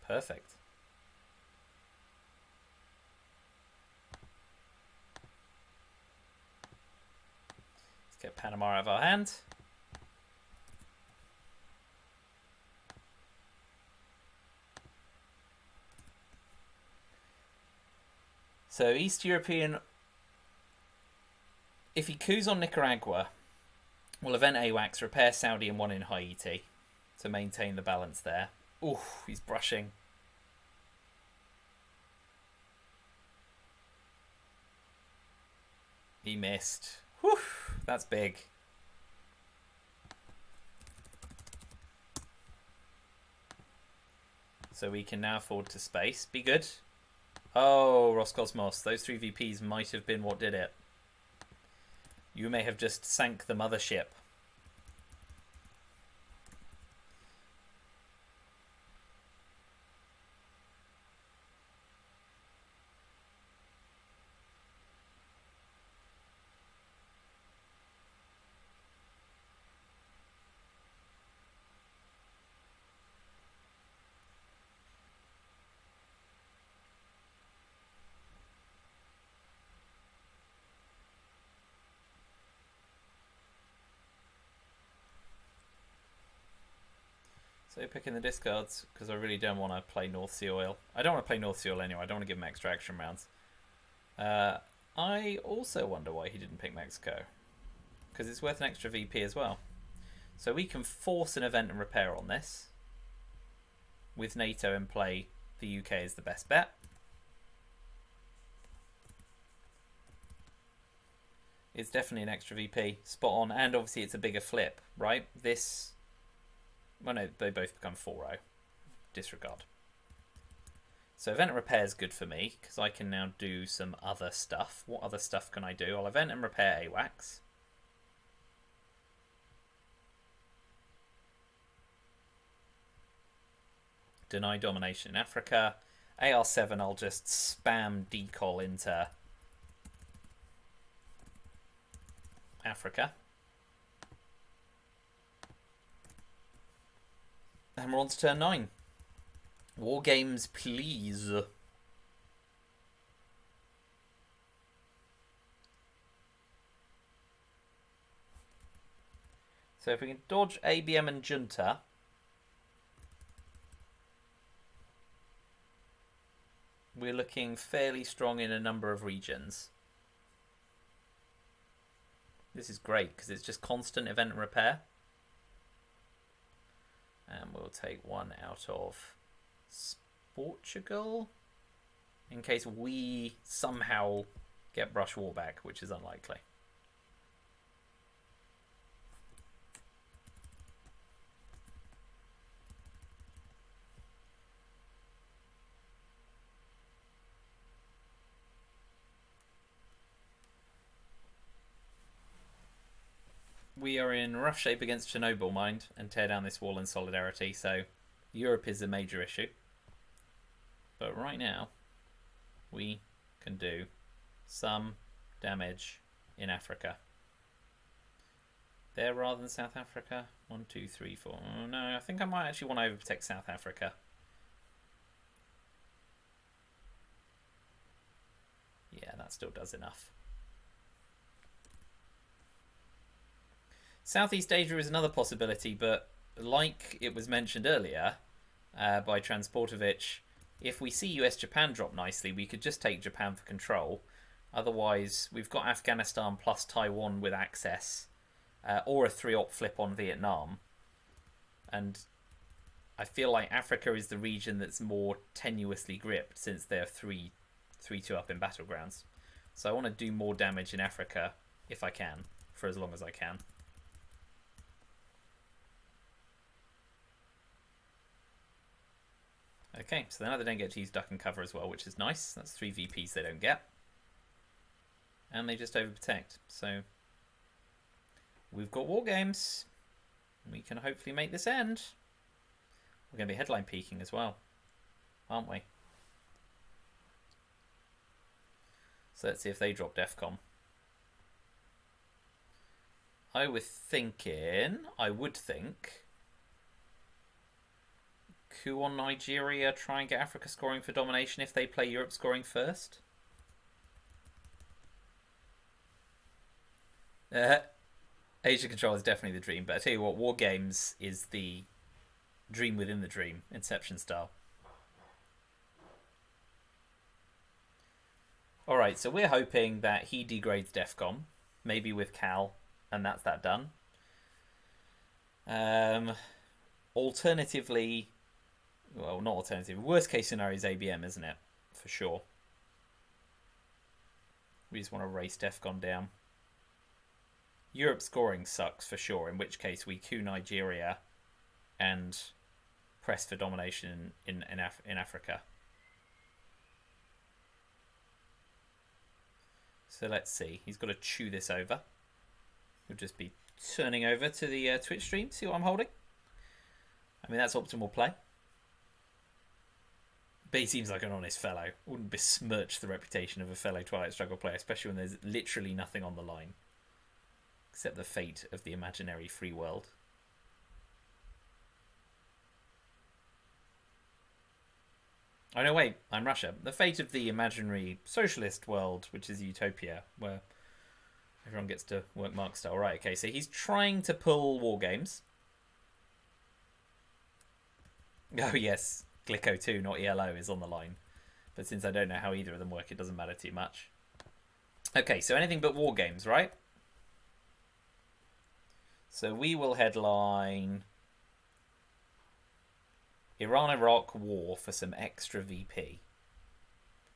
Perfect. Let's get Panama out of our hand. So East European, if he coups on Nicaragua, we'll event AWACS, repair Saudi and one in Haiti to maintain the balance there. Ooh, he's brushing. He missed. Whew, that's big. So we can now afford to space. Be good. Oh, Roscosmos. Those 3 VPs might have been what did it. You may have just sank the mothership. So picking the discards, because I really don't want to play North Sea Oil. I don't want to play North Sea Oil anyway. I don't want to give him extra action rounds. I also wonder why he didn't pick Mexico. Because it's worth an extra VP as well. So we can force an event and repair on this. With NATO in play, the UK is the best bet. It's definitely an extra VP. Spot on. And obviously it's a bigger flip, right? This... Well, no, they both become 4-0. Disregard. So event and repair is good for me, because I can now do some other stuff. What other stuff can I do? I'll event and repair AWACS. Deny domination in Africa. AR7, I'll just spam decol into Africa. And we're on to turn 9. War games, please. So if we can dodge ABM and Junta. we're looking fairly strong in a number of regions. This is great because it's just constant event and repair. And we'll take one out of Portugal in case we somehow get Brush War back, which is unlikely. We are in rough shape against Chernobyl, mind, and tear down this wall in solidarity, so Europe is a major issue. But right now, we can do some damage in Africa. There rather than South Africa. 1, 2, 3, 4. Oh, no, I think I might actually want to overprotect South Africa. Yeah, that still does enough. Southeast Asia is another possibility, but like it was mentioned earlier by Transportovich, if we see US-Japan drop nicely, we could just take Japan for control. Otherwise, we've got Afghanistan plus Taiwan with access, or a 3-op flip on Vietnam. And I feel like Africa is the region that's more tenuously gripped since they're 3-2 up in battlegrounds. So I want to do more damage in Africa if I can, for as long as I can. Okay, so now they don't get to use duck and cover as well, which is nice. That's 3 VPs they don't get. And they just overprotect. So we've got war games. We can hopefully make this end. We're going to be headline peaking as well, aren't we? So let's see if they drop DEFCON. I would think coup on Nigeria, try and get Africa scoring for domination if they play Europe scoring first. Asia control is definitely the dream, but I tell you what, war games is the dream within the dream, Inception style. Alright, so we're hoping that he degrades DEFCON, maybe with Cal, and that's that done. Alternatively, well, not alternative. Worst case scenario is ABM, isn't it? For sure. We just want to race DEFCON down. Europe scoring sucks for sure, in which case we coup Nigeria and press for domination in Africa. So let's see. He's got to chew this over. We'll just be turning over to the Twitch stream, see what I'm holding. I mean, that's optimal play. But he seems like an honest fellow. Wouldn't besmirch the reputation of a fellow Twilight Struggle player, especially when there's literally nothing on the line. Except the fate of the imaginary free world. Oh no, wait, I'm Russia. The fate of the imaginary socialist world, which is Utopia, where everyone gets to work Mark style. Right, okay, so he's trying to pull war games. Oh yes, Glicko 2, not ELO, is on the line. But since I don't know how either of them work, it doesn't matter too much. Okay, so anything but war games, right? So we will headline Iran-Iraq war for some extra VP.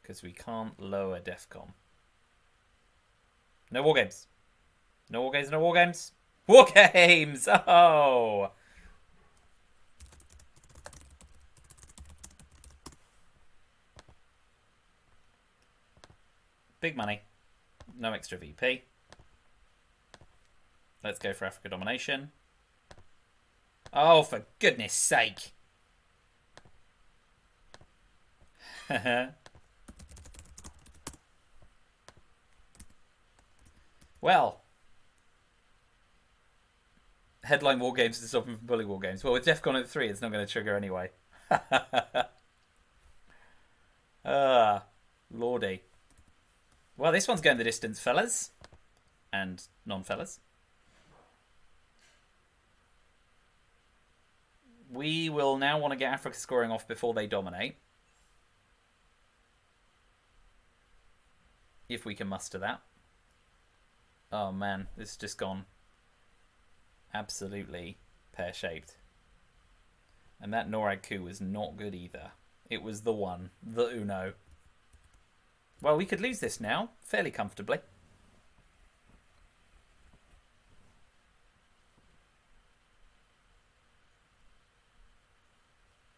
Because we can't lower DEFCON. No war games. No war games, no war games. War games! Oh! Big money. No extra VP. Let's go for Africa domination. Oh, for goodness sake. Well. Headline war games to stop him from pulling war games. Well, with DEFCON at 3, it's not going to trigger anyway. Lordy. Well, this one's going the distance, fellas. And non-fellas. We will now want to get Africa scoring off before they dominate. if we can muster that. Oh man, this has just gone absolutely pear-shaped. And that Norag coup was not good either. It was the one, the Uno. Well, we could lose this now, fairly comfortably.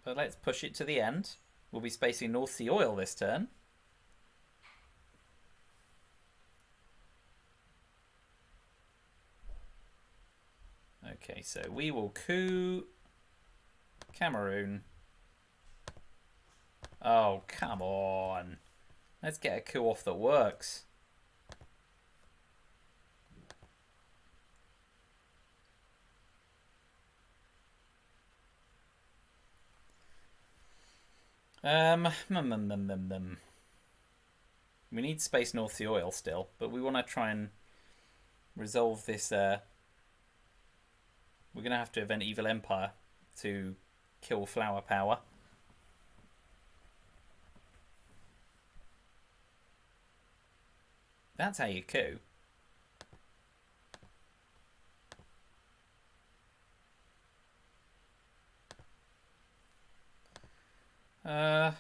But let's push it to the end. We'll be spacing North Sea oil this turn. Okay, so we will coup Cameroon. Oh, come on. Let's get a coup off that works. We need space North Sea oil still, but we want to try and resolve this. We're going to have to event Evil Empire to kill Flower Power. That's how you coup. Yeah.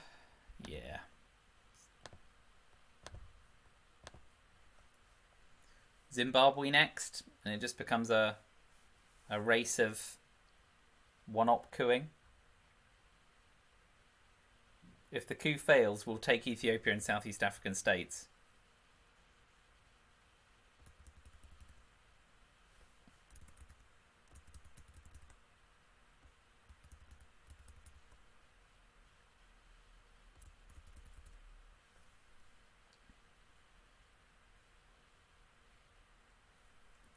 Zimbabwe next, and it just becomes a race of one-op cooing. If the coup fails, we'll take Ethiopia and Southeast African states.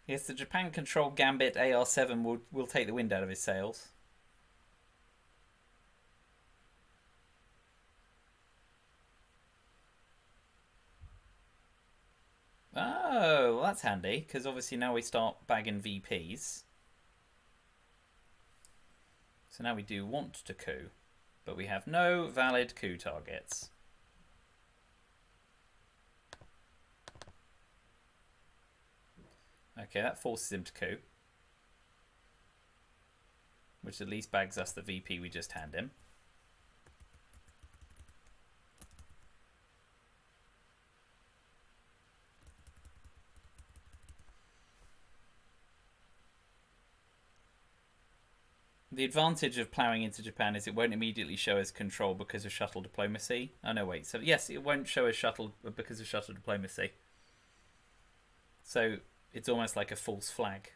Yes, the Japan-controlled Gambit AR-7 will take the wind out of his sails. Oh, well, that's handy, because obviously now we start bagging VPs. So now we do want to coup, but we have no valid coup targets. Okay, that forces him to coup, which at least bags us the VP we just hand him. The advantage of ploughing into Japan is it won't immediately show as control because of shuttle diplomacy. Oh no, wait. So yes, it won't show as shuttle because of shuttle diplomacy. So it's almost like a false flag.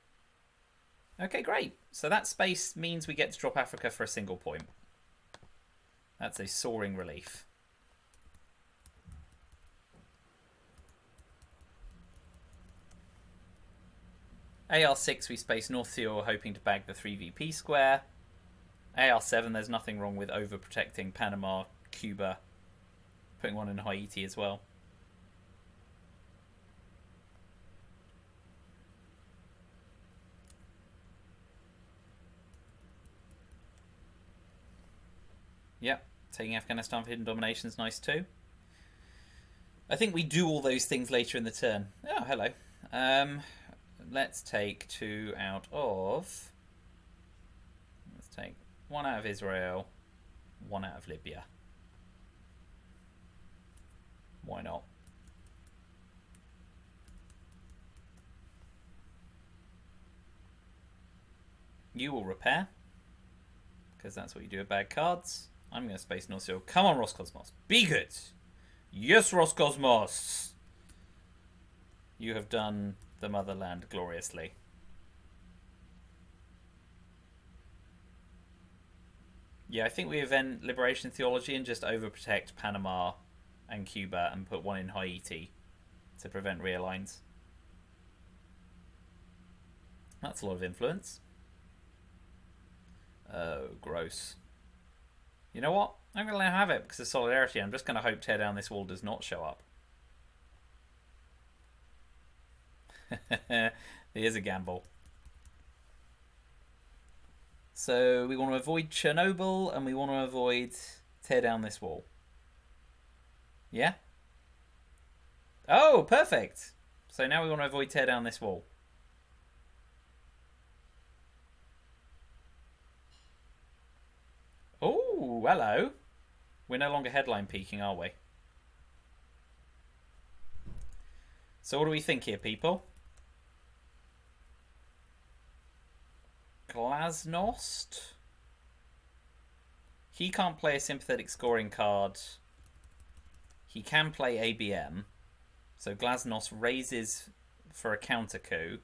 Okay, great. So that space means we get to drop Africa for a single point. That's a soaring relief. AR6 we space North Sea oil hoping to bag the 3VP square. AR7 there's nothing wrong with overprotecting Panama, Cuba, putting one in Haiti as well. Yep, taking Afghanistan for hidden domination is nice too. I think we do all those things later in the turn. Oh, hello. Let's take 2 out of... Let's take 1 out of Israel, 1 out of Libya. Why not? You will repair, because that's what you do with bad cards. I'm going to space North Sea. Come on, Roscosmos. Be good. Yes, Roscosmos. You have done the motherland gloriously. Yeah, I think we event Liberation Theology and just overprotect Panama and Cuba and put one in Haiti to prevent realigns. That's a lot of influence. Oh, gross. You know what? I'm going to let him have it because of solidarity. I'm just going to hope tear down this wall does not show up. Here's a gamble. So we want to avoid Chernobyl and we want to avoid tear down this wall. Yeah? Oh, perfect. So now we want to avoid tear down this wall. Oh, hello. We're no longer headline peaking, are we? So what do we think here, people? Glasnost? He can't play a sympathetic scoring card. He can play ABM. So Glasnost raises for a counter coup.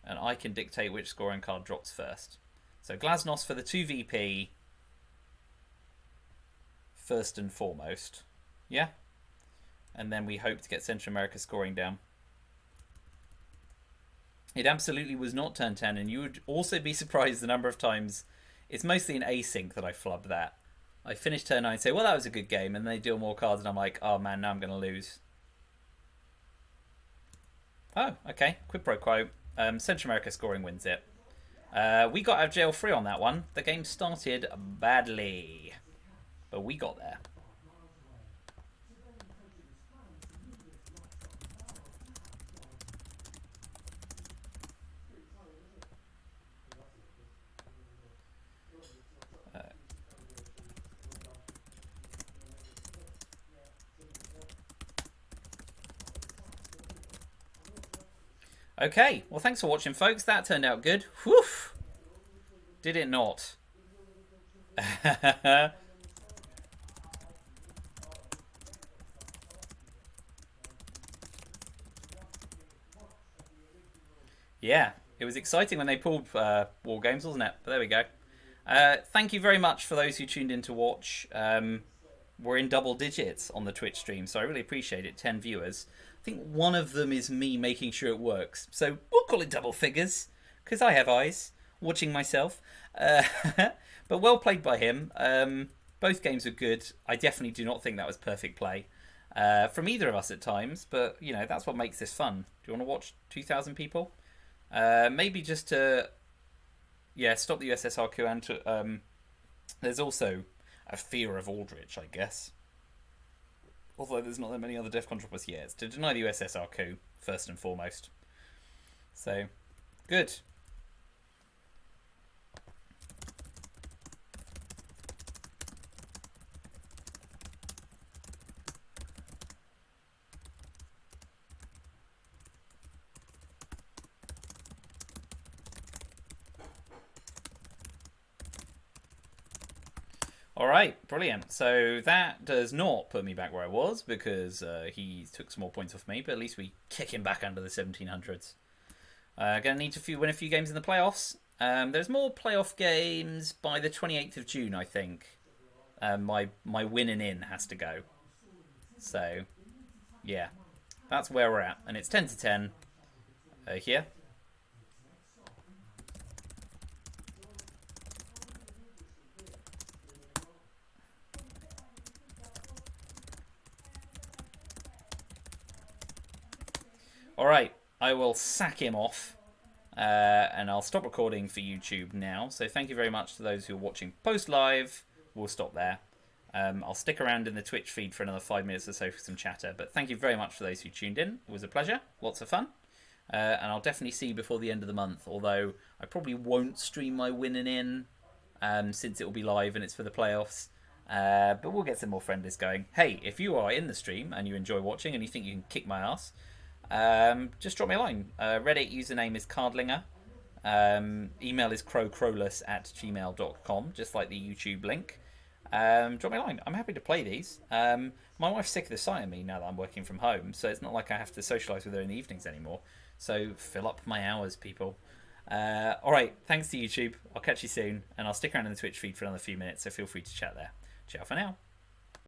And I can dictate which scoring card drops first. So Glasnost for the 2VP. First and foremost. Yeah? And then we hope to get Central America scoring down. It absolutely was not turn 10, and you would also be surprised the number of times. It's mostly an async that I flub that. I finish turn 9 and say, well, that was a good game, and they deal more cards, and I'm like, oh man, now I'm going to lose. Oh, okay. Quid pro quo. Central America scoring wins it. We got out of jail free on that one. The game started badly, but we got there. Okay, well, thanks for watching, folks. That turned out good. Whew. Did it not? Yeah, it was exciting when they pulled War Games, wasn't it? But there we go. Thank you very much for those who tuned in to watch. We're in double digits on the Twitch stream, so I really appreciate it. 10 viewers. I think one of them is me making sure it works. So we'll call it double figures, because I have eyes, watching myself. But well played by him. Both games were good. I definitely do not think that was perfect play from either of us at times, but, you know, that's what makes this fun. Do you want to watch 2,000 people? Maybe just to, yeah, stop the USSR coup, and to, there's also a fear of Aldrich, I guess. Although there's not that many other DEF controversies yet. It's to deny the USSR coup, first and foremost. So, good. Alright, brilliant. So that does not put me back where I was, because he took some more points off me, but at least we kick him back under the 1700s. Going to need to win a few games in the playoffs. There's more playoff games by the 28th of June, I think. My winning in has to go. So, yeah. That's where we're at. And it's 10 to 10 here. Alright, I will sack him off. And I'll stop recording for YouTube now. So thank you very much to those who are watching post-live. We'll stop there. I'll stick around in the Twitch feed for another 5 minutes or so for some chatter. But thank you very much for those who tuned in. It was a pleasure. Lots of fun. And I'll definitely see you before the end of the month. Although I probably won't stream my winning in, since it will be live and it's for the playoffs. But we'll get some more friendlies going. Hey, if you are in the stream and you enjoy watching and you think you can kick my ass, just drop me a line. Reddit username is Cardlinger. Email is crowcrowless@gmail.com, just like the YouTube link. Drop me a line. I'm happy to play these. My wife's sick of the sight of me now that I'm working from home, so it's not like I have to socialise with her in the evenings anymore. So fill up my hours, people. Alright, thanks to YouTube. I'll catch you soon, and I'll stick around in the Twitch feed for another few minutes, so feel free to chat there. Ciao for now.